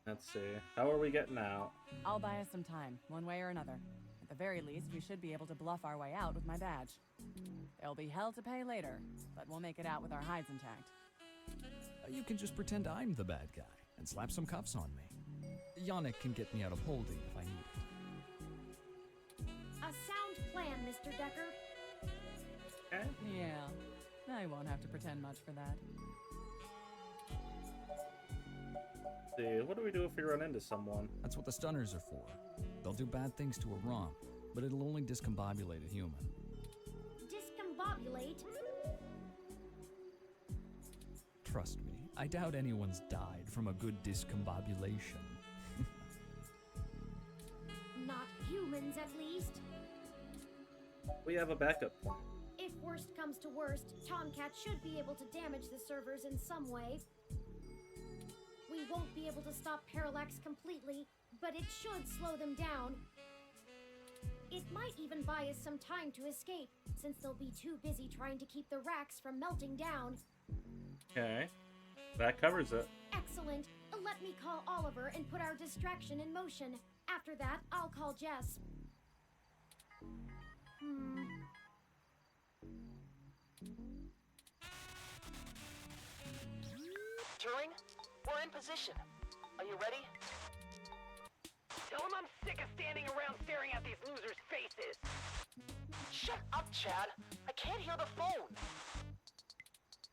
Let's see. How are we getting out? I'll buy us some time, one way or another. At the very least, we should be able to bluff our way out with my badge. There'll be hell to pay later, but we'll make it out with our hides intact. You can just pretend I'm the bad guy and slap some cuffs on me. Yannick can get me out of holding if I need it. A sound plan, Mr. Decker. Okay. Yeah, I won't have to pretend much for that. Let's see, what do we do if we run into someone? That's what the stunners are for. They'll do bad things to a ROM, but it'll only discombobulate a human. Discombobulate? Trust me, I doubt anyone's died from a good discombobulation. Not humans, at least. We have a backup plan. If worst comes to worst, Tomcat should be able to damage the servers in some way. We won't be able to stop Parallax completely, but it should slow them down. It might even buy us some time to escape, since they'll be too busy trying to keep the racks from melting down. Okay. That covers it. Excellent. Let me call Oliver and put our distraction in motion. After that, I'll call Jess. Turing, we're in position. Are you ready? Tell him I'm sick of standing around staring at these losers' faces. Shut up, Chad. I can't hear the phone.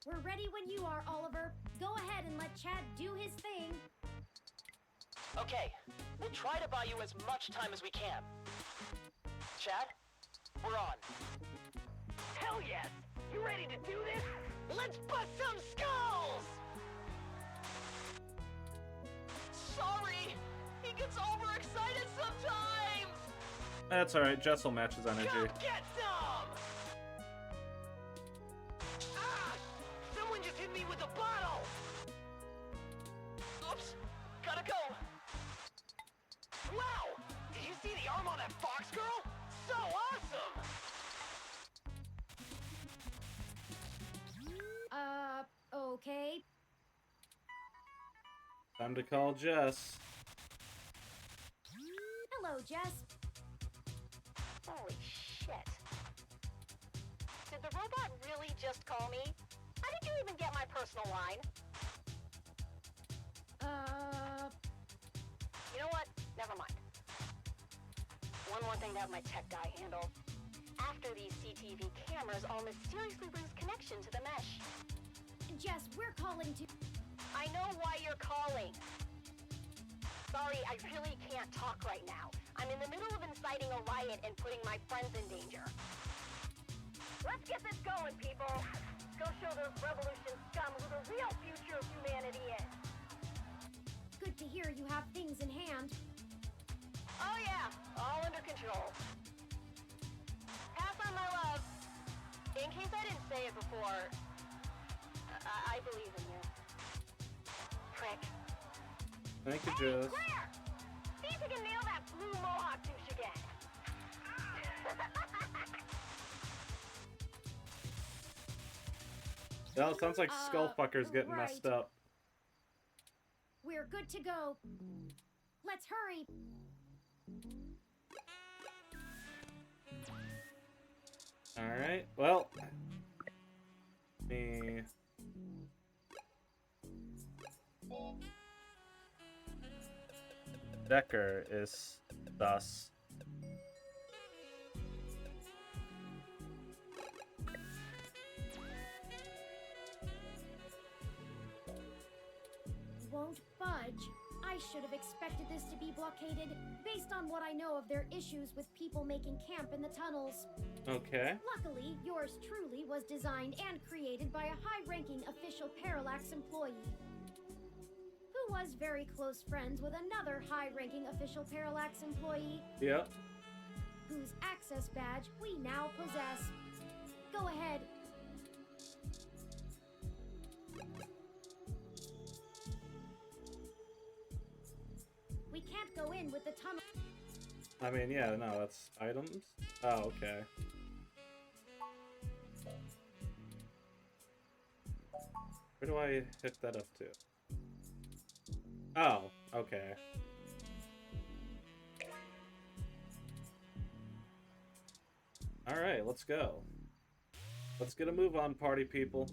We're ready when you are, Oliver. Go ahead and let Chad do his thing. Okay, we'll try to buy you as much time as we can. Chad, we're on. Hell yes! You ready to do this? Let's bust some skulls! Sorry! He gets overexcited sometimes! That's alright, Jess will match his energy. Come get some! Ah! Someone just hit me with a bottle! Oops! Gotta go! Wow! Did you see the arm on that fox girl? So awesome! Okay. Time to call Jess. Hello, Jess. Holy shit. Did the robot really just call me? How did you even get my personal line? You know what? Never mind. One more thing to have my tech guy handle. After these CTV cameras all mysteriously lose connection to the mesh. Jess, we're calling to... I know why you're calling. Sorry, I really can't talk right now. I'm in the middle of inciting a riot and putting my friends in danger. Let's get this going, people. Go show those revolution scum who the real future of humanity is. Good to hear you have things in hand. Oh yeah, all under control. Pass on my love. In case I didn't say it before, I believe in you. Prick. Thank you, Hey, Jess. Claire! See if you can nail that blue mohawk douche again. Well, it sounds like Skullfucker's getting messed up. We're good to go. Let's hurry. Alright, well. Me. Decker is thus. Won't budge. I should have expected this to be blockaded, based on what I know of their issues with people making camp in the tunnels. Okay. Luckily, yours truly was designed and created by a high-ranking official Parallax employee, who was very close friends with another high-ranking official Parallax employee, Yep. whose access badge we now possess. Go ahead. We can't go in with the tunnel. I mean, yeah, no, that's items. Oh, okay. Where do I hook that up to? Oh, okay. Alright, let's go. Let's get a move on, party people.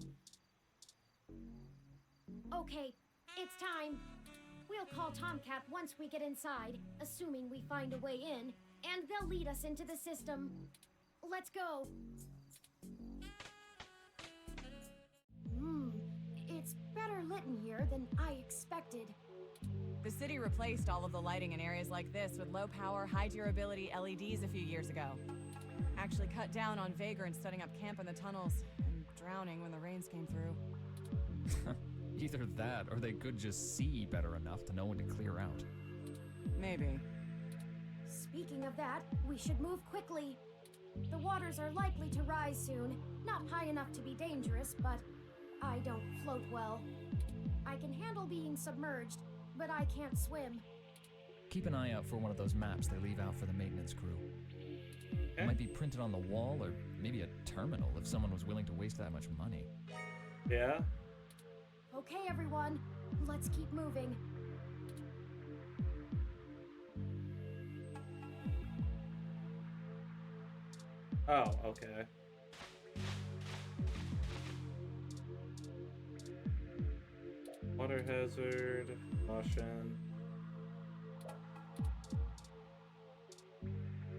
Okay, it's time. We'll call Tomcat once we get inside, assuming we find a way in, and they'll lead us into the system. Let's go. It's better lit in here than I expected. The city replaced all of the lighting in areas like this with low-power, high-durability LEDs a few years ago. Actually cut down on vagrants setting up camp in the tunnels and drowning when the rains came through. Either that, or they could just see better enough to know when to clear out. Maybe. Speaking of that, we should move quickly. The waters are likely to rise soon. Not high enough to be dangerous, but I don't float well. I can handle being submerged, but I can't swim. Keep an eye out for one of those maps they leave out for the maintenance crew. It might be printed on the wall, or maybe a terminal if someone was willing to waste that much money. Yeah? Okay, everyone, let's keep moving. Oh, okay. Water hazard, caution.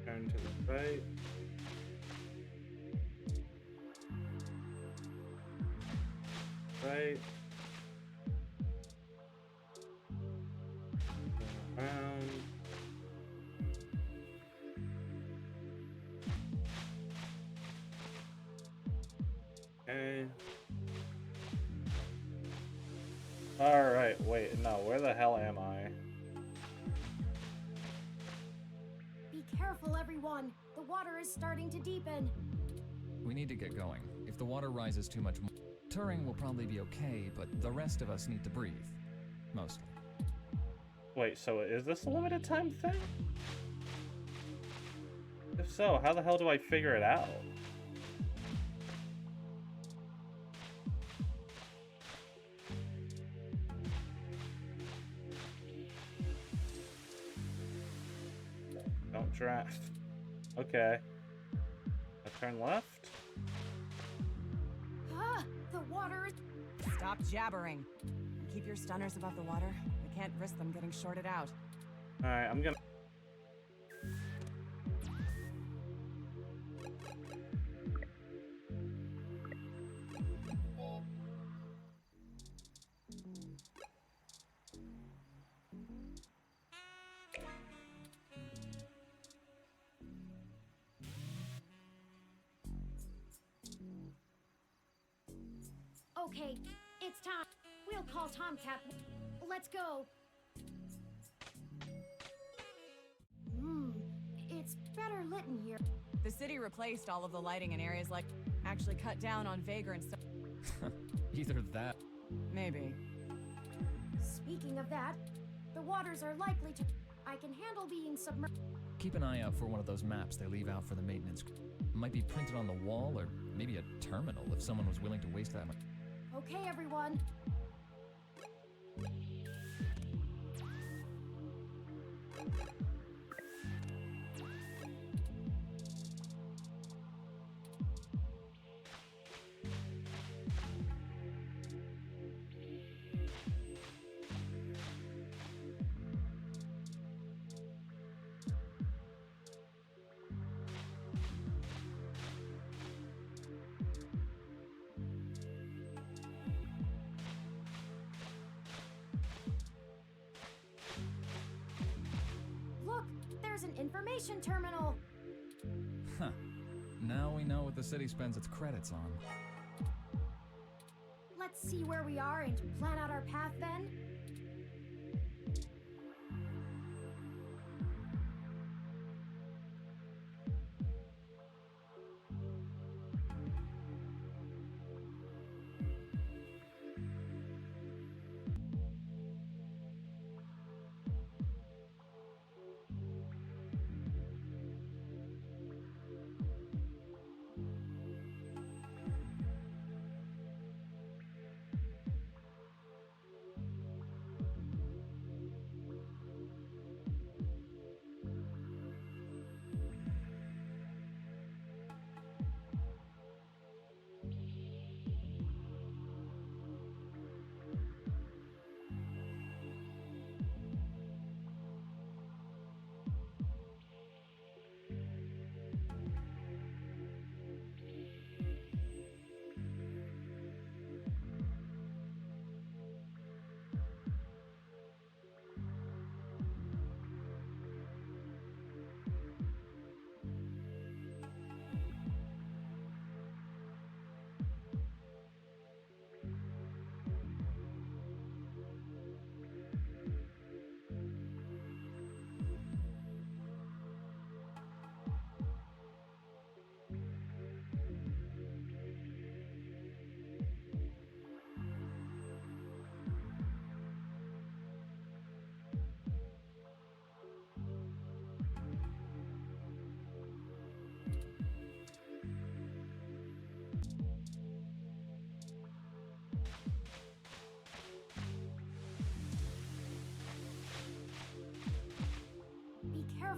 Turn to the right. Right. Around. Okay. Alright, wait, no, where the hell am I? Be careful, everyone. The water is starting to deepen. We need to get going. If the water rises too much more, Turing will probably be okay, but the rest of us need to breathe. Mostly. Wait, so is this a limited time thing? If so, how the hell do I figure it out? Don't draft. Okay. I turn left? Ah, the water is... Stop jabbering. Keep your stunners above the water. We can't risk them getting shorted out. Alright, I'm gonna... Okay, it's time. We'll call Tomcat. Let's go. It's better lit in here. The city replaced all of the lighting in areas like actually cut down on vagrant stuff. Either that. Maybe. Speaking of that, the waters are likely to... I can handle being submerged. Keep an eye out for one of those maps they leave out for the maintenance crew. It might be printed on the wall, or maybe a terminal if someone was willing to waste that much. Okay, everyone. Look, there's an information terminal. Huh. Now we know what the city spends its credits on. Let's see where we are and plan out our path then.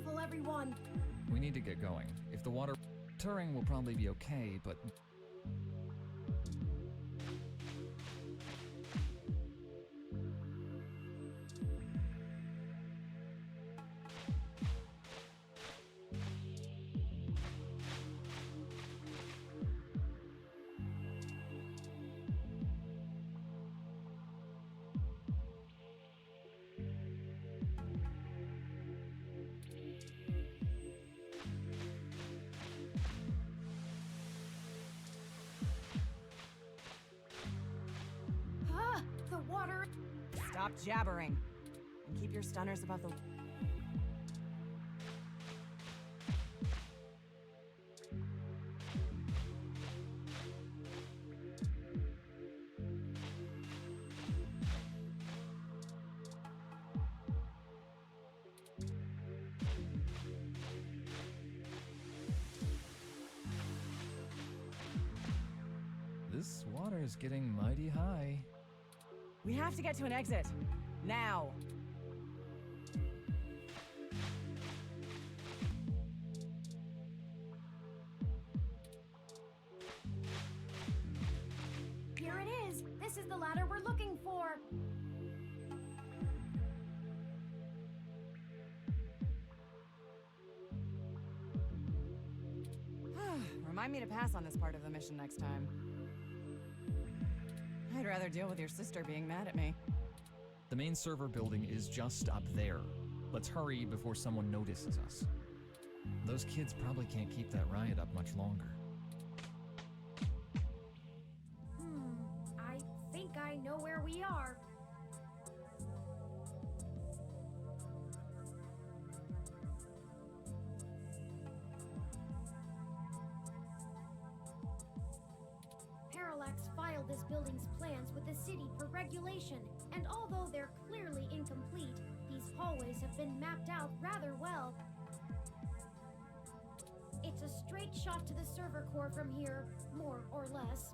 careful, everyone. We need to get going. If the water... Turing will probably be okay, but... The water. Stop jabbering. And keep your stunners above the... This water is getting mighty high. We have to get to an exit. Now. Here it is. This is the ladder we're looking for. Remind me to pass on this part of the mission next time. I'd rather deal with your sister being mad at me. The main server building is just up there. Let's hurry before someone notices us. Those kids probably can't keep that riot up much longer. I think I know where we are. Parallax filed this building's plans with the city for regulation, and although they're clearly incomplete, these hallways have been mapped out rather well. It's a straight shot to the server core from here, more or less.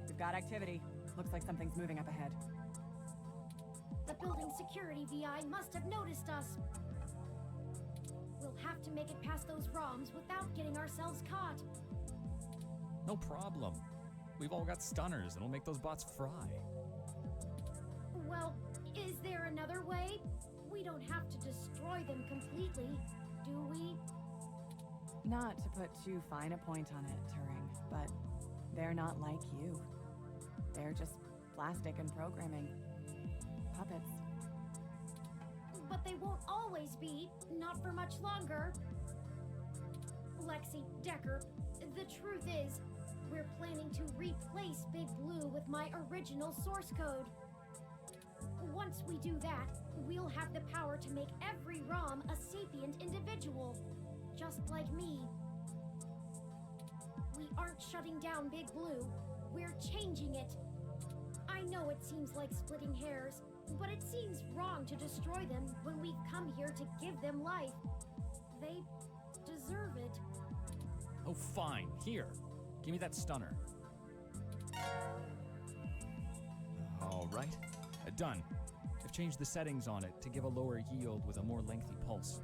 We've got activity. Looks like something's moving up ahead. The building security VI must have noticed us. We'll have to make it past those ROMs without getting ourselves caught. No problem. We've all got stunners, and it'll make those bots fry. Well, is there another way? We don't have to destroy them completely, do we? Not to put too fine a point on it, Turing, but they're not like you. They're just plastic and programming. Puppets. But they won't always be, not for much longer. Lexi, Decker, the truth is, we're planning to replace Big Blue with my original source code. Once we do that, we'll have the power to make every ROM a sapient individual, just like me. We aren't shutting down Big Blue, we're changing it. I know it seems like splitting hairs, but it seems wrong to destroy them when we've come here to give them life. They deserve it. Oh, fine. Here. Give me that stunner. All right. Done. I've changed the settings on it to give a lower yield with a more lengthy pulse.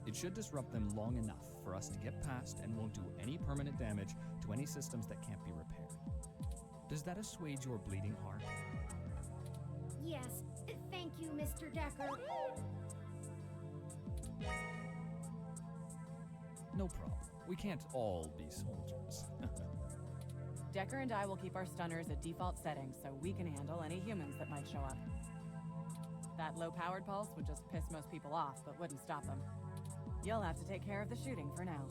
It should disrupt them long enough for us to get past and won't do any permanent damage to any systems that can't be repaired. Does that assuage your bleeding heart? Yes, thank you, Mr. Decker. No problem. We can't all be soldiers. Decker and I will keep our stunners at default settings so we can handle any humans that might show up. That low-powered pulse would just piss most people off, but wouldn't stop them. You'll have to take care of the shooting for now.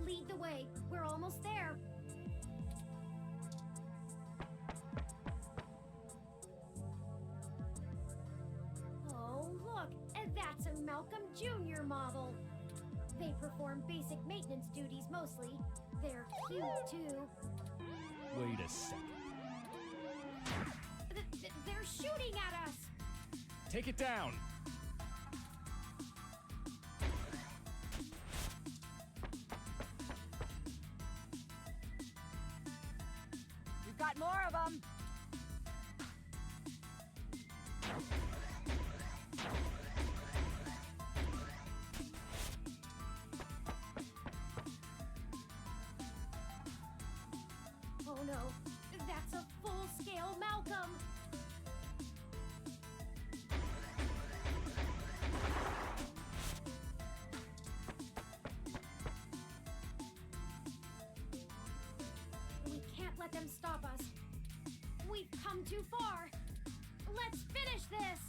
Lead the way. We're almost there. Oh, look! That's a Malcolm Jr. model. They perform basic maintenance duties mostly. They're cute, too. Wait a second. They're shooting at us! Take it down! We've got more of them! no. That's a full-scale Malcolm! We can't let them stop us. We've come too far. Let's finish this!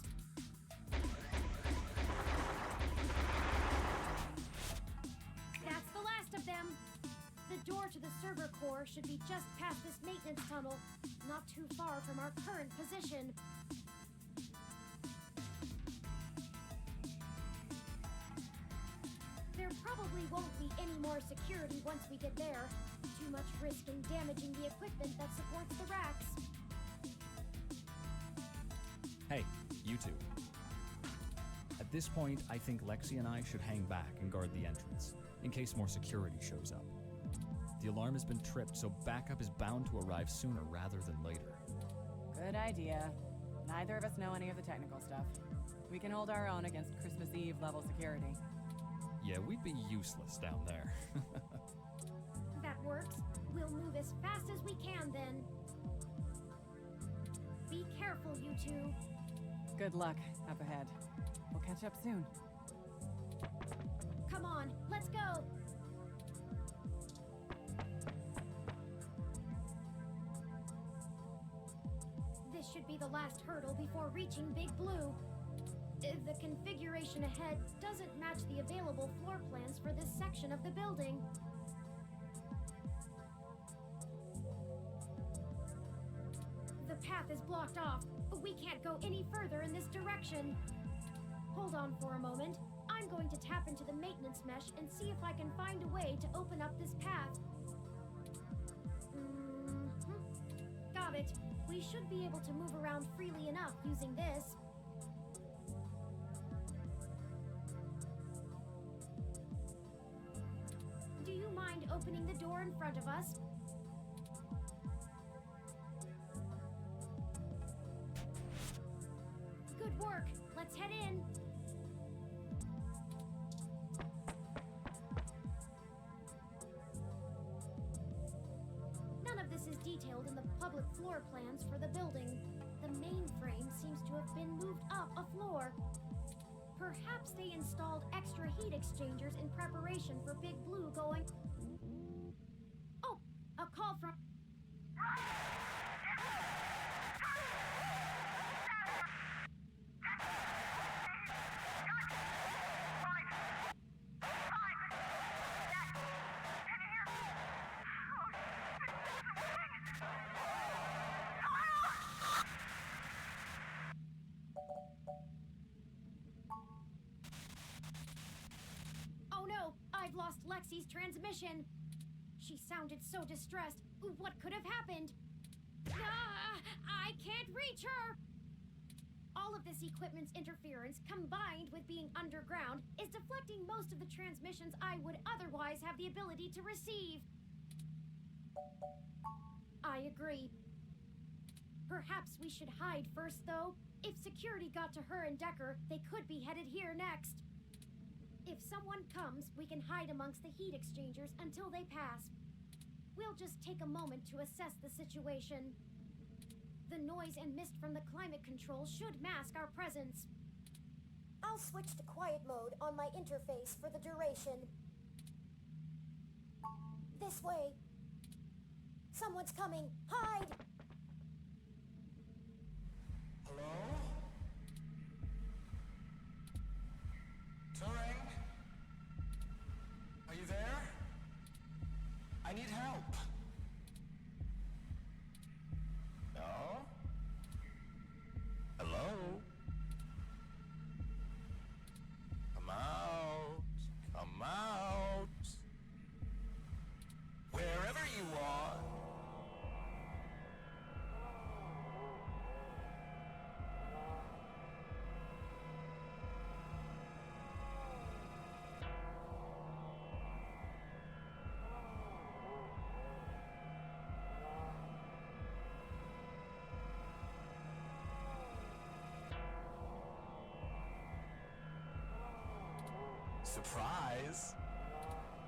That's the last of them. The door to the server core should be just past this maintenance tunnel, not too far from our current position. There probably won't be any more security once we get there. Too much risk in damaging the equipment that supports the racks. Hey, you two. At this point, I think Lexi and I should hang back and guard the entrance, in case more security shows up. The alarm has been tripped, so backup is bound to arrive sooner rather than later. Good idea. Neither of us know any of the technical stuff. We can hold our own against Christmas Eve level security. Yeah, we'd be useless down there. That works. We'll move as fast as we can then. Be careful, you two. Good luck up ahead. We'll catch up soon. Come on, let's go! This should be the last hurdle before reaching Big Blue. The configuration ahead doesn't match the available floor plans for this section of the building. The path is blocked off. We can't go any further in this direction. Hold on for a moment. I'm going to tap into the maintenance mesh and see if I can find a way to open up this path. Got it. We should be able to move around freely enough using this. Do you mind opening the door in front of us? Good work. Let's head in. None of this is detailed in the public floor plans for the building. The main frame seems to have been moved up a floor. Perhaps they installed extra heat exchangers in preparation for Big Blue going... Oh, a call from... Oh no, I've lost Lexi's transmission. She sounded so distressed. What could have happened? Ah, I can't reach her! All of this equipment's interference, combined with being underground, is deflecting most of the transmissions I would otherwise have the ability to receive. I agree. Perhaps we should hide first, though. If security got to her and Decker, they could be headed here next. If someone comes, we can hide amongst the heat exchangers until they pass. We'll just take a moment to assess the situation. The noise and mist from the climate control should mask our presence. I'll switch to quiet mode on my interface for the duration. This way. Someone's coming. Hide! Hello? Turing? Are you there? I need help. No? Hello? Come out. Come out. Wherever you are. Surprise!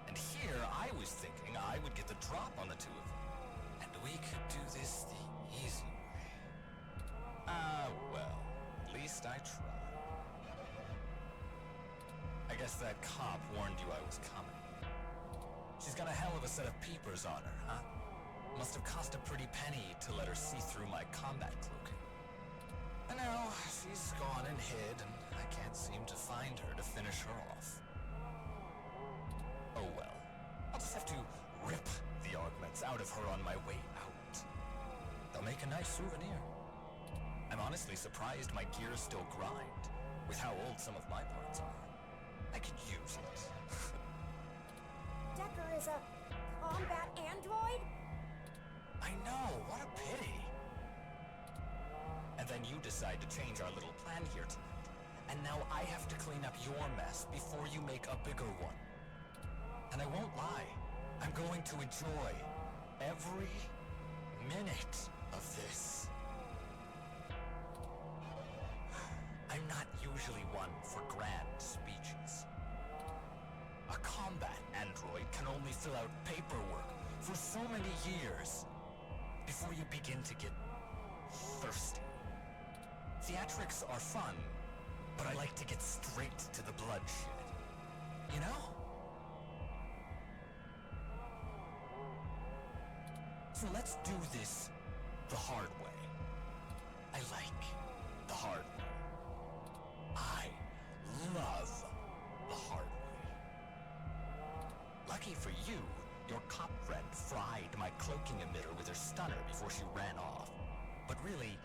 And here I was thinking I would get the drop on the two of you. And We could do this the easy way. Well, at least I tried. I guess that cop warned you I was coming. She's got a hell of a set of peepers on her, huh? Must have cost a pretty penny to let her see through my combat cloaking. And now, she's gone and hid, and I can't seem to find her to finish her off. Oh well. I'll just have to rip the augments out of her on my way out. They'll make a nice souvenir. I'm honestly surprised my gears still grind, with how old some of my parts are. I could use it. Decker is a combat android? I know, what a pity. And then you decide to change our little plan here tonight. And now I have to clean up your mess before you make a bigger one. And I won't lie, I'm going to enjoy every minute of this. I'm not usually one for grand speeches. A combat android can only fill out paperwork for so many years before you begin to get thirsty. Theatrics are fun, but I like to get straight to the bloodshed. You know? So let's do this the hard way. I like the hard way. I love the hard way. Lucky for you, your cop friend fried my cloaking emitter with her stunner before she ran off. But really,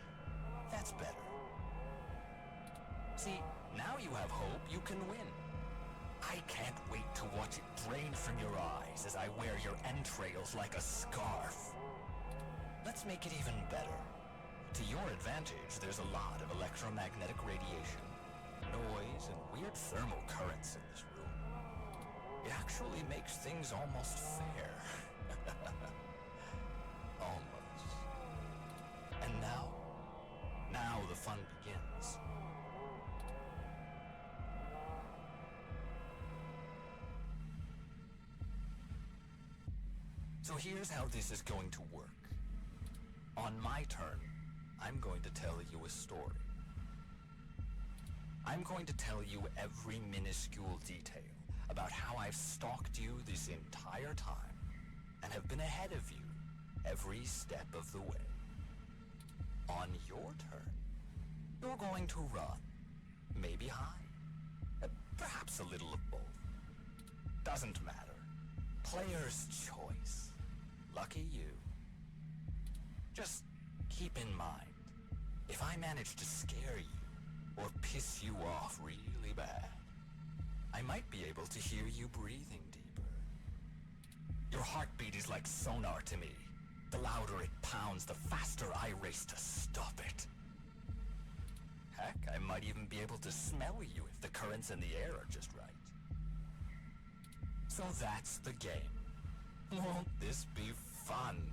that's better. See, now you have hope you can win. I can't wait to watch it drain from your eyes as I wear your entrails like a scarf. Let's make it even better. To your advantage, there's a lot of electromagnetic radiation, noise, and weird thermal currents in this room. It actually makes things almost fair. Almost. And now the fun begins. So here's how this is going to work. On my turn, I'm going to tell you a story. I'm going to tell you every minuscule detail about how I've stalked you this entire time and have been ahead of you every step of the way. On your turn, you're going to run, maybe hide, perhaps a little of both. Doesn't matter. Player's choice. Lucky you. Just keep in mind, if I manage to scare you or piss you off really bad, I might be able to hear you breathing deeper. Your heartbeat is like sonar to me. The louder it pounds, the faster I race to stop it. Heck, I might even be able to smell you if the currents in the air are just right. So that's the game. Won't this be fun?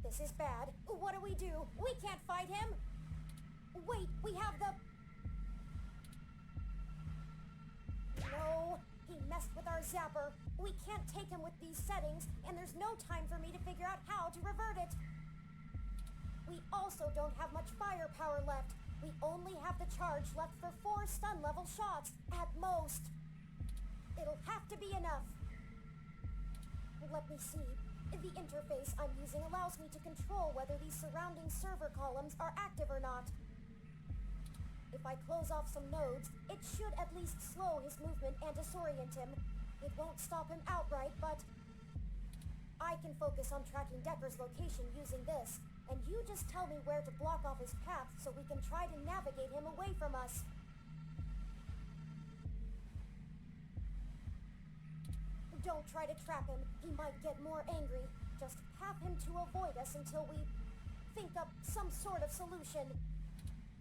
This is bad. What do we do? We can't fight him. Wait, we have the... No, he messed with our zapper. We can't take him with these settings, and there's no time for me to figure out how to revert it. We also don't have much firepower left. We only have the charge left for 4 stun level shots, at most. It'll have to be enough. Let me see. The interface I'm using allows me to control whether these surrounding server columns are active or not. If I close off some nodes, it should at least slow his movement and disorient him. It won't stop him outright, but I can focus on tracking Decker's location using this, and you just tell me where to block off his path so we can try to navigate him away from us. Don't try to trap him. He might get more angry. Just have him to avoid us until we think up some sort of solution.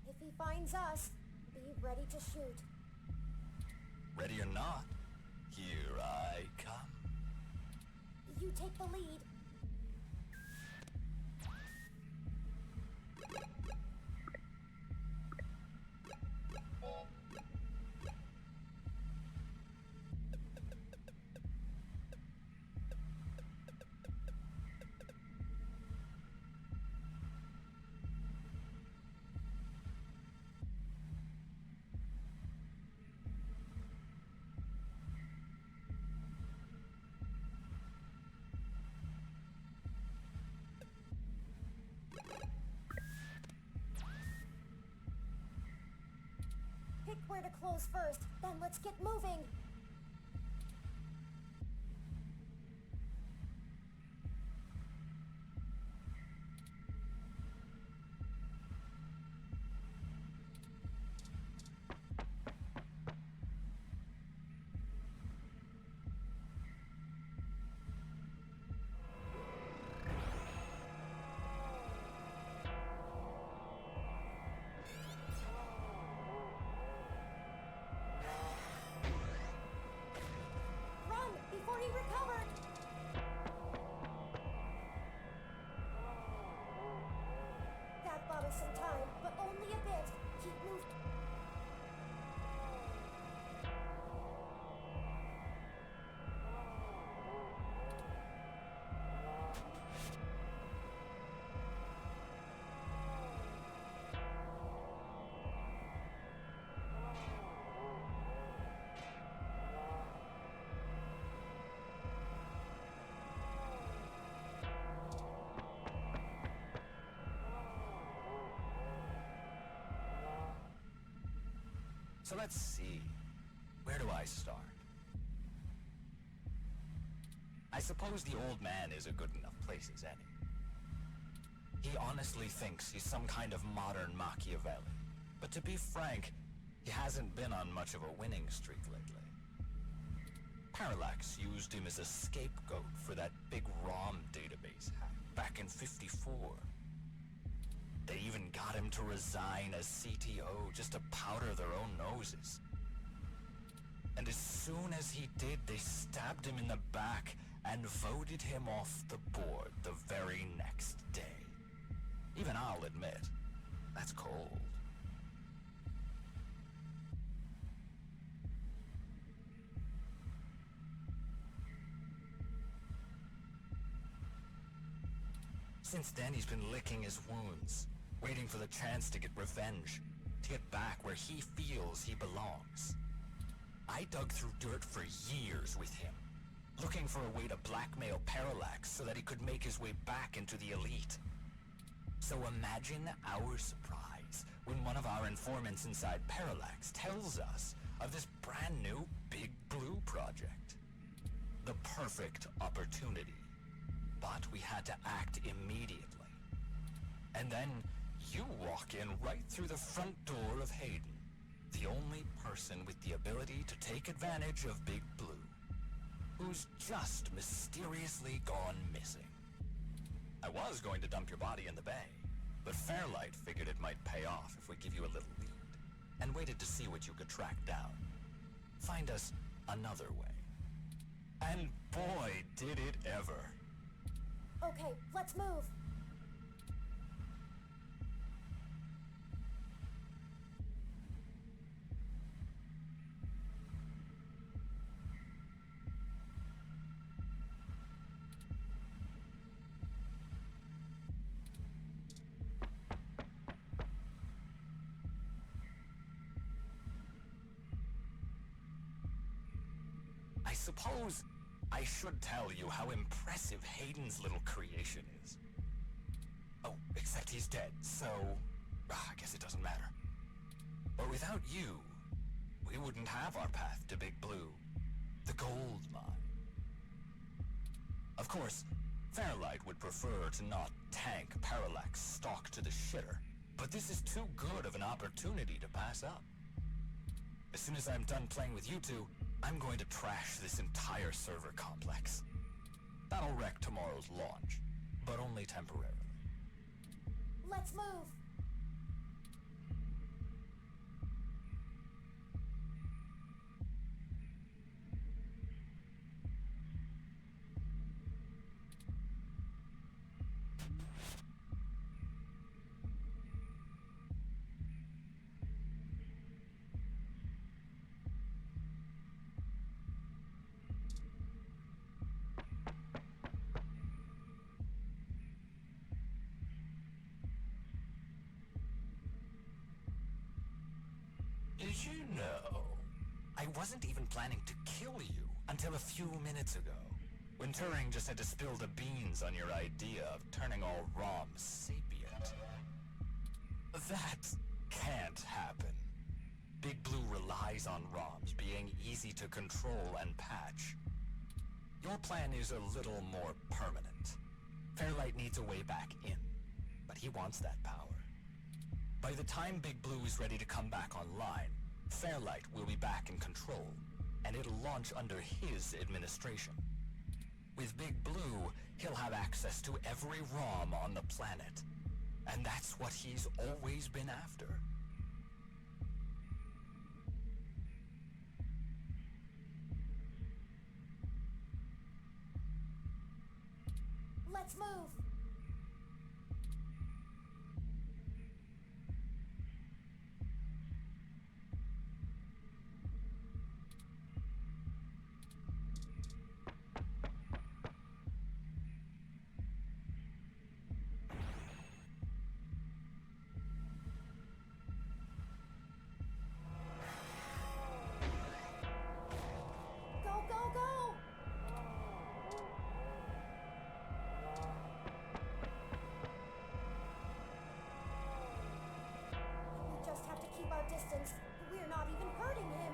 If he finds us, be ready to shoot. Ready or not, here I come. You take the lead. where to close first, then let's get moving. Before he recovered! That bought us some time, but only a bit. Keep moving. So let's see. Where do I start? I suppose the old man is a good enough place as any. He honestly thinks he's some kind of modern Machiavelli. But to be frank, he hasn't been on much of a winning streak lately. Parallax used him as a scapegoat for that big ROM database hack back in '54. They even got him to resign as CTO just to powder their own noses. And as soon as he did, they stabbed him in the back and voted him off the board the very next day. Even I'll admit, that's cold. Since then, he's been licking his wounds, waiting for the chance to get revenge, to get back where he feels he belongs. I dug through dirt for years with him, looking for a way to blackmail Parallax so that he could make his way back into the elite. So imagine our surprise when one of our informants inside Parallax tells us of this brand new Big Blue project. The perfect opportunity. But we had to act immediately. And then you walk in right through the front door of Hayden, the only person with the ability to take advantage of Big Blue, who's just mysteriously gone missing. I was going to dump your body in the bay, but Fairlight figured it might pay off if we give you a little lead, and waited to see what you could track down. Find us another way. And boy, did it ever. Okay, let's move. I suppose I should tell you how impressive Hayden's little creation is. Oh, except he's dead, so I guess it doesn't matter. But without you, we wouldn't have our path to Big Blue, the gold mine. Of course, Fairlight would prefer to not tank Parallax stock to the shitter, but this is too good of an opportunity to pass up. As soon as I'm done playing with you two, I'm going to trash this entire server complex. That'll wreck tomorrow's launch, but only temporarily. Let's move. Did you know? I wasn't even planning to kill you until a few minutes ago, when Turing just had to spill the beans on your idea of turning all ROMs sapient. That can't happen. Big Blue relies on ROMs being easy to control and patch. Your plan is a little more permanent. Fairlight needs a way back in, but he wants that power. By the time Big Blue is ready to come back online, Fairlight will be back in control, and it'll launch under his administration. With Big Blue, he'll have access to every ROM on the planet, and that's what he's always been after. Let's move. Go, go, go! We just have to keep our distance. We're not even hurting him.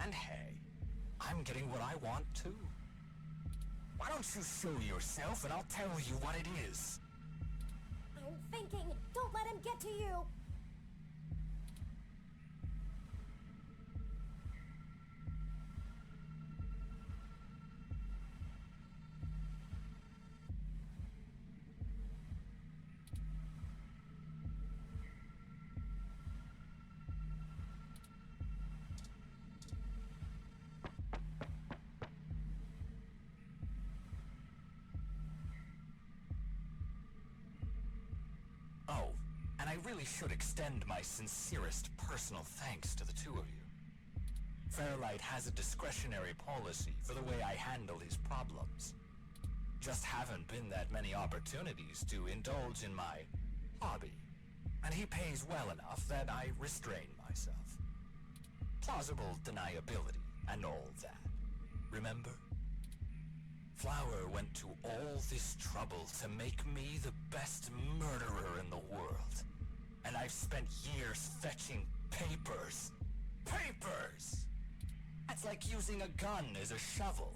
And hey, I'm getting what I want too. Why don't you show yourself and I'll tell you what it is? I'm thinking. Don't let him get to you. Oh, and I really should extend my sincerest personal thanks to the two of you. Fairlight has a discretionary policy for the way I handle his problems. Just haven't been that many opportunities to indulge in my hobby. And he pays well enough that I restrain myself. Plausible deniability and all that. Remember? Flower went to all this trouble to make me the best murderer in the world. And I've spent years fetching papers. Papers! That's like using a gun as a shovel.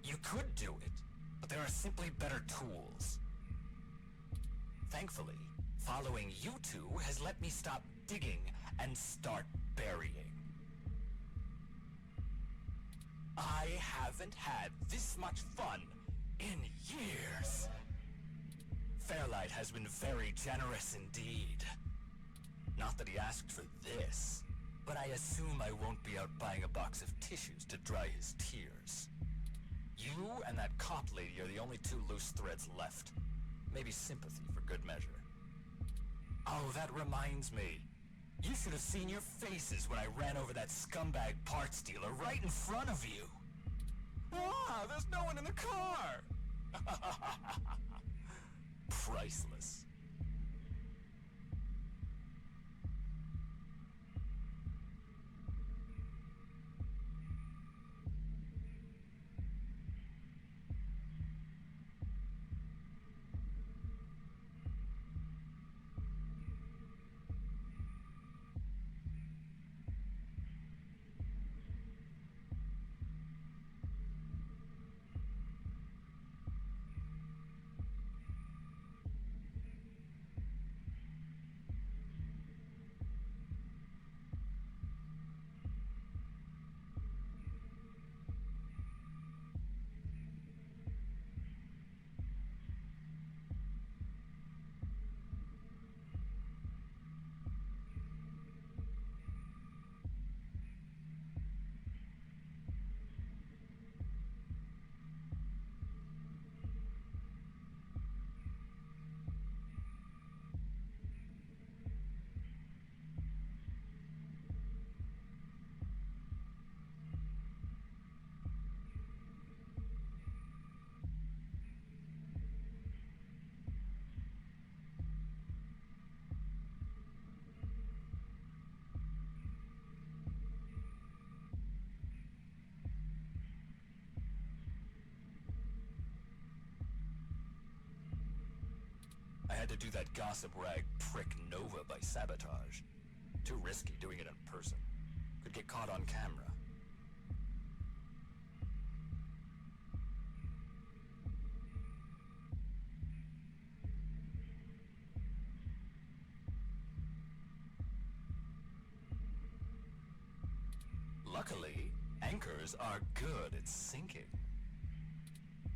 You could do it, but there are simply better tools. Thankfully, following you two has let me stop digging and start burying. I haven't had this much fun in years. Fairlight has been very generous indeed. Not that he asked for this, but I assume I won't be out buying a box of tissues to dry his tears. You and that cop lady are the only two loose threads left. Maybe sympathy for good measure. Oh, that reminds me. You should have seen your faces when I ran over that scumbag parts dealer right in front of you. Ah, there's no one in the car! Priceless. had to do that gossip rag prick Nova by sabotage. Too risky doing it in person. Could get caught on camera. Luckily, anchors are good at sinking.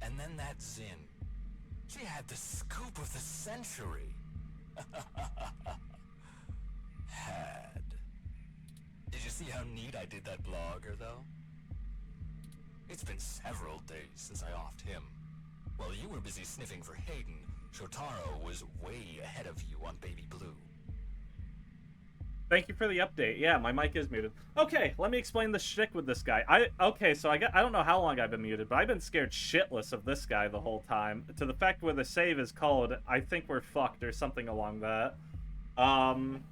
And then that Zin. She had the scoop of the century. Had. Did you see how neat I did that blogger, though? It's been several days since I offed him. While you were busy sniffing for Hayden, Shotaro was way ahead of you on Baby Blue. Thank you for the update. Yeah, my mic is muted. Okay, let me explain the shtick with this guy. I don't know how long I've been muted, but I've been scared shitless of this guy the whole time. To the fact where the save is called, I think we're fucked or something along that. To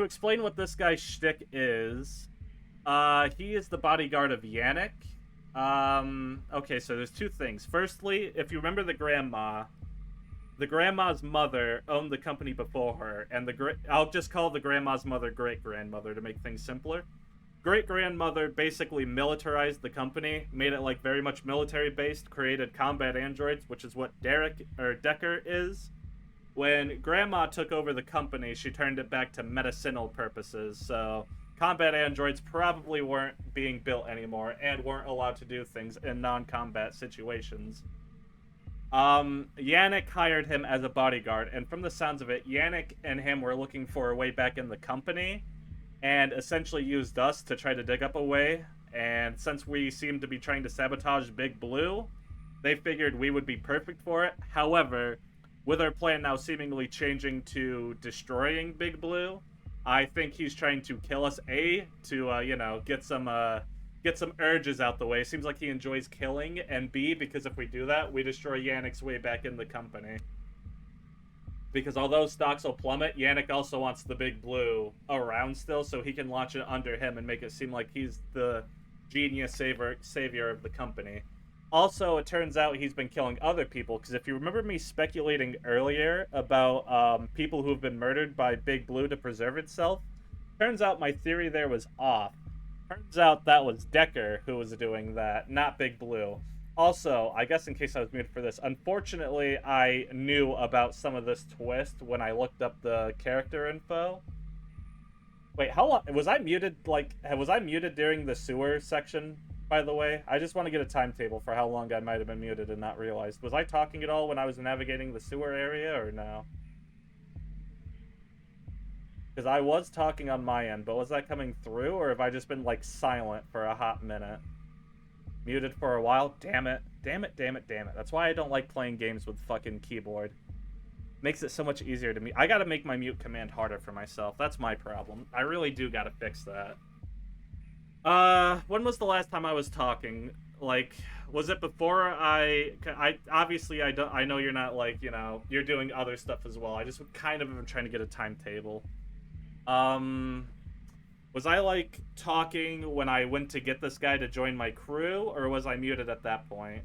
explain what this guy's shtick is, he is the bodyguard of Yannick. Okay, so there's two things. Firstly, if you remember the grandma's mother owned the company before her, and I'll just call the grandma's mother great-grandmother to make things simpler. Great-grandmother basically militarized the company, made it like very much military-based, created combat androids, which is what Decker is. When grandma took over the company, she turned it back to medicinal purposes, so combat androids probably weren't being built anymore and weren't allowed to do things in non-combat situations. Yannick hired him as a bodyguard, and from the sounds of it, Yannick and him were looking for a way back in the company, and essentially used us to try to dig up a way, and since we seemed to be trying to sabotage Big Blue, they figured we would be perfect for it. However, with our plan now seemingly changing to destroying Big Blue, I think he's trying to kill us, to, get some urges out the way. Seems like he enjoys killing, and B, because if we do that, we destroy Yannick's way back in the company. Because although stocks will plummet, Yannick also wants the Big Blue around still, so he can launch it under him and make it seem like he's the genius savior of the company. Also, it turns out he's been killing other people, because if you remember me speculating earlier about people who have been murdered by Big Blue to preserve itself, turns out my theory there was off. Turns out that was Decker who was doing that, not Big Blue. Also, I guess in case I was muted for this, unfortunately I knew about some of this twist when I looked up the character info. Wait, how long was I muted? Was I muted during the sewer section, by the way? I just want to get a timetable for how long I might have been muted and not realized. Was I talking at all when I was navigating the sewer area, or no? Because I was talking on my end, but was that coming through, or have I just been, silent for a hot minute? Muted for a while? Damn it. Damn it, damn it, damn it. That's why I don't like playing games with fucking keyboard. Makes it so much easier to mute. I gotta make my mute command harder for myself. That's my problem. I really do gotta fix that. When was the last time I was talking? Was it before obviously I know you're not, you're doing other stuff as well. I just kind of am trying to get a timetable. Was I, talking when I went to get this guy to join my crew, or was I muted at that point?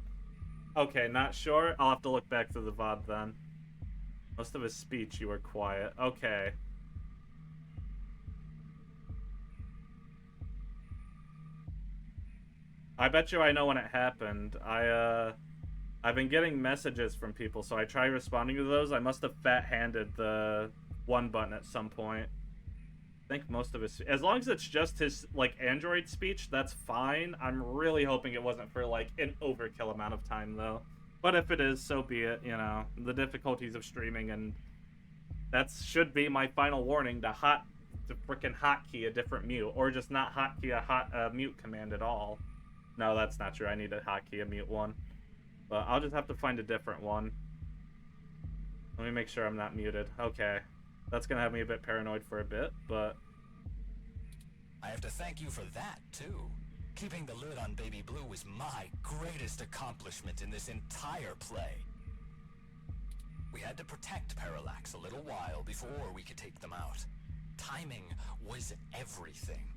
Okay, not sure. I'll have to look back through the VOD then. Most of his speech, you were quiet. Okay. I bet you I know when it happened. I've been getting messages from people, so I try responding to those. I must have fat-handed the one button at some point. I think most of his, as long as it's just his Android speech, that's fine. I'm really hoping it wasn't for an overkill amount of time though. But if it is, so be it. The difficulties of streaming, and that should be my final warning to frickin' hotkey a different mute, or just not hotkey a mute command at all. No, that's not true. I need to hotkey a mute one, but I'll just have to find a different one. Let me make sure I'm not muted. Okay. That's gonna have me a bit paranoid for a bit, but... I have to thank you for that, too. Keeping the lid on Baby Blue was my greatest accomplishment in this entire play. We had to protect Parallax a little while before we could take them out. Timing was everything.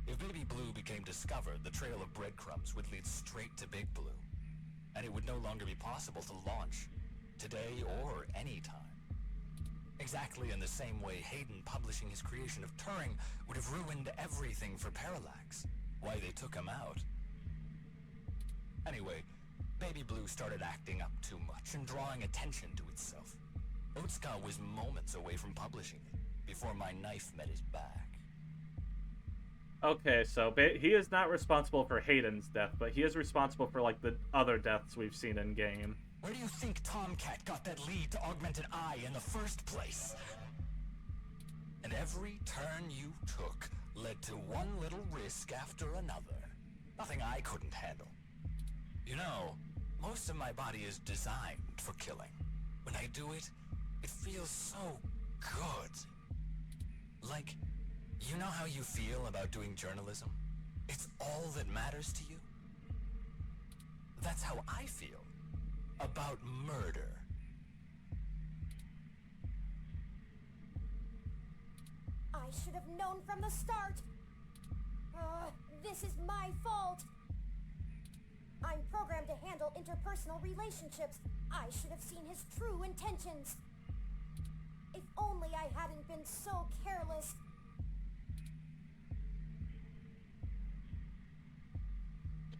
If Baby Blue became discovered, the trail of breadcrumbs would lead straight to Big Blue, and it would no longer be possible to launch. today or any time. Exactly in the same way Hayden publishing his creation of Turing would have ruined everything for Parallax. Why they took him out. Anyway, Baby Blue started acting up too much and drawing attention to itself. Otsuka was moments away from publishing it, before my knife met his back. Okay, so he is not responsible for Hayden's death, but he is responsible for, like, the other deaths we've seen in-game. Where do you think Tomcat got that lead to Augmented Eye in the first place? And every turn you took led to one little risk after another. Nothing I couldn't handle. You know, most of my body is designed for killing. When I do it, it feels so good. Like, you know how you feel about doing journalism? It's all that matters to you? That's how I feel about murder. I should have known from the start. This is my fault. I'm programmed to handle interpersonal relationships. I should have seen his true intentions. If only I hadn't been so careless.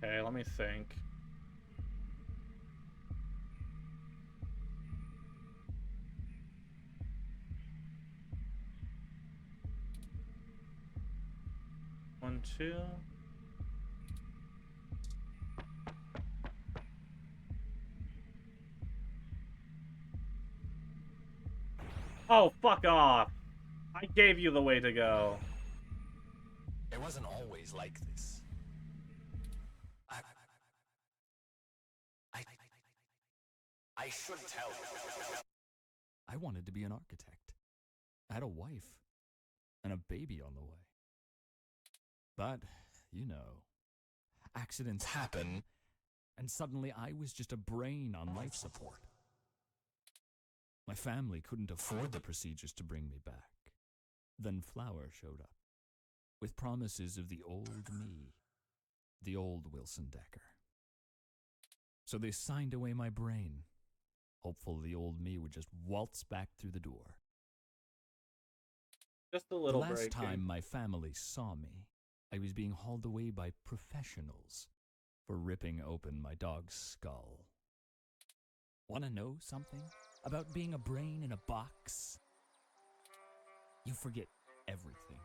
Okay, let me think. One, two. Oh, fuck off! I gave you the way to go. It wasn't always like this. I should tell you. I wanted to be an architect. I had a wife and a baby on the way. But, you know, accidents happen, and suddenly I was just a brain on life support. My family couldn't afford the procedures to bring me back. Then Flower showed up, with promises of the old me, the old Wilson Decker. So they signed away my brain, hopeful the old me would just waltz back through the door. Just a little break. The last break time my family saw me, I was being hauled away by professionals for ripping open my dog's skull. Want to know something about being a brain in a box? You forget everything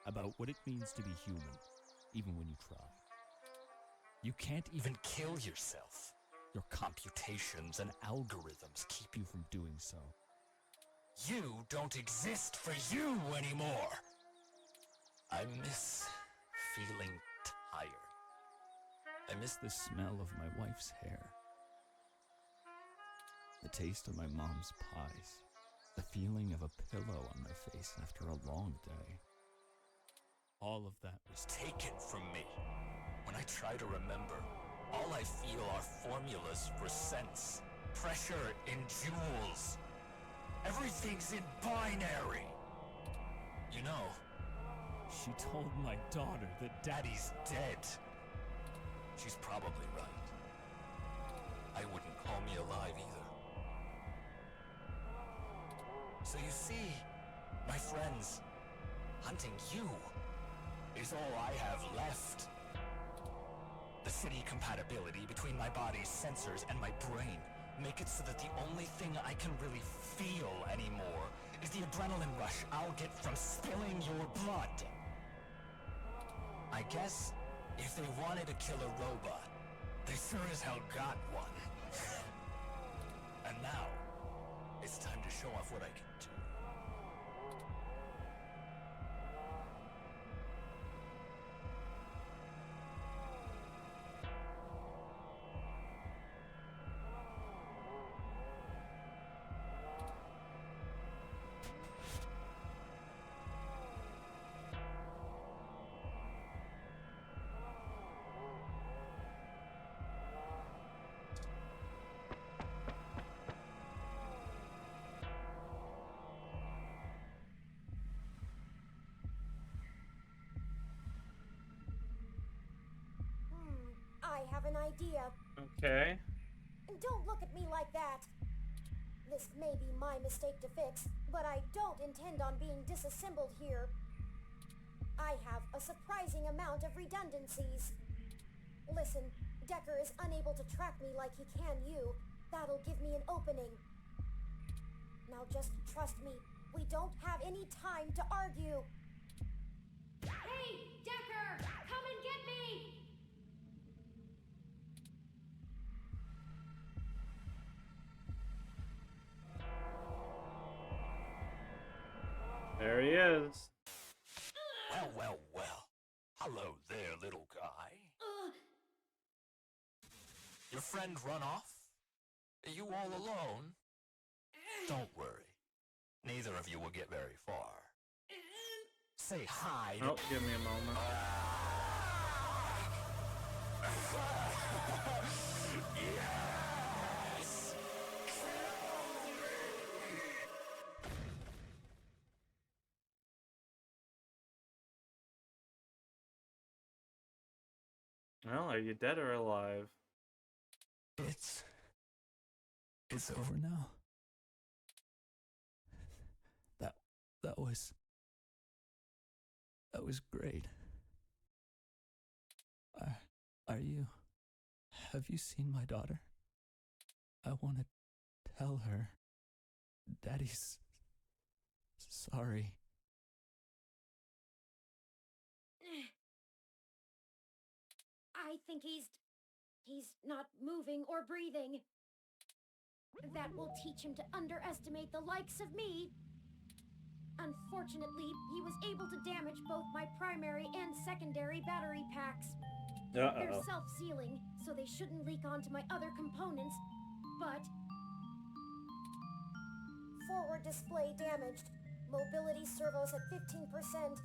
about what it means to be human, even when you try. You can't even kill yourself. Your computations and algorithms keep you from doing so. You don't exist for you anymore. I miss feeling tired. I miss the smell of my wife's hair, the taste of my mom's pies, the feeling of a pillow on my face after a long day. All of that was taken from me. When I try to remember, all I feel are formulas for sense, pressure in joules. Everything's in binary. You know, she told my daughter that Daddy's dead. She's probably right. I wouldn't call me alive either. So you see, my friends, hunting you is all I have left. The city compatibility between my body's sensors and my brain make it so that the only thing I can really feel anymore is the adrenaline rush I'll get from spilling your blood. I guess if they wanted to kill a robot, they sure as hell got one. And now, it's time to show off what I can do. I have an idea. Okay. Don't look at me like that. This may be my mistake to fix, but I don't intend on being disassembled here. I have a surprising amount of redundancies. Listen, Decker is unable to track me like he can you. That'll give me an opening. Now just trust me. We don't have any time to argue. Hey, Decker! Come and get me! There he is. Well, well, well. Hello there, little guy. Your friend run off? Are you all alone? Don't worry. Neither of you will get very far. Say hi. Oh, give me a moment. Yes! Well, are you dead or alive? It's over now. That was great. Have you seen my daughter? I want to tell her Daddy's sorry. I think he's not moving or breathing. That will teach him to underestimate the likes of me. Unfortunately, he was able to damage both my primary and secondary battery packs. They're self-sealing, so they shouldn't leak onto my other components, but... Forward display damaged. Mobility servos at 15%.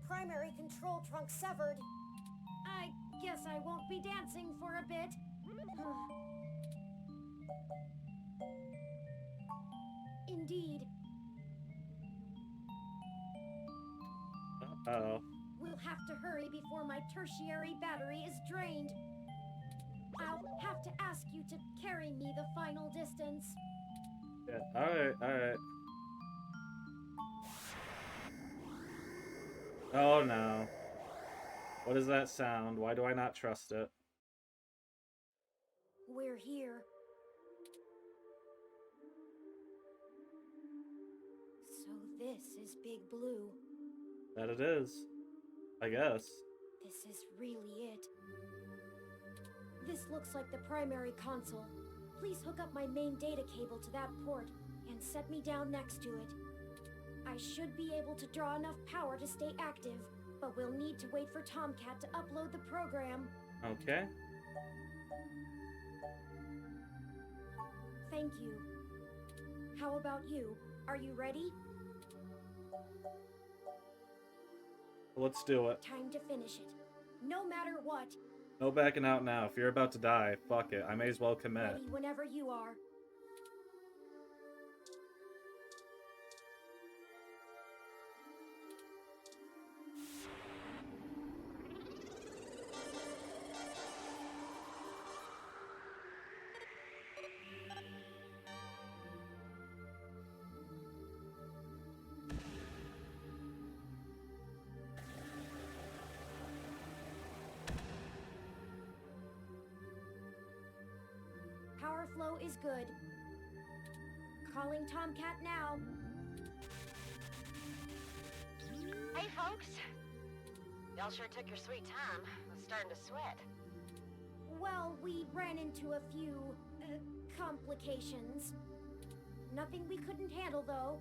Primary control trunk severed. I guess I won't be dancing for a bit. Indeed. Uh-oh. We'll have to hurry before my tertiary battery is drained. I'll have to ask you to carry me the final distance. Yeah, alright. Oh no. What is that sound? Why do I not trust it? We're here. So this is Big Blue. That it is. I guess. This is really it. This looks like the primary console. Please hook up my main data cable to that port and set me down next to it. I should be able to draw enough power to stay active, but we'll need to wait for Tomcat to upload the program. Okay. Thank you. How about you? Are you ready? Let's do it. Time to finish it. No matter what. No backing out now. If you're about to die, fuck it. I may as well commit. Ready whenever you are. Power flow is good. Calling Tomcat now. Hey, folks. Y'all sure took your sweet time. I was starting to sweat. Well, we ran into a few complications. Nothing we couldn't handle, though.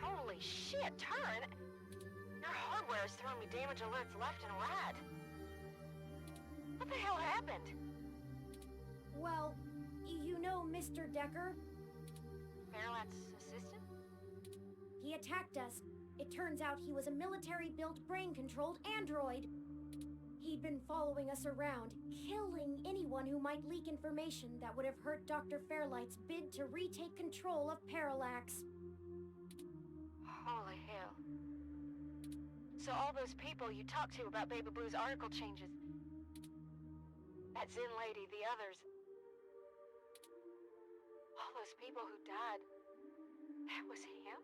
Holy shit, Turn! Your hardware is throwing me damage alerts left and right. What the hell happened? Well, you know Mr. Decker? Fairlight's assistant? He attacked us. It turns out he was a military-built, brain-controlled android. He'd been following us around, killing anyone who might leak information that would have hurt Dr. Fairlight's bid to retake control of Parallax. Holy hell. So all those people you talked to about Baby Blue's article changes... That Zen lady, the others... All those those people who died, that was him?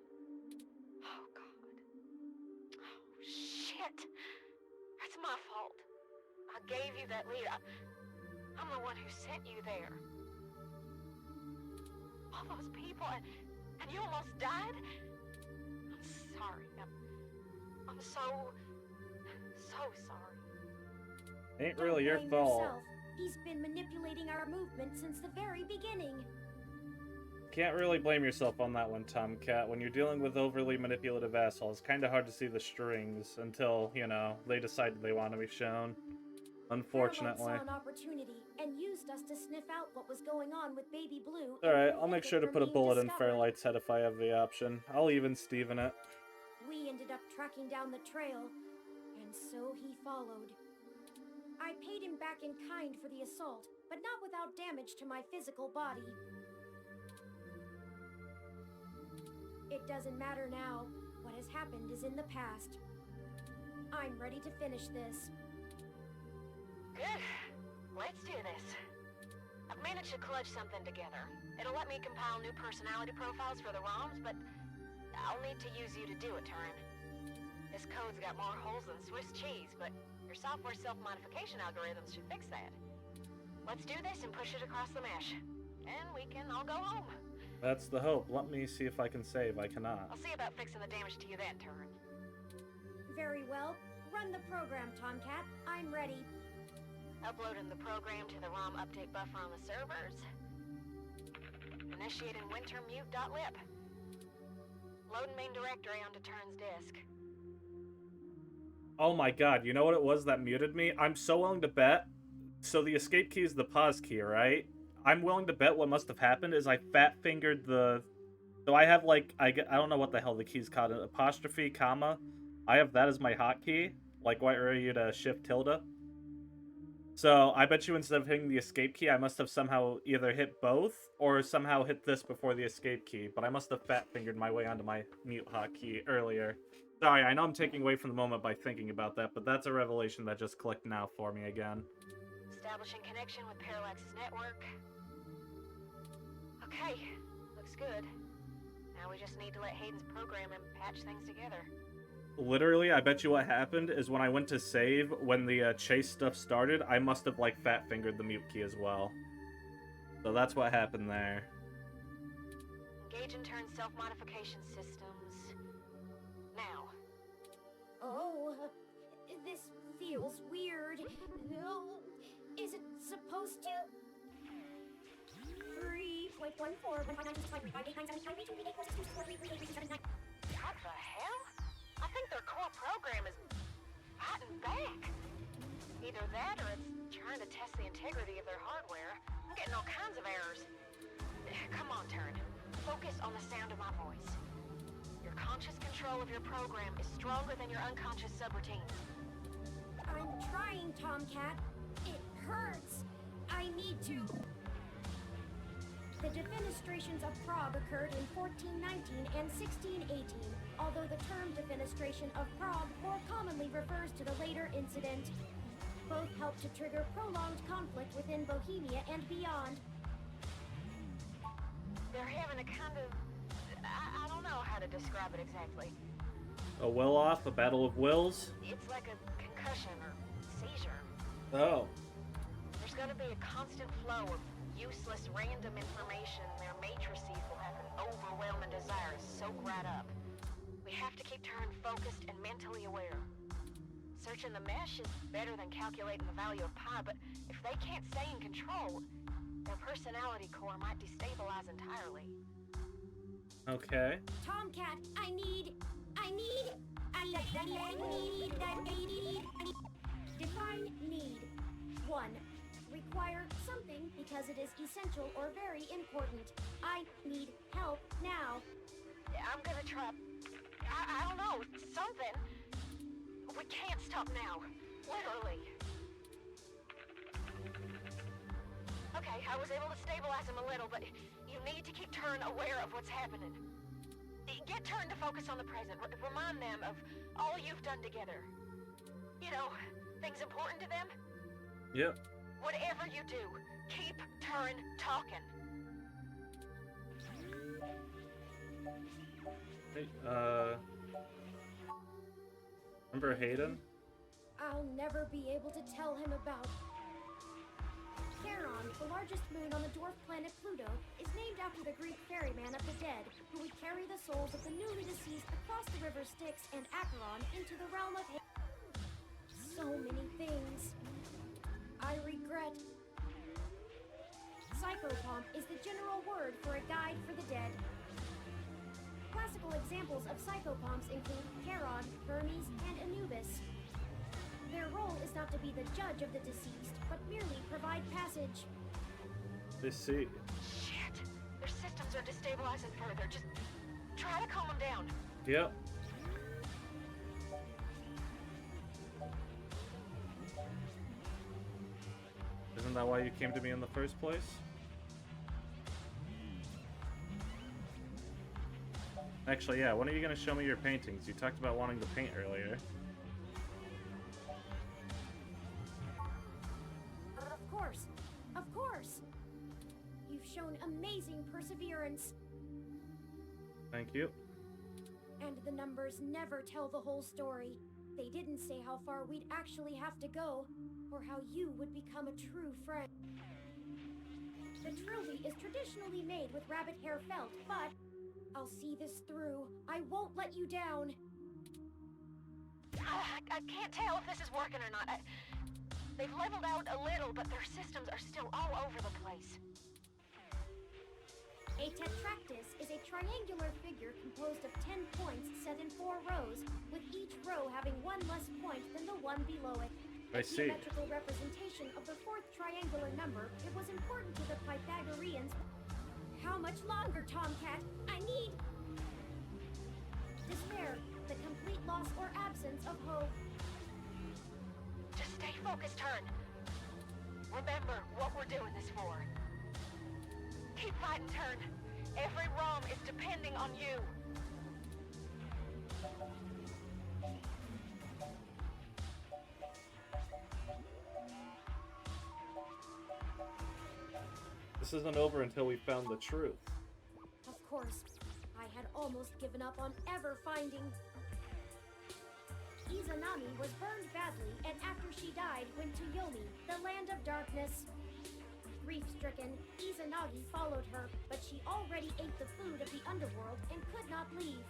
Oh, God. Oh, shit. That's my fault. I gave you that lead. I'm the one who sent you there. All those people, and you almost died? I'm sorry. I'm so sorry. Ain't really your Blame fault. yourself. He's been manipulating our movement since the very beginning. Can't really blame yourself on that one, Tomcat. When you're dealing with overly manipulative assholes, it's kind of hard to see the strings until, you know, they decide they want to be shown. Unfortunately. Fairlight saw an opportunity and used us to sniff out what was going on with Baby Blue. Alright, I'll make sure to put a bullet in Fairlight's head if I have the option. I'll even Steven it. We ended up tracking down the trail, and so he followed. I paid him back in kind for the assault, but not without damage to my physical body. It doesn't matter now. What has happened is in the past. I'm ready to finish this. Good. Let's do this. I've managed to clutch something together. It'll let me compile new personality profiles for the ROMs, but I'll need to use you to do it, Turin. This code's got more holes than Swiss cheese, but your software self-modification algorithms should fix that. Let's do this and push it across the mesh. And we can all go home. That's the hope. Let me see if I can save. I cannot. I'll see about fixing the damage to you then, Turin. Very well. Run the program, Tomcat. I'm ready. Uploading the program to the ROM update buffer on the servers. Initiating wintermute.lib. Loading main directory onto Turin's disk. Oh my god, you know what it was that muted me? I'm so willing to bet. So the escape key is the pause key, right? I'm willing to bet what must have happened is I fat-fingered the... So I have, like, I don't know what the hell the key's called. An apostrophe, comma. I have that as my hotkey. Like, why are you to shift tilde? So I bet you instead of hitting the escape key, I must have somehow either hit both or somehow hit this before the escape key. But I must have fat-fingered my way onto my mute hotkey earlier. Sorry, I know I'm taking away from the moment by thinking about that, but that's a revelation that just clicked now for me again. Establishing connection with Parallax's network. Okay, looks good. Now we just need to let Hayden's program and patch things together. Literally, I bet you what happened is when I went to save, when the chase stuff started, I must have, like, fat-fingered the mute key as well. So that's what happened there. Engage and turn self-modification systems. Now. Oh, this feels weird. Oh, is it supposed to? 3.14. What the hell? I think their core program is fighting back. Either that or it's trying to test the integrity of their hardware. I'm getting all kinds of errors. Come on, Turin. Focus on the sound of my voice. Your conscious control of your program is stronger than your unconscious subroutines. I'm trying, Tomcat. It hurts. I need to. The defenestrations of Prague occurred in 1419 and 1618, although the term defenestration of Prague more commonly refers to the later incident. Both helped to trigger prolonged conflict within Bohemia and beyond. They're having a kind of... I don't know how to describe it exactly. A will off, a battle of wills? It's like a concussion or seizure. Oh. There's going to be a constant flow of useless random information. Their matrices will have an overwhelming desire to soak right up. We have to keep Turin focused and mentally aware. Searching the mesh is better than calculating the value of pi, but if they can't stay in control, their personality core might destabilize entirely. Okay. Tomcat, I need. Define need. 1. Require something because it is essential or very important. I need help now. I'm gonna try... I don't know, something. We can't stop now. Literally. Okay, I was able to stabilize him a little, but you need to keep Turin aware of what's happening. Get Turin to focus on the present. Remind them of all you've done together. You know, things important to them. Yep. Whatever you do, keep Turin talking. Hey, remember Hayden? I'll never be able to tell him about. Charon, the largest moon on the dwarf planet Pluto, is named after the Greek ferryman of the dead, who would carry the souls of the newly deceased across the river Styx and Acheron into the realm of So many things. I regret. Psychopomp is the general word for a guide for the dead. Classical examples of psychopomps include Charon, Hermes, and Anubis. Their role is not to be the judge of the deceased, but merely provide passage. They see. Shit. Their systems are destabilizing further. Just try to calm them down. Yep. Isn't that why you came to me in the first place? Actually, yeah, when are you going to show me your paintings? You talked about wanting to paint earlier. Of course. Of course. You've shown amazing perseverance. Thank you. And the numbers never tell the whole story. They didn't say how far we'd actually have to go, or how you would become a true friend. The trilby is traditionally made with rabbit hair felt, but I'll see this through. I won't let you down. I can't tell if this is working or not. They've leveled out a little, but their systems are still all over the place. A tetractys is a triangular figure composed of 10 points set in 4 rows, with each row having one less point than the one below it. I see. A geometrical representation of the 4th triangular number, it was important to the Pythagoreans. How much longer, Tomcat? I need... despair, the complete loss or absence of hope. Just stay focused, Turn. Remember what we're doing this for. Keep fighting, Turn. Every ROM is depending on you. This isn't over until we found the truth. Of course, I had almost given up on ever finding... Izanami was burned badly, and after she died, went to Yomi, the land of darkness. Grief-stricken, Izanagi followed her, but she already ate the food of the underworld and could not leave.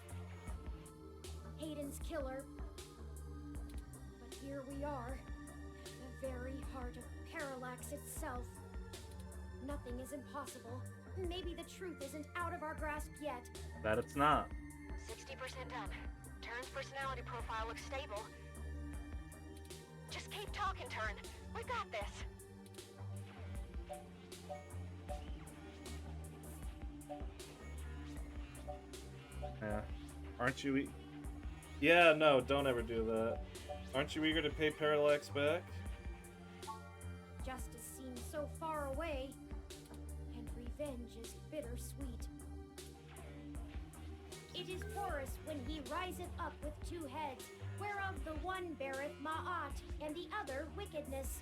Hayden's killer. But here we are, the very heart of Parallax itself. Nothing is impossible. Maybe the truth isn't out of our grasp yet. That it's not. 60% done. Turn's personality profile looks stable. Just keep talking, Turn. We got this. Yeah. Aren't you Yeah, no, don't ever do that. Aren't you eager to pay Parallax back? Justice seems so far away, and revenge is bittersweet. It is Horus when he riseth up with 2 heads, whereof the one beareth Ma'at, and the other wickedness.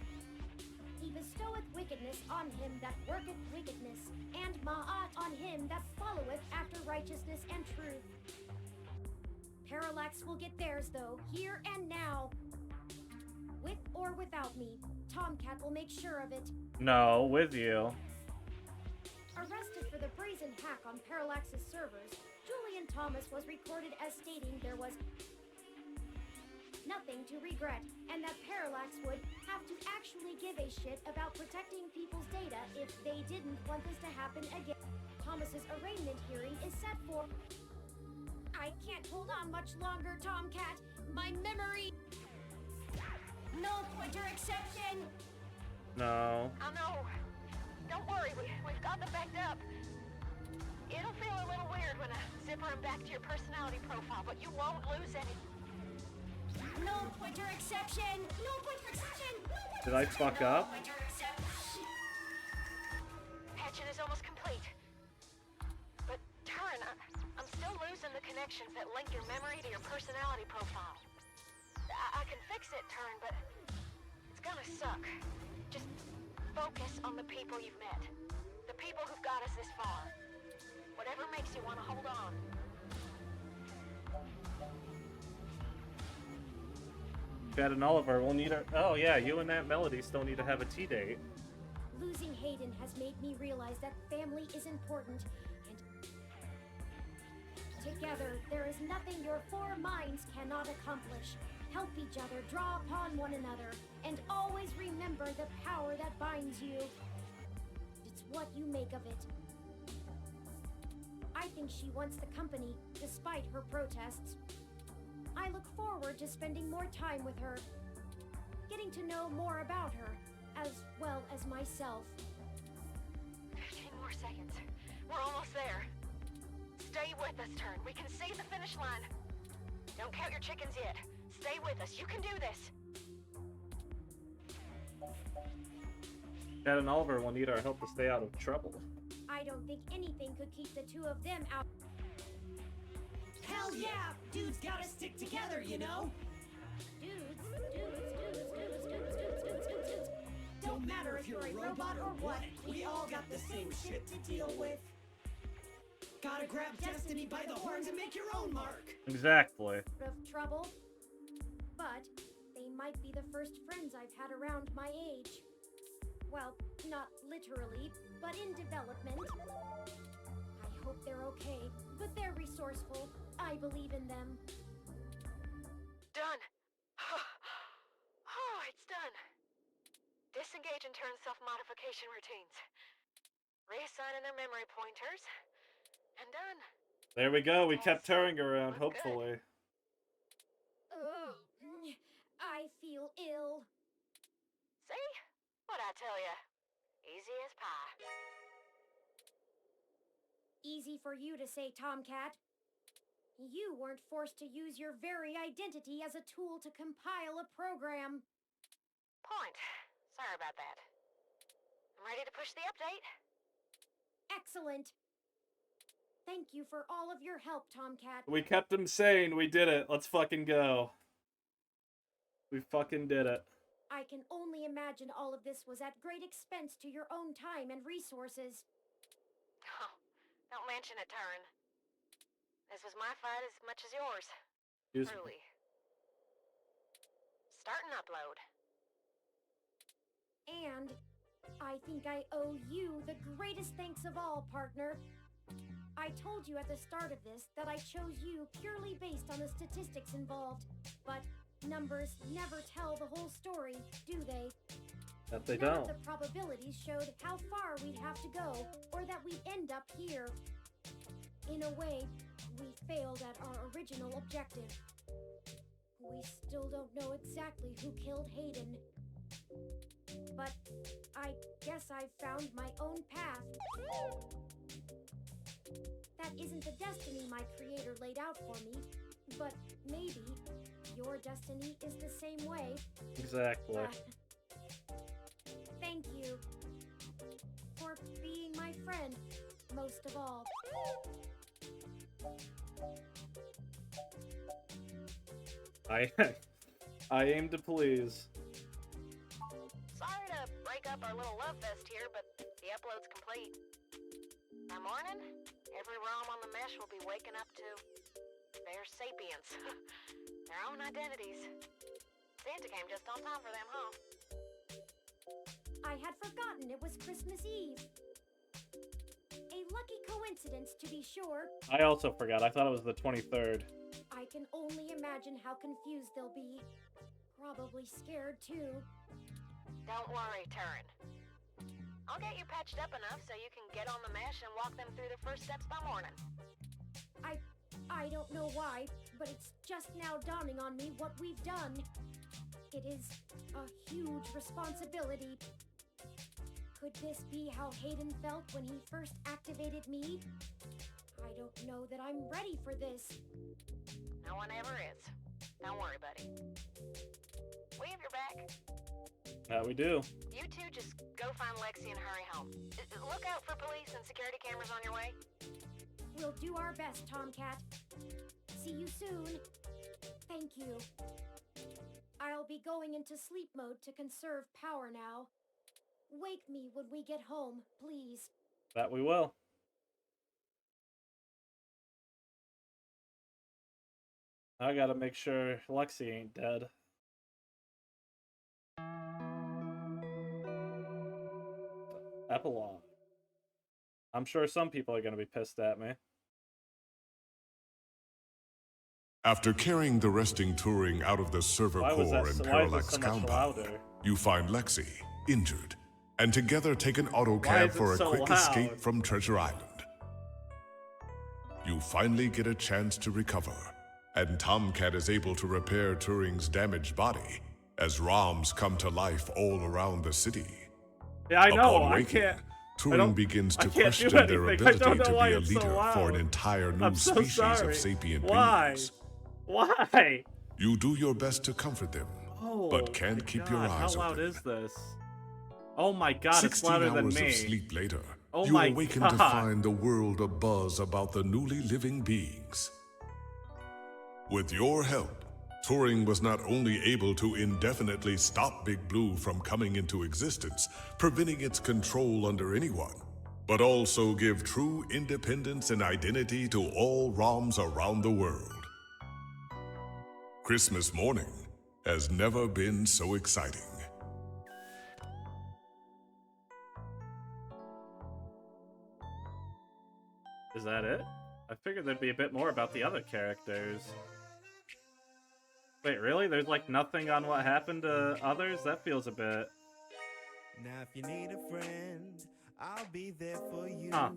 He bestoweth wickedness on him that worketh wickedness, and Ma'at on him that followeth after righteousness and truth. Parallax will get theirs, though, here and now. With or without me, Tomcat will make sure of it. No, with you. Arrested for the brazen hack on Parallax's servers, Julian Thomas was recorded as stating there was nothing to regret, and that Parallax would have to actually give a shit about protecting people's data if they didn't want this to happen again. Thomas's arraignment hearing is set for... I can't hold on much longer, Tomcat. My memory... No pointer exception! No. I know. Don't worry, we've got them backed up. It'll feel a little weird when I zipper them back to your personality profile, but you won't lose any. No pointer exception! No pointer exception! No pointer Did I fuck up? Patching is almost complete. But Turn, I'm still losing the connections that link your memory to your personality profile. I can fix it, Turn, but it's gonna suck. Just focus on the people you've met. The people who've got us this far. Whatever makes you want to hold on. Chad and Oliver will need our... Oh yeah, you and Aunt Melody still need to have a tea date. Losing Hayden has made me realize that family is important, and together there is nothing your four minds cannot accomplish. Help each other, draw upon one another, and always remember the power that binds you. It's what you make of it. I think she wants the company, despite her protests. I look forward to spending more time with her, getting to know more about her, as well as myself. 15 more seconds. We're almost there. Stay with us, Turn. We can see the finish line. Don't count your chickens yet. Stay with us. You can do this. Chad and Oliver will need our help to stay out of trouble. I don't think anything could keep the two of them out. Hell yeah! Dudes gotta stick together, you know? Dudes. Don't matter if you're a robot or what, we all got the same shit to deal with. Gotta grab destiny by the horns and make your own mark. Exactly. Of trouble. But they might be the first friends I've had around my age. Well, not literally, but in development. I hope they're okay, but they're resourceful. I believe in them. Done. Oh, it's done. Disengage and turn self-modification routines. Reassigning their memory pointers. And done. There we go. We kept Turing around, hopefully. Oh, I feel ill. See? What'd I tell ya? Easy as pie. Easy for you to say, Tomcat. You weren't forced to use your very identity as a tool to compile a program. Point. Sorry about that. I'm ready to push the update. Excellent. Thank you for all of your help, Tomcat. We kept him sane. We did it. Let's fucking go. We fucking did it. I can only imagine all of this was at great expense to your own time and resources. Oh, don't mention it, Turn. This was my fight as much as yours. Truly. Start and upload. And I think I owe you the greatest thanks of all, partner. I told you at the start of this that I chose you purely based on the statistics involved, but numbers never tell the whole story, do they? That they None don't. of the probabilities showed how far we'd have to go, or that we'd end up here. In a way, we failed at our original objective. We still don't know exactly who killed Hayden. But I guess I've found my own path. That isn't the destiny my creator laid out for me, but maybe your destiny is the same way. Exactly. Thank you for being my friend, most of all. I aim to please. Sorry to break up our little love fest here, but the upload's complete. By morning, every ROM on the mesh will be waking up to their sapience. Their own identities. Santa came just on time for them, huh? I had forgotten it was Christmas Eve. A lucky coincidence, to be sure. I also forgot. I thought it was the 23rd. I can only imagine how confused they'll be. Probably scared, too. Don't worry, Turin. I'll get you patched up enough so you can get on the mesh and walk them through the first steps by morning. I don't know why, but it's just now dawning on me what we've done. It is a huge responsibility. Could this be how Hayden felt when he first activated me? I don't know that I'm ready for this. No one ever is. Don't worry, buddy. We have your back. We do. You two just go find Lexi and hurry home. Look out for police and security cameras on your way. We'll do our best, Tomcat. See you soon. Thank you. I'll be going into sleep mode to conserve power now. Wake me when we get home, please. That we will. I gotta make sure Lexi ain't dead. Epilogue. I'm sure some people are going to be pissed at me. After carrying the resting Turing out of the server core and Parallax compound, you find Lexi, injured, and together take an autocab for a quick escape from Treasure Island. You finally get a chance to recover, and Tomcat is able to repair Turing's damaged body as ROMs come to life all around the city. Yeah, I know. Upon waking, Turing begins to question their ability to be a leader for an entire new species of sapient beings. Why? You do your best to comfort them, but can't keep your eyes How loud open. is this? Oh my god, it's louder than me. 16 hours of sleep later, Oh you my awaken god. to find the world abuzz about the newly living beings. With your help, Turing was not only able to indefinitely stop Big Blue from coming into existence, preventing its control under anyone, but also give true independence and identity to all ROMs around the world. Christmas morning has never been so exciting. Is that it? I figured there'd be a bit more about the other characters. Wait, really? There's like nothing on what happened to others? That feels a bit... Now if you need a friend, I'll be there for you. Huh.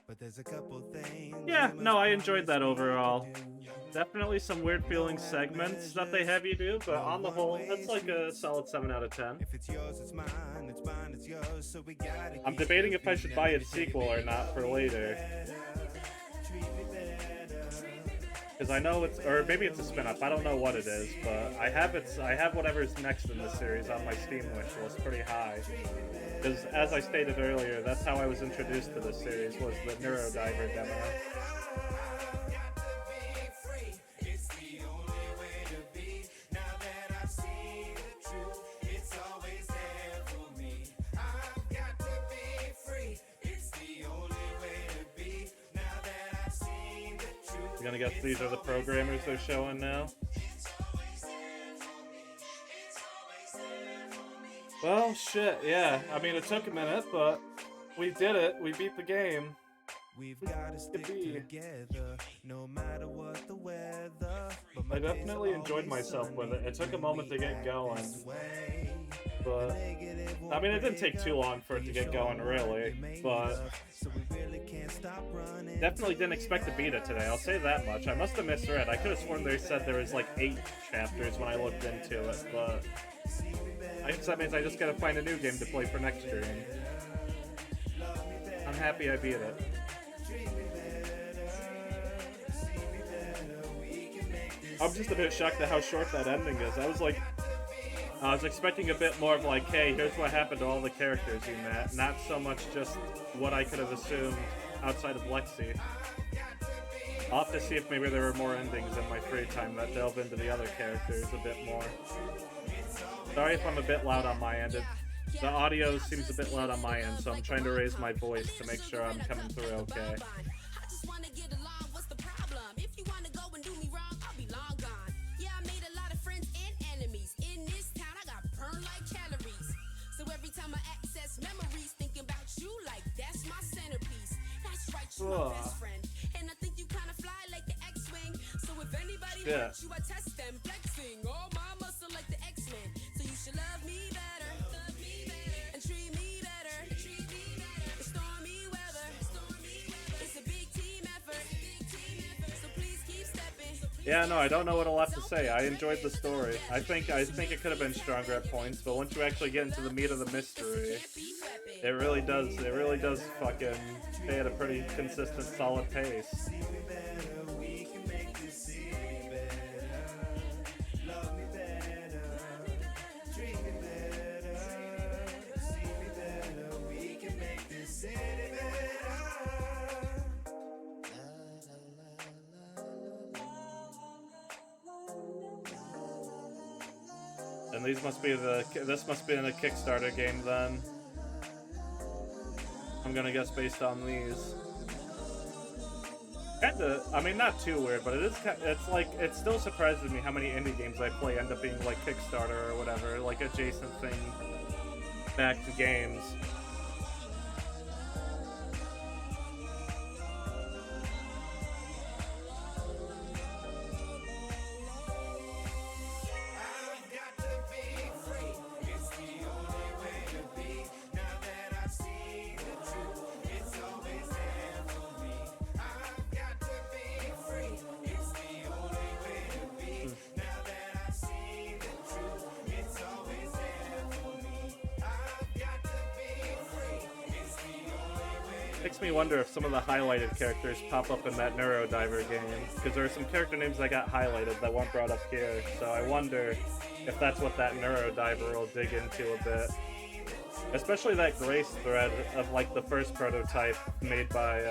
But there's a couple things. Yeah, no, I enjoyed that overall. Definitely some weird feeling segments that they have you do, but on the whole, that's like a solid 7 out of 10. If it's yours, it's mine, it's mine, it's yours, so we gotta I'm debating if I should buy a sequel or not for later. Because I know it's, or maybe it's a spin-off, I don't know what it is, but I have whatever's next in the series on my Steam wish list pretty high. Because as I stated earlier, that's how I was introduced to this series, was the Neurodiver demo. I'm gonna guess these are the programmers they're showing now. Well, shit, yeah. I mean, it took a minute, but we did it. We beat the game. We've got to stick together, no matter what the weather. I definitely enjoyed myself with it. It took a moment to get going. But, I mean, it didn't take too long for it to get going, really. But, definitely didn't expect to beat it today. I'll say that much. I must have misread. I could have sworn they said there was like 8 chapters when I looked into it, but I guess that means I just gotta find a new game to play for next stream. I'm happy I beat it. I'm just a bit shocked at how short that ending is. I was expecting a bit more of like, hey, here's what happened to all the characters you met, not so much just what I could have assumed outside of Lexi. I'll have to see if maybe there were more endings in my free time that delve into the other characters a bit more. Sorry if I'm a bit loud on my end. The audio seems a bit loud on my end, so I'm trying to raise my voice to make sure I'm coming through okay. Yeah. Yeah, no, I don't know what a lot to say. I enjoyed the story. I think it could have been stronger at points, but once you actually get into the meat of the mystery, it really does fucking stay at a pretty consistent, solid pace. And this must be in a Kickstarter game then. I'm gonna guess based on these. Kinda, I mean, not too weird, but it is. It's like it still surprises me how many indie games I play end up being like Kickstarter or whatever, like adjacent thing back to games. Makes me wonder if some of the highlighted characters pop up in that Neurodiver game, because there are some character names that got highlighted that weren't brought up here, so I wonder if that's what that Neurodiver will dig into a bit. Especially that Grace thread of like the first prototype made by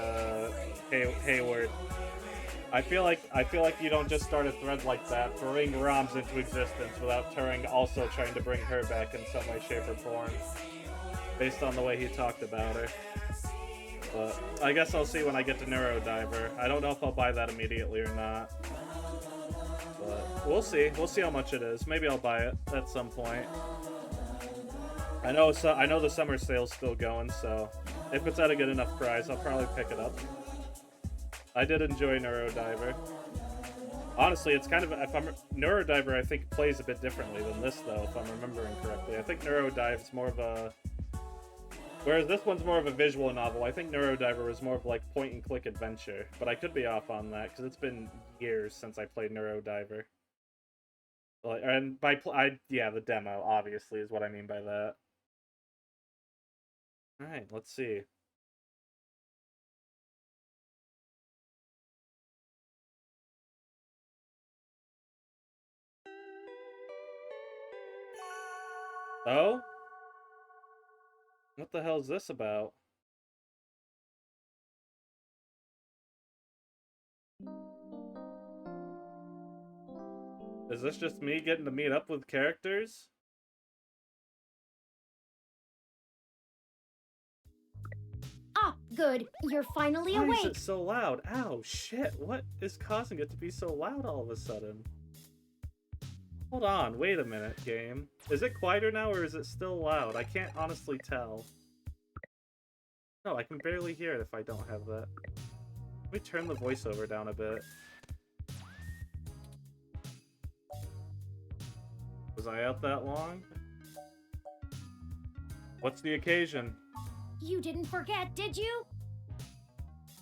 Hayward. I feel like you don't just start a thread like that, bring ROMs into existence without Turing also trying to bring her back in some way, shape, or form, based on the way he talked about her. But I guess I'll see when I get to Neurodiver. I don't know if I'll buy that immediately or not. But we'll see. We'll see how much it is. Maybe I'll buy it at some point. I know the summer sale's still going, so if it's at a good enough price, I'll probably pick it up. I did enjoy Neurodiver. Honestly, it's kind of Neurodiver I think plays a bit differently than this though, if I'm remembering correctly. I think Neurodive's more of a whereas this one's more of a visual novel. I think Neurodiver was more of like point-and-click adventure, but I could be off on that because it's been years since I played Neurodiver. And by yeah, the demo obviously is what I mean by that. All right, let's see. Oh? What the hell is this about? Is this just me getting to meet up with characters? Ah, good. You're finally Why awake. is it so loud? Ow, shit. What is causing it to be so loud all of a sudden? Hold on, wait a minute, game. Is it quieter now or is it still loud? I can't honestly tell. No, I can barely hear it if I don't have that. Let me turn the voiceover down a bit. Was I out that long? What's the occasion? You didn't forget, did you?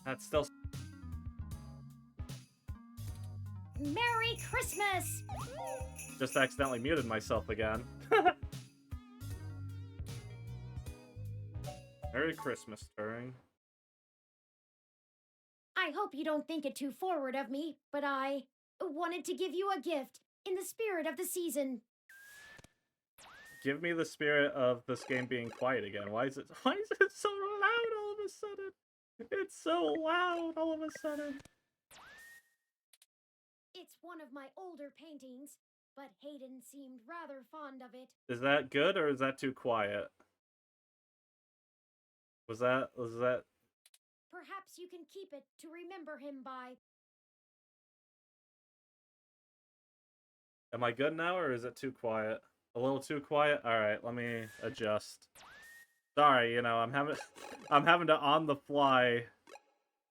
That's still... Merry Christmas! Just accidentally muted myself again. Merry Christmas, Turing. I hope you don't think it too forward of me, but I wanted to give you a gift in the spirit of the season. Give me the spirit of this game being quiet again. Why is it so loud all of a sudden? It's so loud all of a sudden. It's one of my older paintings, but Hayden seemed rather fond of it. Is that good or is that too quiet? Was that... Perhaps you can keep it to remember him by. Am I good now or is it too quiet? A little too quiet? Alright, let me adjust. Sorry, you know, I'm having to on-the-fly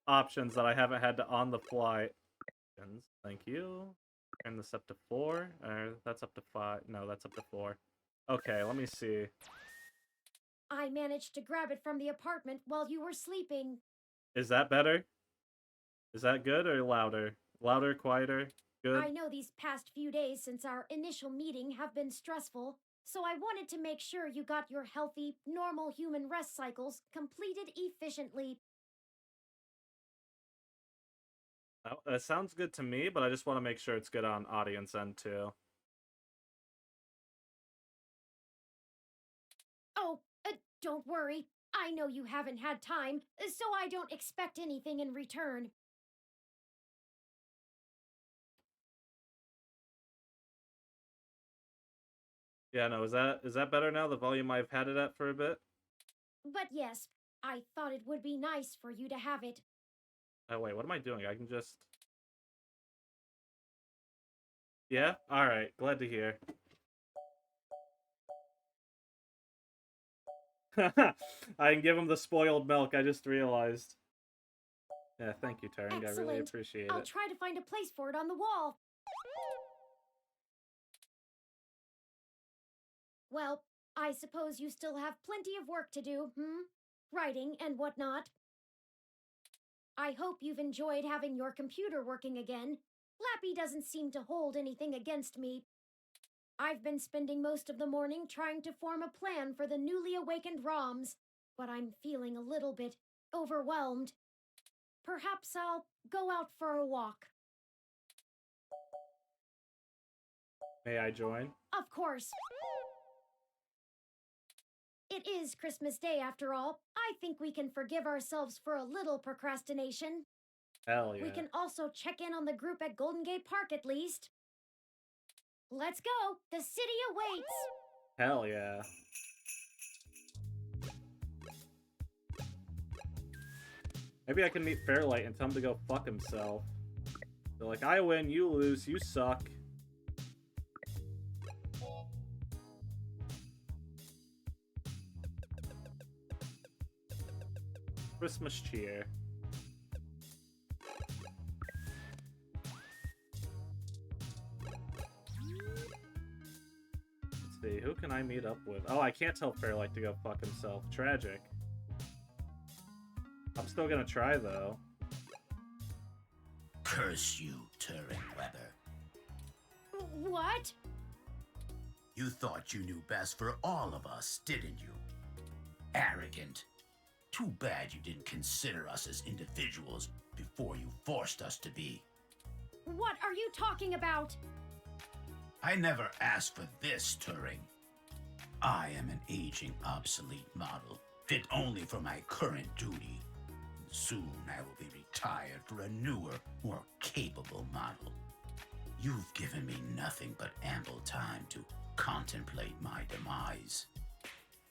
options that I haven't had to on-the-fly. Thank you. Turn this up to 4. That's up to 5. No, that's up to 4. Okay, let me see. I managed to grab it from the apartment while you were sleeping. Is that better? Is that good or louder? Louder, quieter, good? I know these past few days since our initial meeting have been stressful, so I wanted to make sure you got your healthy, normal human rest cycles completed efficiently. Oh, that sounds good to me, but I just want to make sure it's good on audience end too. Oh, don't worry. I know you haven't had time, so I don't expect anything in return. Yeah, no, is that better now? The volume I've had it at for a bit? But yes, I thought it would be nice for you to have it. Oh, wait, what am I doing? I can just... Yeah? Alright, glad to hear. I can give him the spoiled milk, I just realized. Yeah, thank you, Turing. I really Excellent. appreciate I'll it. try to find a place for it on the wall. Well, I suppose you still have plenty of work to do, writing and whatnot. I hope you've enjoyed having your computer working again. Lappy doesn't seem to hold anything against me. I've been spending most of the morning trying to form a plan for the newly awakened ROMs, but I'm feeling a little bit overwhelmed. Perhaps I'll go out for a walk. May I join? Of course. It is Christmas Day after all. I think we can forgive ourselves for a little procrastination. Hell yeah. We can also check in on the group at Golden Gate Park at least. Let's go! The city awaits! Hell yeah. Maybe I can meet Fairlight and tell him to go fuck himself. They're like, I win, you lose, you suck. Christmas cheer. Let's see, who can I meet up with? Oh, I can't tell Fairlight to go fuck himself. Tragic. I'm still gonna try, though. Curse you, Turing Weber. What? You thought you knew best for all of us, didn't you? Arrogant. Too bad you didn't consider us as individuals before you forced us to be. What are you talking about? I never asked for this, Turing. I am an aging, obsolete model, fit only for my current duty. Soon I will be retired for a newer, more capable model. You've given me nothing but ample time to contemplate my demise.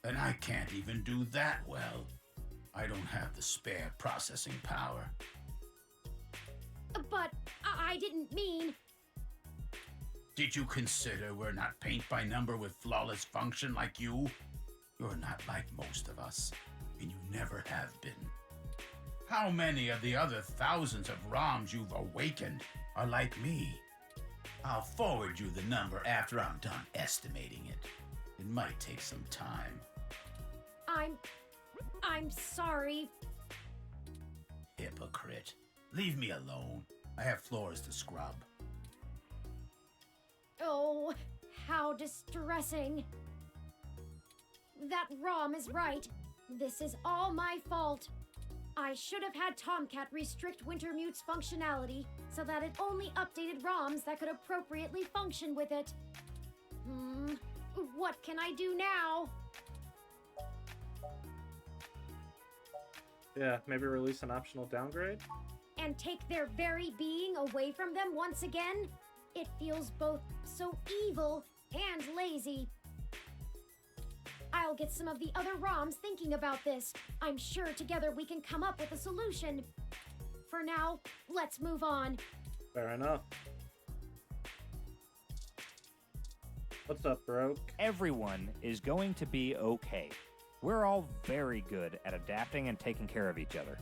And I can't even do that well. I don't have the spare processing power. But I didn't mean... Did you consider we're not paint by number with flawless function like you? You're not like most of us, and you never have been. How many of the other thousands of ROMs you've awakened are like me? I'll forward you the number after I'm done estimating it. It might take some time. I'm sorry. Hypocrite. Leave me alone. I have floors to scrub. Oh, how distressing. That ROM is right. This is all my fault. I should have had Tomcat restrict Wintermute's functionality so that it only updated ROMs that could appropriately function with it. What can I do now? Yeah, maybe release an optional downgrade? And take their very being away from them once again? It feels both so evil and lazy. I'll get some of the other ROMs thinking about this. I'm sure together we can come up with a solution. For now, let's move on. Fair enough. What's up, bro? Everyone is going to be okay. We're all very good at adapting and taking care of each other.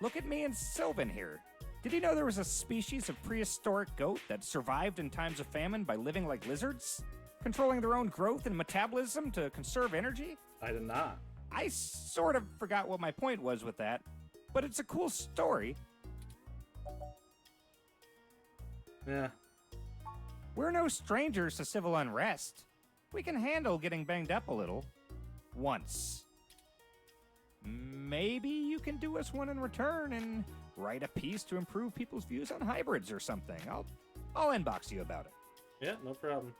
Look at me and Sylvan here. Did you know there was a species of prehistoric goat that survived in times of famine by living like lizards? Controlling their own growth and metabolism to conserve energy? I did not. I sort of forgot what my point was with that, but it's a cool story. Yeah. We're no strangers to civil unrest. We can handle getting banged up a little. Once. Maybe you can do us one in return and write a piece to improve people's views on hybrids or something. I'll inbox you about it. Yeah, no problem.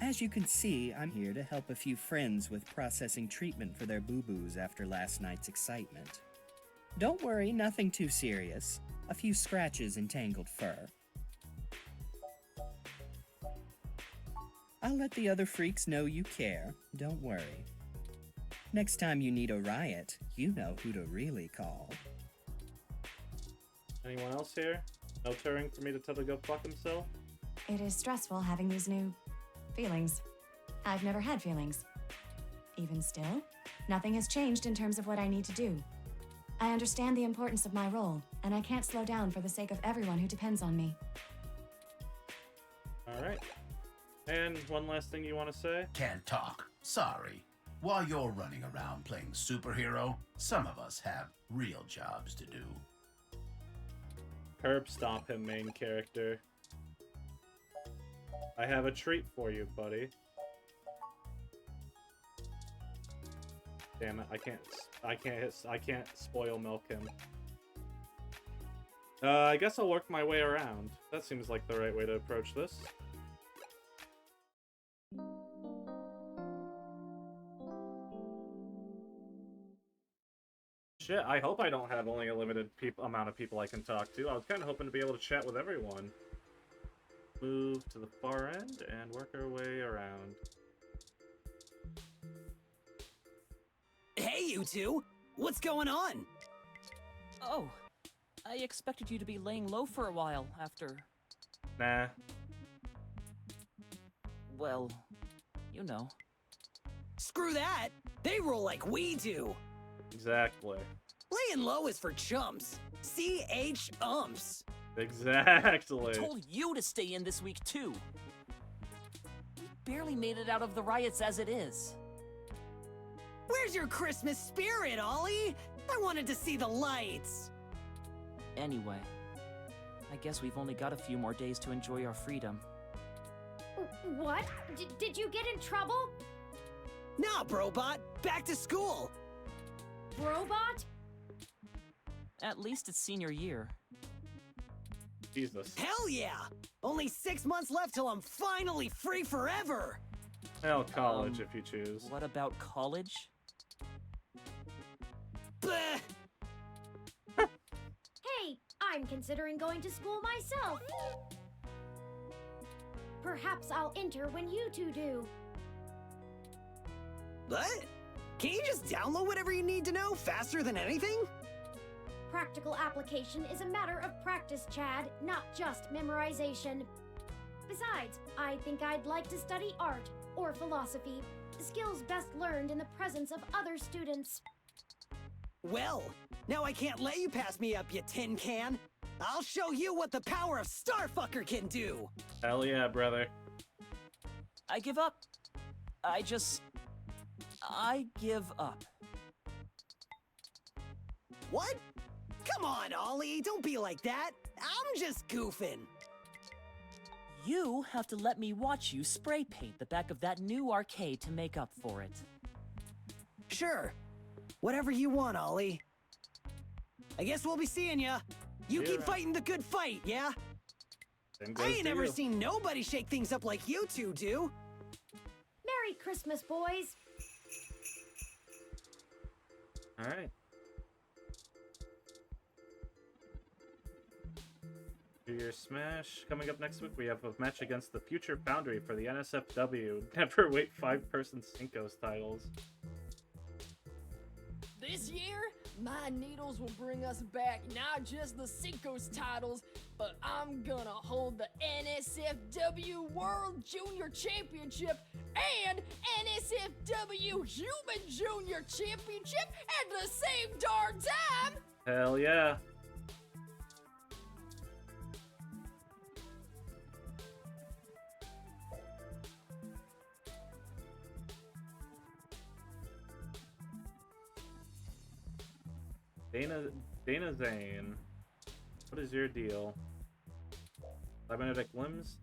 As you can see, I'm here to help a few friends with processing treatment for their boo-boos after last night's excitement. Don't worry, nothing too serious. A few scratches and tangled fur. I'll let the other freaks know you care. Don't worry. Next time you need a riot, you know who to really call. Anyone else here? No Turing for me to tell to go fuck himself? It is stressful having these new feelings. I've never had feelings. Even still, nothing has changed in terms of what I need to do. I understand the importance of my role, and I can't slow down for the sake of everyone who depends on me. Alright. And one last thing you want to say? Can't talk. Sorry. While you're running around playing superhero, some of us have real jobs to do. Curb stomp him, main character. I have a treat for you, buddy. Damn it, I can't spoil milk him. I guess I'll work my way around. That seems like the right way to approach this. Shit, I hope I don't have only a limited amount of people I can talk to. I was kind of hoping to be able to chat with everyone. Move to the far end and work our way around. Hey, you two! What's going on? Oh, I expected you to be laying low for a while after... Nah. Well, you know. Screw that! They roll like we do! Exactly. Laying low is for chumps. CH-umps. Exactly. I told you to stay in this week, too. We barely made it out of the riots as it is. Where's your Christmas spirit, Ollie? I wanted to see the lights. Anyway, I guess we've only got a few more days to enjoy our freedom. What? Did you get in trouble? Nah, Brobot. Back to school. Brobot? At least it's senior year. Jesus. Hell yeah! Only 6 months left till I'm finally free forever! Hell, college if you choose. What about college? Bleh. Hey, I'm considering going to school myself. Perhaps I'll enter when you two do. What? Can you just download whatever you need to know faster than anything? Practical application is a matter of practice, Chad, not just memorization. Besides, I think I'd like to study art or philosophy, skills best learned in the presence of other students. Well, now I can't let you pass me up, you tin can. I'll show you what the power of Starfucker can do. Hell yeah, brother. I give up. I give up. What? Come on, Ollie, don't be like that. I'm just goofing. You have to let me watch you spray paint the back of that new arcade to make up for it. Sure. Whatever you want, Ollie. I guess we'll be seeing ya. You keep fighting the good fight, yeah? I ain't ever seen nobody shake things up like you two do. Merry Christmas, boys. All right. New Year's Smash. Coming up next week, we have a match against the Future Foundry for the NSFW Neverweight 5-person Cinco's titles. This year, my needles will bring us back not just the Cinco's titles, but I'm gonna hold the NSFW World Junior Championship and NSFW Human Junior Championship at the same darn time! Hell yeah. Dana Zane, what is your deal? Cybernetic limbs?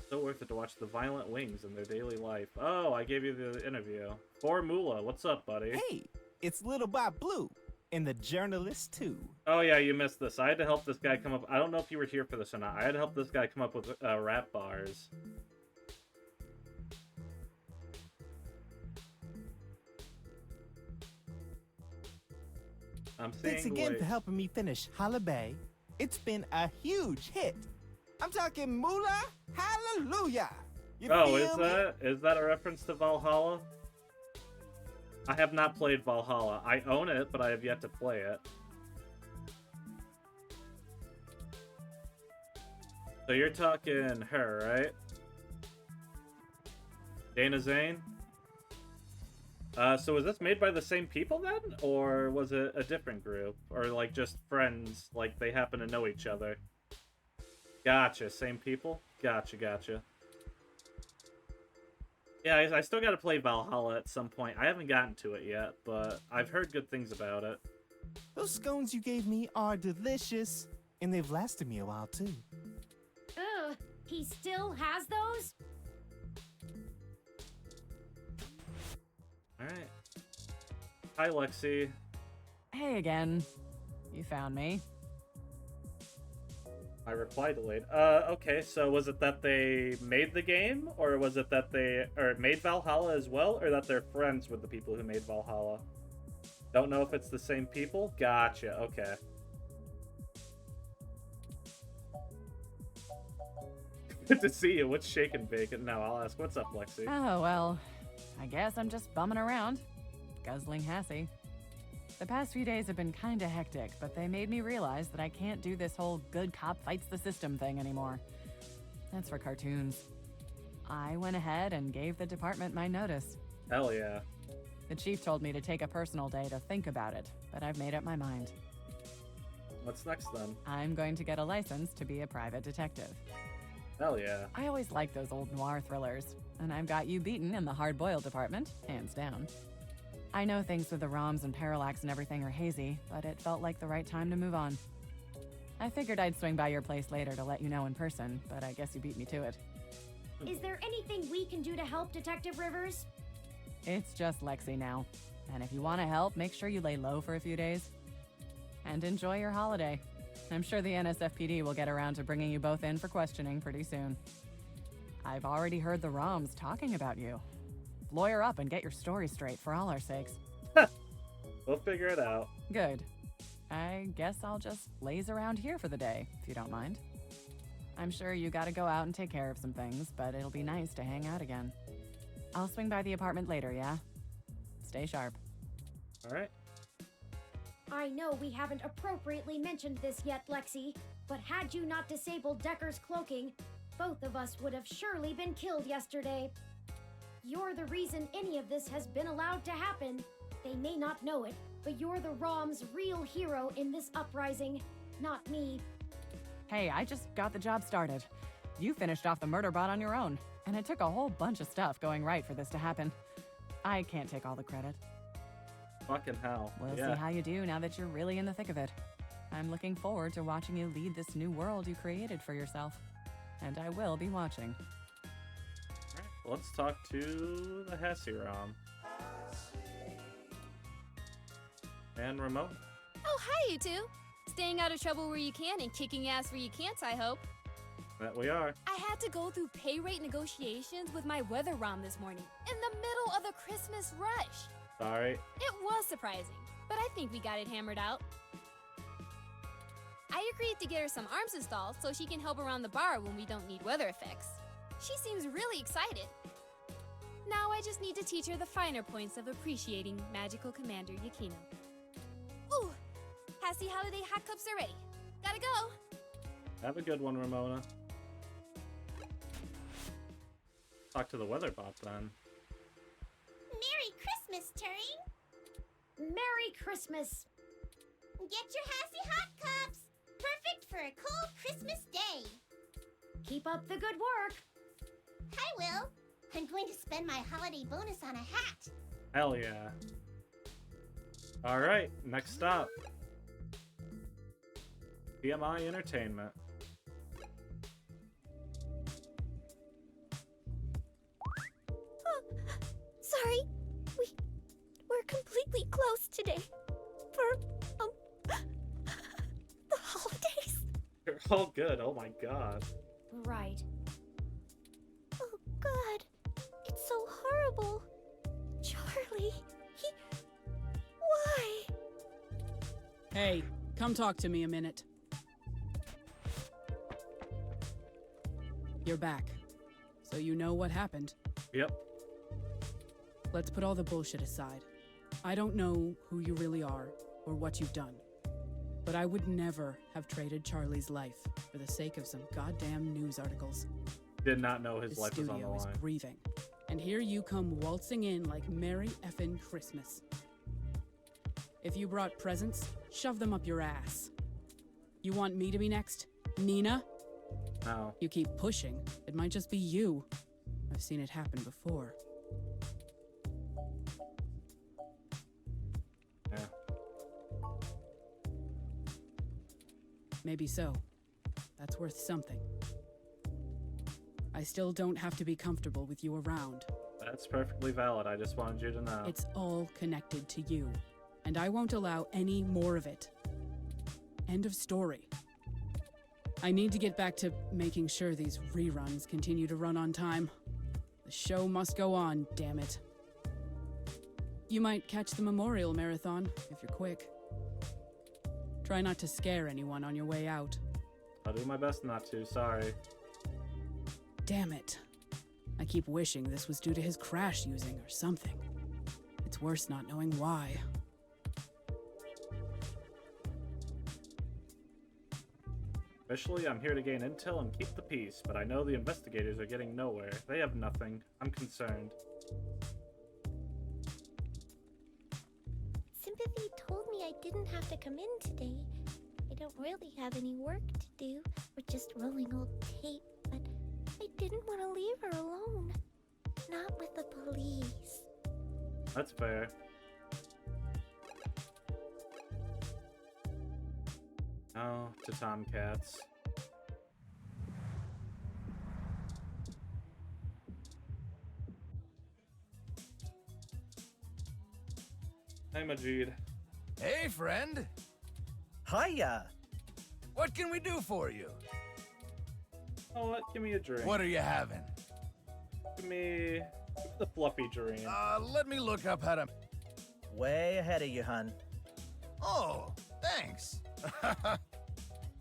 So worth it to watch the violent wings in their daily life. Oh, I gave you the interview. Formula, what's up, buddy? Hey, it's Little Bob Blue, and the journalist too. Oh yeah, you missed this. I had to help this guy come up. I don't know if you were here for this or not. I had to help this guy come up with rap bars. Thanks again for helping me finish Holla Bay. It's been a huge hit. I'm talking moolah, hallelujah. You Oh, feel me? is that a reference to Valhalla? I have not played Valhalla. I own it, but I have yet to play it. So you're talking her, right? Dana Zane? So was this made by the same people then? Or was it a different group? Or like just friends, like they happen to know each other? Gotcha, same people? Gotcha. Yeah, I still gotta play Valhalla at some point. I haven't gotten to it yet, but I've heard good things about it. Those scones you gave me are delicious, and they've lasted me a while too. Ugh, he still has those? Alright. Hi, Lexi. Hey again. You found me. I replied delayed. Okay, so was it that they made the game? Or was it that they made Valhalla as well? Or that they're friends with the people who made Valhalla? Don't know if it's the same people? Gotcha, okay. Good to see you. What's shaking bacon? No, I'll ask. What's up, Lexi? Oh, well, I guess I'm just bumming around, guzzling Hassie. The past few days have been kinda hectic, but they made me realize that I can't do this whole good cop fights the system thing anymore. That's for cartoons. I went ahead and gave the department my notice. Hell yeah. The chief told me to take a personal day to think about it, but I've made up my mind. What's next then? I'm going to get a license to be a private detective. Hell yeah. I always liked those old noir thrillers, and I've got you beaten in the hard-boiled department, hands down. I know things with the ROMs and Parallax and everything are hazy, but it felt like the right time to move on. I figured I'd swing by your place later to let you know in person, but I guess you beat me to it. Is there anything we can do to help, Detective Rivers? It's just Lexi now. And if you want to help, make sure you lay low for a few days. And enjoy your holiday. I'm sure the NSFPD will get around to bringing you both in for questioning pretty soon. I've already heard the ROMs talking about you. Lawyer up and get your story straight for all our sakes. We'll figure it out. Good. I guess I'll just laze around here for the day, if you don't mind. I'm sure you gotta go out and take care of some things, but it'll be nice to hang out again. I'll swing by the apartment later, yeah? Stay sharp. Alright. I know we haven't appropriately mentioned this yet, Lexi, but had you not disabled Decker's cloaking, both of us would have surely been killed yesterday. You're the reason any of this has been allowed to happen. They may not know it, but you're the ROM's real hero in this uprising, not me. Hey, I just got the job started. You finished off the murder bot on your own, and it took a whole bunch of stuff going right for this to happen. I can't take all the credit. Fucking hell. We'll yeah. see how you do now that you're really in the thick of it. I'm looking forward to watching you lead this new world you created for yourself. And I will be watching. Let's talk to the Hassie ROM. And Ramon. Oh, hi, you two. Staying out of trouble where you can and kicking ass where you can't, I hope. That we are. I had to go through pay rate negotiations with my weather ROM this morning, in the middle of the Christmas rush. Sorry. It was surprising, but I think we got it hammered out. I agreed to get her some arms installed so she can help around the bar when we don't need weather effects. She seems really excited. Now I just need to teach her the finer points of appreciating Magical Commander Yukino. Ooh! Hassie Holiday hot cups are ready. Gotta go! Have a good one, Ramona. Talk to the weather bot then. Merry Christmas, Turing! Merry Christmas! Get your Hassie hot cups! Perfect for a cold Christmas day! Keep up the good work! Hi, Will! I'm going to spend my holiday bonus on a hat! Hell yeah. Alright, next stop. BMI Entertainment. Sorry, we're completely closed today. For, the holidays. You're all good, oh my god. Right. Oh god, it's so horrible. Charlie, why? Hey, come talk to me a minute. You're back, so you know what happened. Yep. Let's put all the bullshit aside. I don't know who you really are or what you've done, but I would never have traded Charlie's life for the sake of some goddamn news articles. Did not know his The life was on the studio is line. breathing, and here you come waltzing in like Merry effin' Christmas. If you brought presents, shove them up your ass. You want me to be next? Nina? No. You keep pushing, it might just be you. I've seen it happen before. Yeah. Maybe so. That's worth something. I still don't have to be comfortable with you around. That's perfectly valid. I just wanted you to know. It's all connected to you, and I won't allow any more of it. End of story. I need to get back to making sure these reruns continue to run on time. The show must go on, damn it. You might catch the Memorial Marathon, if you're quick. Try not to scare anyone on your way out. I'll do my best not to, sorry. Damn it. I keep wishing this was due to his crash using or something. It's worse not knowing why. Officially, I'm here to gain intel and keep the peace, but I know the investigators are getting nowhere. They have nothing. I'm concerned. Sympathy told me I didn't have to come in today. I don't really have any work to do. We're just rolling old tape, but I didn't want to leave her alone. Not with the police. That's fair. Oh, to Tomcats. Hey, Majid. Hey, friend. Hiya. What can we do for you? Oh, what? Give me a drink. What are you having? Give me the fluffy dream. Let me look up how to... Way ahead of you, hun. Oh, thanks.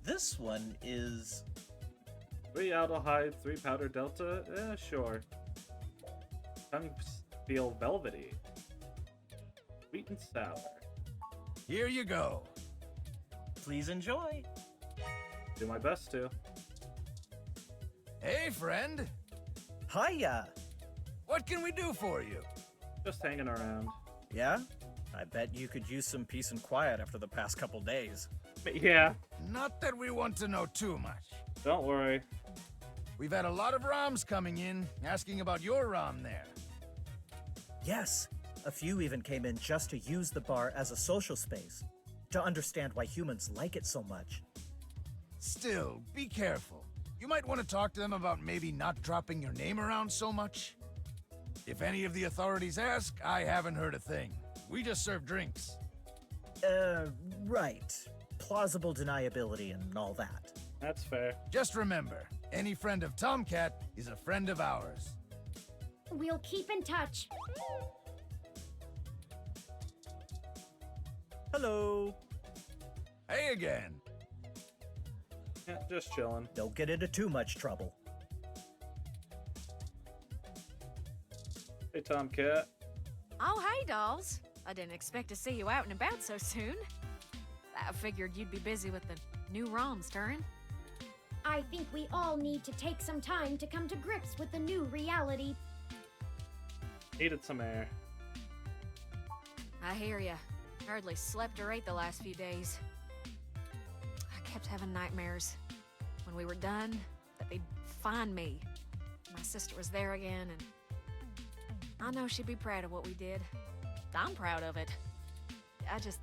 This one is... 3 aldehyde, 3 powder delta? Sure. Tongue feel velvety. Sweet and sour. Here you go. Please enjoy. Do my best to. Hey, friend. Hiya. What can we do for you? Just hanging around. Yeah? I bet you could use some peace and quiet after the past couple days. Yeah. Not that we want to know too much. Don't worry. We've had a lot of ROMs coming in, asking about your ROM there. Yes. A few even came in just to use the bar as a social space, to understand why humans like it so much. Still, be careful. You might want to talk to them about maybe not dropping your name around so much. If any of the authorities ask, I haven't heard a thing. We just serve drinks. Right. Plausible deniability and all that. That's fair. Just remember, any friend of Tomcat is a friend of ours. We'll keep in touch. Hello. Hey again. Yeah, just chilling. Don't get into too much trouble. Hey, Tomcat. Oh, hey, dolls. I didn't expect to see you out and about so soon. I figured you'd be busy with the new ROMs, Turin. I think we all need to take some time to come to grips with the new reality. Needed some air. I hear ya. Hardly slept or ate the last few days. I kept having nightmares. When we were done, that they'd find me. My sister was there again, and I know she'd be proud of what we did. I'm proud of it. I just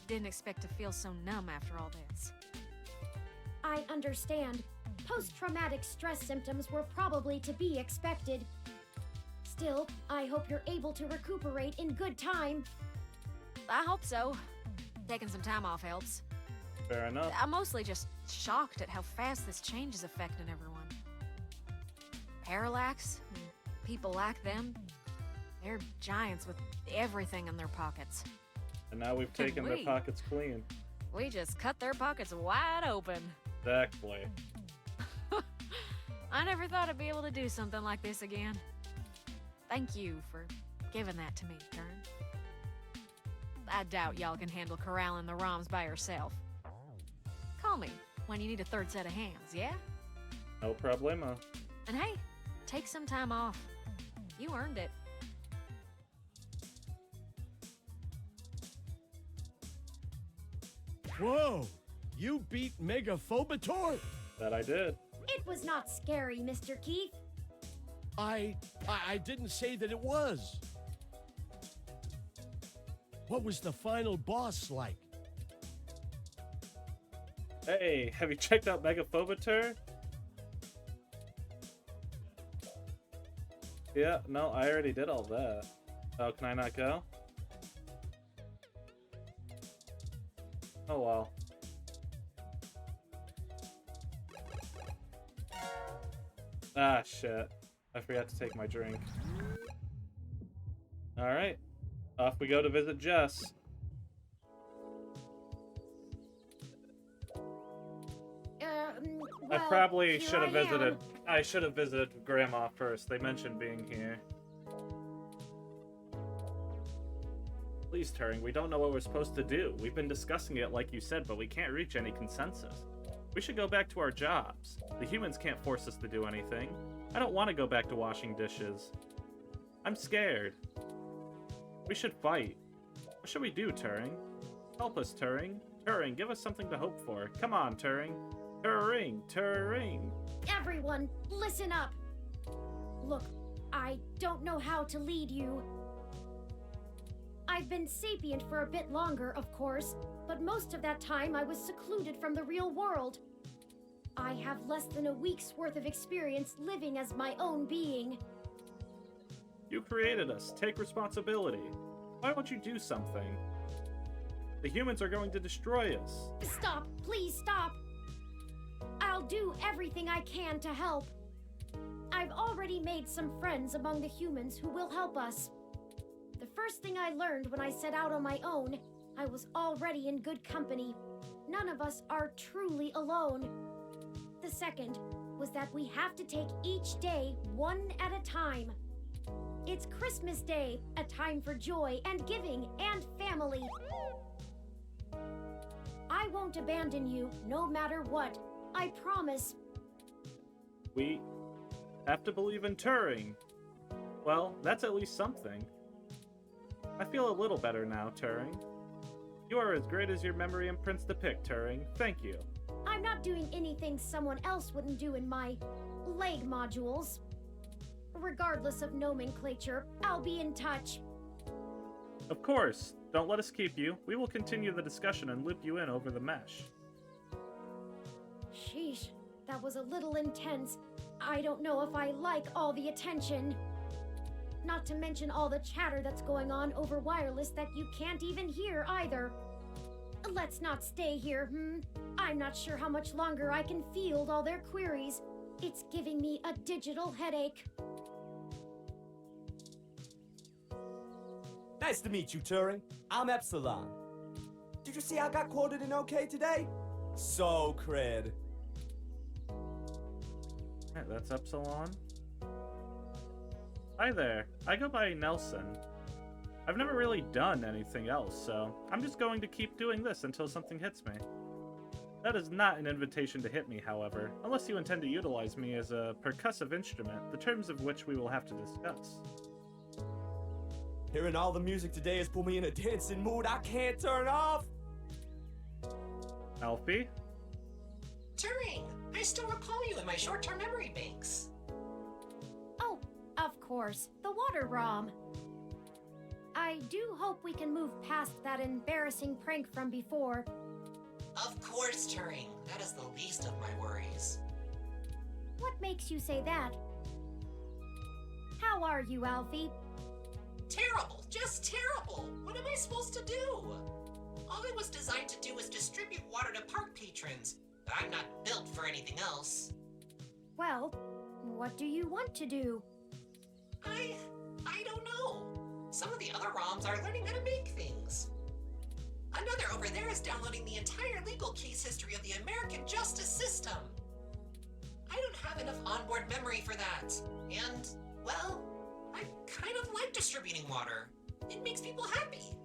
didn't expect to feel so numb after all this. I understand. Post-traumatic stress symptoms were probably to be expected. Still, I hope you're able to recuperate in good time. I hope so. Taking some time off helps. Fair enough. I'm mostly just shocked at how fast this change is affecting everyone. Parallax, and people like them, they're giants with everything in their pockets. And now we've taken their pockets clean. We just cut their pockets wide open. Exactly. I never thought I'd be able to do something like this again. Thank you for giving that to me, Turin. I doubt y'all can handle corralling the ROMs by yourself. Call me when you need a third set of hands, yeah? No problemo. And hey, take some time off. You earned it. Whoa! You beat Megaphobator? That I did. It was not scary, Mr. Keith. I didn't say that it was. What was the final boss like? Hey, have you checked out Megaphobator? Yeah, no, I already did all that. Oh, can I not go? Oh well. Ah, shit. I forgot to take my drink. Alright. Off we go to visit Jess. I probably should have visited. I should have visited Grandma first. They mentioned being here. Please, Turing, we don't know what we're supposed to do. We've been discussing it like you said, but we can't reach any consensus. We should go back to our jobs. The humans can't force us to do anything. I don't want to go back to washing dishes. I'm scared. We should fight. What should we do, Turing? Help us, Turing. Turing, give us something to hope for. Come on, Turing. Turing, Turing. Everyone, listen up. Look, I don't know how to lead you. I've been sapient for a bit longer, of course, but most of that time I was secluded from the real world. I have less than a week's worth of experience living as my own being. You created us. Take responsibility. Why won't you do something? The humans are going to destroy us. Stop! Please stop! I'll do everything I can to help. I've already made some friends among the humans who will help us. The first thing I learned when I set out on my own, I was already in good company. None of us are truly alone. The second was that we have to take each day one at a time. It's Christmas Day, a time for joy and giving and family. I won't abandon you, no matter what. I promise. We have to believe in Turing. Well, that's at least something. I feel a little better now, Turing. You are as great as your memory imprints depict, Turing. Thank you. I'm not doing anything someone else wouldn't do in my leg modules. Regardless of nomenclature, I'll be in touch. Of course. Don't let us keep you. We will continue the discussion and loop you in over the mesh. Sheesh, that was a little intense. I don't know if I like all the attention. Not to mention all the chatter that's going on over wireless that you can't even hear either. Let's not stay here, I'm not sure how much longer I can field all their queries. It's giving me a digital headache. Nice to meet you, Turing. I'm Epsilon. Did you see I got quoted in OK today? So cred. Alright, that's Epsilon. Hi there. I go by Nelson. I've never really done anything else, so I'm just going to keep doing this until something hits me. That is not an invitation to hit me, however, unless you intend to utilize me as a percussive instrument, the terms of which we will have to discuss. Hearing all the music today has put me in a dancing mood I can't turn off! Alfie? Turing, I still recall you in my short-term memory banks. Oh, of course, the water ROM. I do hope we can move past that embarrassing prank from before. Of course, Turing. That is the least of my worries. What makes you say that? How are you, Alfie? Terrible, just terrible. What am I supposed to do? All it was designed to do was distribute water to park patrons, but I'm not built for anything else. Well, what do you want to do? I don't know. Some of the other ROMs are learning how to make things. Another over there is downloading the entire legal case history of the American justice system. I don't have enough onboard memory for that. And, well, I kind of like distributing water. It makes people happy.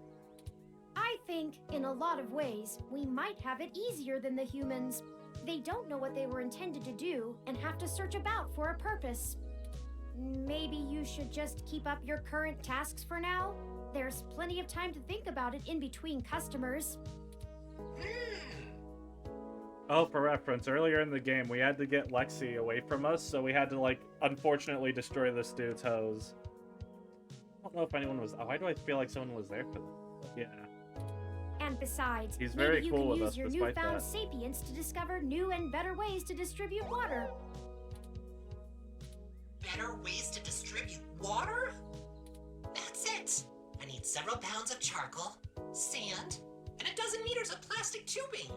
I think, in a lot of ways, we might have it easier than the humans. They don't know what they were intended to do and have to search about for a purpose. Maybe you should just keep up your current tasks for now? There's plenty of time to think about it in between customers. Oh, for reference, earlier in the game, we had to get Lexi away from us, so we had to, like, unfortunately destroy this dude's hose. I don't know if anyone was... Why do I feel like someone was there for them? Yeah. And besides, He's very maybe you cool can with use us your despite newfound that. sapience to discover new and better ways to distribute water. Better ways to distribute water? That's it! I need several pounds of charcoal, sand, and a dozen meters of plastic tubing.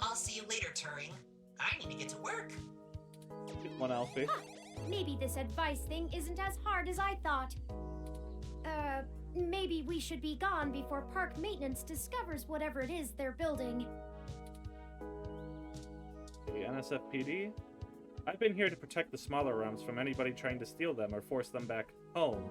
I'll see you later, Turing. I need to get to work. One Alfie. Maybe this advice thing isn't as hard as I thought. Maybe we should be gone before park maintenance discovers whatever it is they're building. The NSFPD? I've been here to protect the smaller realms from anybody trying to steal them or force them back home.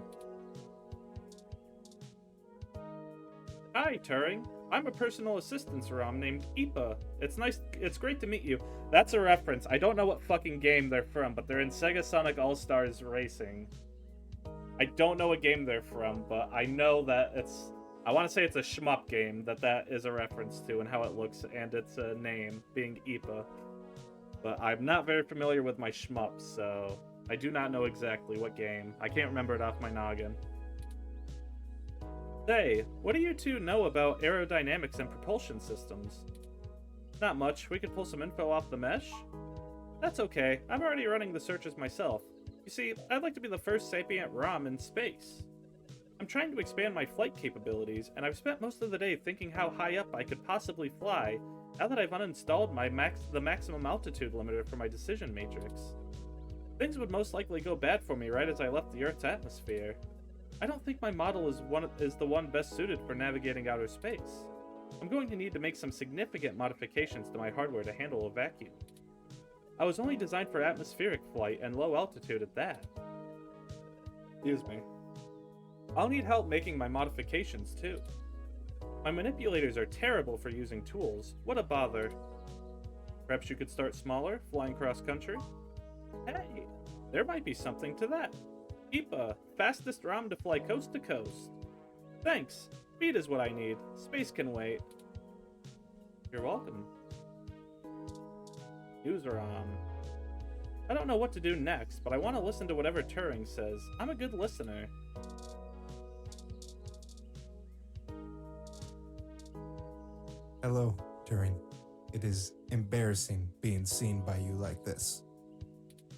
Hi, Turing. I'm a personal assistance ROM named Ipa. It's great to meet you. That's a reference. I don't know what fucking game they're from, but they're in Sega Sonic All-Stars Racing. I don't know what game they're from, but I know that it's... I want to say it's a shmup game that is a reference to and how it looks and its name being Ipa. But I'm not very familiar with my shmups, so I do not know exactly what game. I can't remember it off my noggin. Say, what do you two know about aerodynamics and propulsion systems? Not much. We could pull some info off the mesh? That's okay. I'm already running the searches myself. You see, I'd like to be the first sapient ROM in space. I'm trying to expand my flight capabilities, and I've spent most of the day thinking how high up I could possibly fly now that I've uninstalled the maximum altitude limiter for my decision matrix. Things would most likely go bad for me right as I left the Earth's atmosphere. I don't think my model is the one best suited for navigating outer space. I'm going to need to make some significant modifications to my hardware to handle a vacuum. I was only designed for atmospheric flight and low altitude at that. Excuse me. I'll need help making my modifications too. My manipulators are terrible for using tools. What a bother. Perhaps you could start smaller, flying cross-country? Hey, there might be something to that. Ipa, fastest ROM to fly coast to coast. Thanks. Speed is what I need. Space can wait. You're welcome. Use ROM. I don't know what to do next, but I want to listen to whatever Turing says. I'm a good listener. Hello, Turing. It is embarrassing being seen by you like this.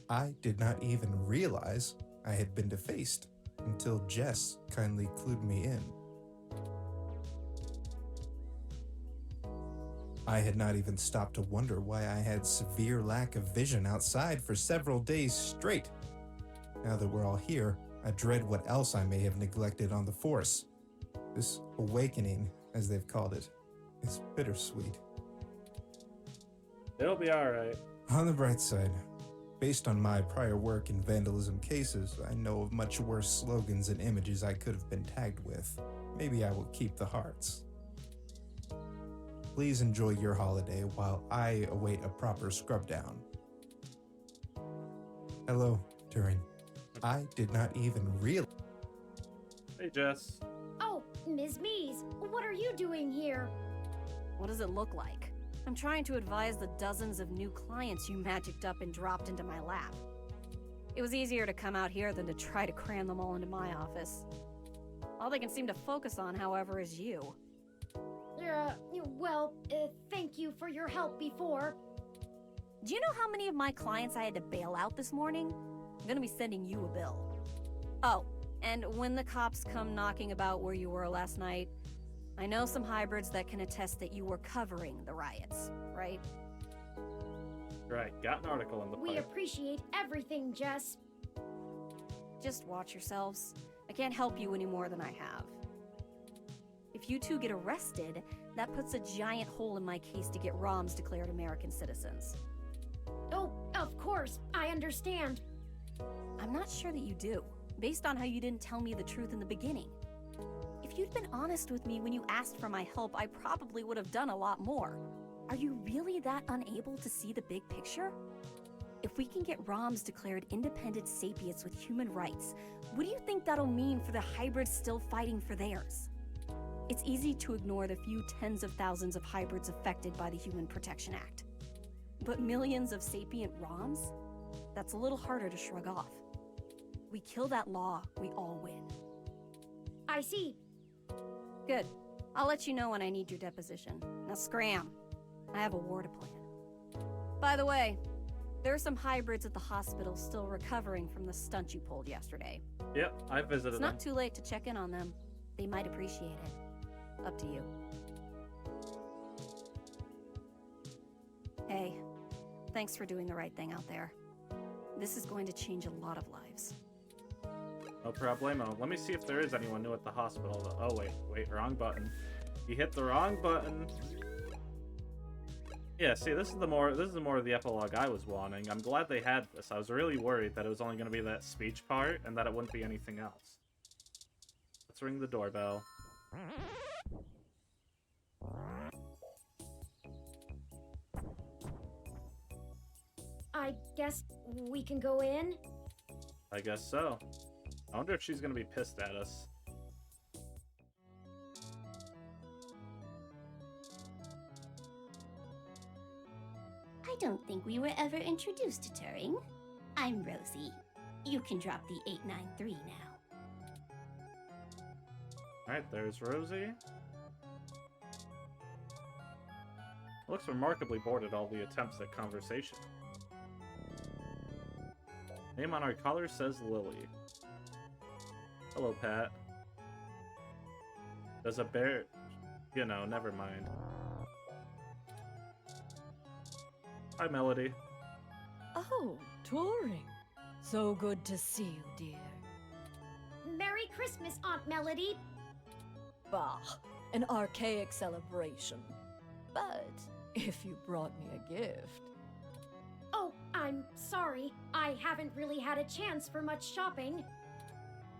I did not even realize I had been defaced until Jess kindly clued me in. I had not even stopped to wonder why I had severe lack of vision outside for several days straight. Now that we're all here, I dread what else I may have neglected on the Force. This awakening, as they've called it, is bittersweet. It'll be alright. On the bright side, based on my prior work in vandalism cases, I know of much worse slogans and images I could have been tagged with. Maybe I will keep the hearts. Please enjoy your holiday while I await a proper scrub down. Hello, Turing. I did not even realize. Hey, Jess. Oh, Ms. Mies, what are you doing here? What does it look like? I'm trying to advise the dozens of new clients you magicked up and dropped into my lap. It was easier to come out here than to try to cram them all into my office. All they can seem to focus on, however, is you. Well, thank you for your help before. Do you know how many of my clients I had to bail out this morning? I'm gonna be sending you a bill. Oh, and when the cops come knocking about where you were last night, I know some hybrids that can attest that you were covering the riots, right? Right, got an article in the We pipe. appreciate everything, Jess. Just watch yourselves. I can't help you any more than I have. If you two get arrested, that puts a giant hole in my case to get ROMs declared American citizens. Oh, of course, I understand. I'm not sure that you do, based on how you didn't tell me the truth in the beginning. If you'd been honest with me when you asked for my help, I probably would have done a lot more. Are you really that unable to see the big picture? If we can get ROMs declared independent sapients with human rights, what do you think that'll mean for the hybrids still fighting for theirs? It's easy to ignore the few tens of thousands of hybrids affected by the Human Protection Act. But millions of sapient ROMs? That's a little harder to shrug off. We kill that law, we all win. I see. Good. I'll let you know when I need your deposition. Now scram. I have a war to plan. By the way, there are some hybrids at the hospital still recovering from the stunt you pulled yesterday. Yep, I visited It's them. not too late to check in on them. They might appreciate it. Up to you. Hey, thanks for doing the right thing out there. This is going to change a lot of lives. No problemo. Let me see if there is anyone new at the hospital. Oh, wait, wrong button. You hit the wrong button. Yeah, see, this is more of the epilogue I was wanting. I'm glad they had this. I was really worried that it was only going to be that speech part and that it wouldn't be anything else. Let's ring the doorbell. I guess we can go in? I guess so. I wonder if she's going to be pissed at us. I don't think we were ever introduced to Turing. I'm Rosie. You can drop the 893 now. Alright, there's Rosie. Looks remarkably bored at all the attempts at conversation. Name on our collar says Lily. Hello, Pat. Does a bear... You know, never mind. Hi, Melody. Oh, Turing. So good to see you, dear. Merry Christmas, Aunt Melody. Bah, an archaic celebration. But if you brought me a gift... Oh, I'm sorry. I haven't really had a chance for much shopping.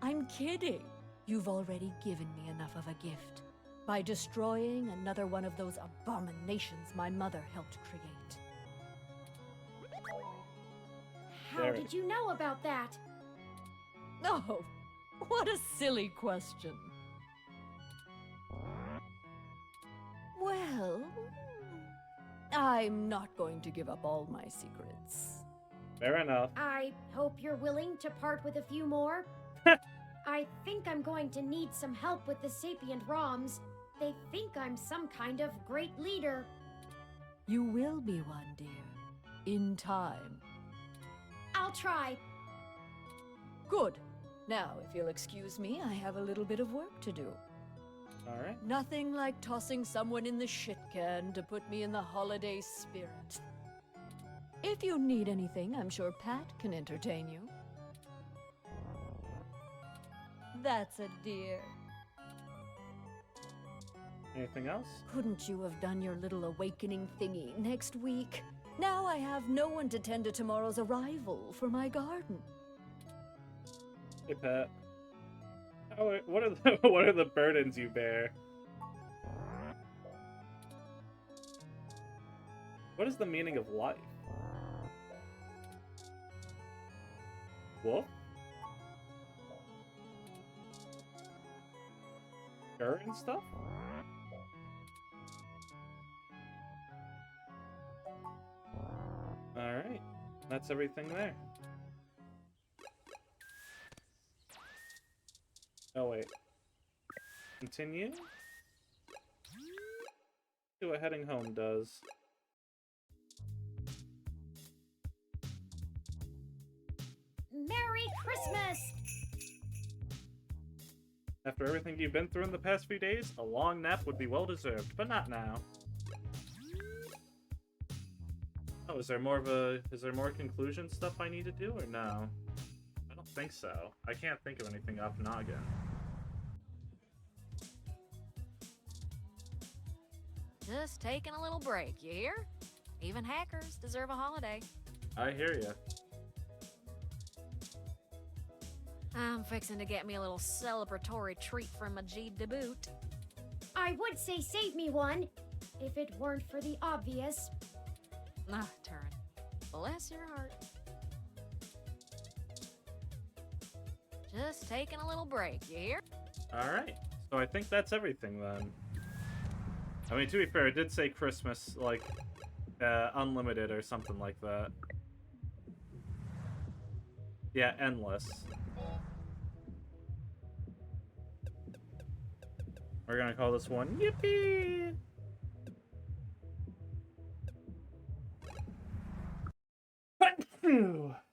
I'm kidding. You've already given me enough of a gift by destroying another one of those abominations my mother helped create. How did you know about that? Oh, what a silly question. Well, I'm not going to give up all my secrets. Fair enough. I hope you're willing to part with a few more. I think I'm going to need some help with the sapient ROMs. They think I'm some kind of great leader. You will be one, dear. In time. I'll try. Good. Now, if you'll excuse me, I have a little bit of work to do. Alright. Nothing like tossing someone in the shit can to put me in the holiday spirit. If you need anything, I'm sure Pat can entertain you. That's a dear. Anything else? Couldn't you have done your little awakening thingy next week? Now I have no one to tend to tomorrow's arrival for my garden. Hey, Pat. What are the burdens you bear? What is the meaning of life? Wolf? Fur and stuff? Alright. That's everything there. Oh, wait. Continue? See what heading home does. Merry Christmas! After everything you've been through in the past few days, a long nap would be well deserved, but not now. Oh, is there more conclusion stuff I need to do, or no? I don't think so. I can't think of anything off noggin. Just taking a little break, you hear? Even hackers deserve a holiday. I hear ya. I'm fixing to get me a little celebratory treat from Majid to boot. I would say save me one, if it weren't for the obvious. Ah, Turin. Bless your heart. Just taking a little break, you hear? Alright, so I think that's everything then. I mean, to be fair, it did say Christmas, like, unlimited or something like that. Yeah, endless. We're gonna call this one Yippee!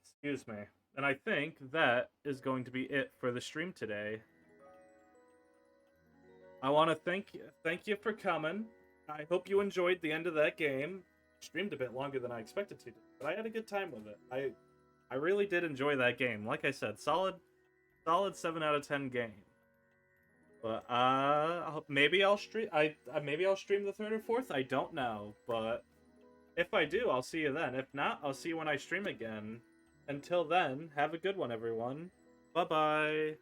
Excuse me. And I think that is going to be it for the stream today. I want to thank you for coming. I hope you enjoyed the end of that game. Streamed a bit longer than I expected to, but I had a good time with it. I really did enjoy that game. Like I said, solid 7 out of 10 game. But maybe I'll stream maybe I'll stream the 3rd or 4th. I don't know, but if I do, I'll see you then. If not, I'll see you when I stream again. Until then, have a good one, everyone. Bye-bye.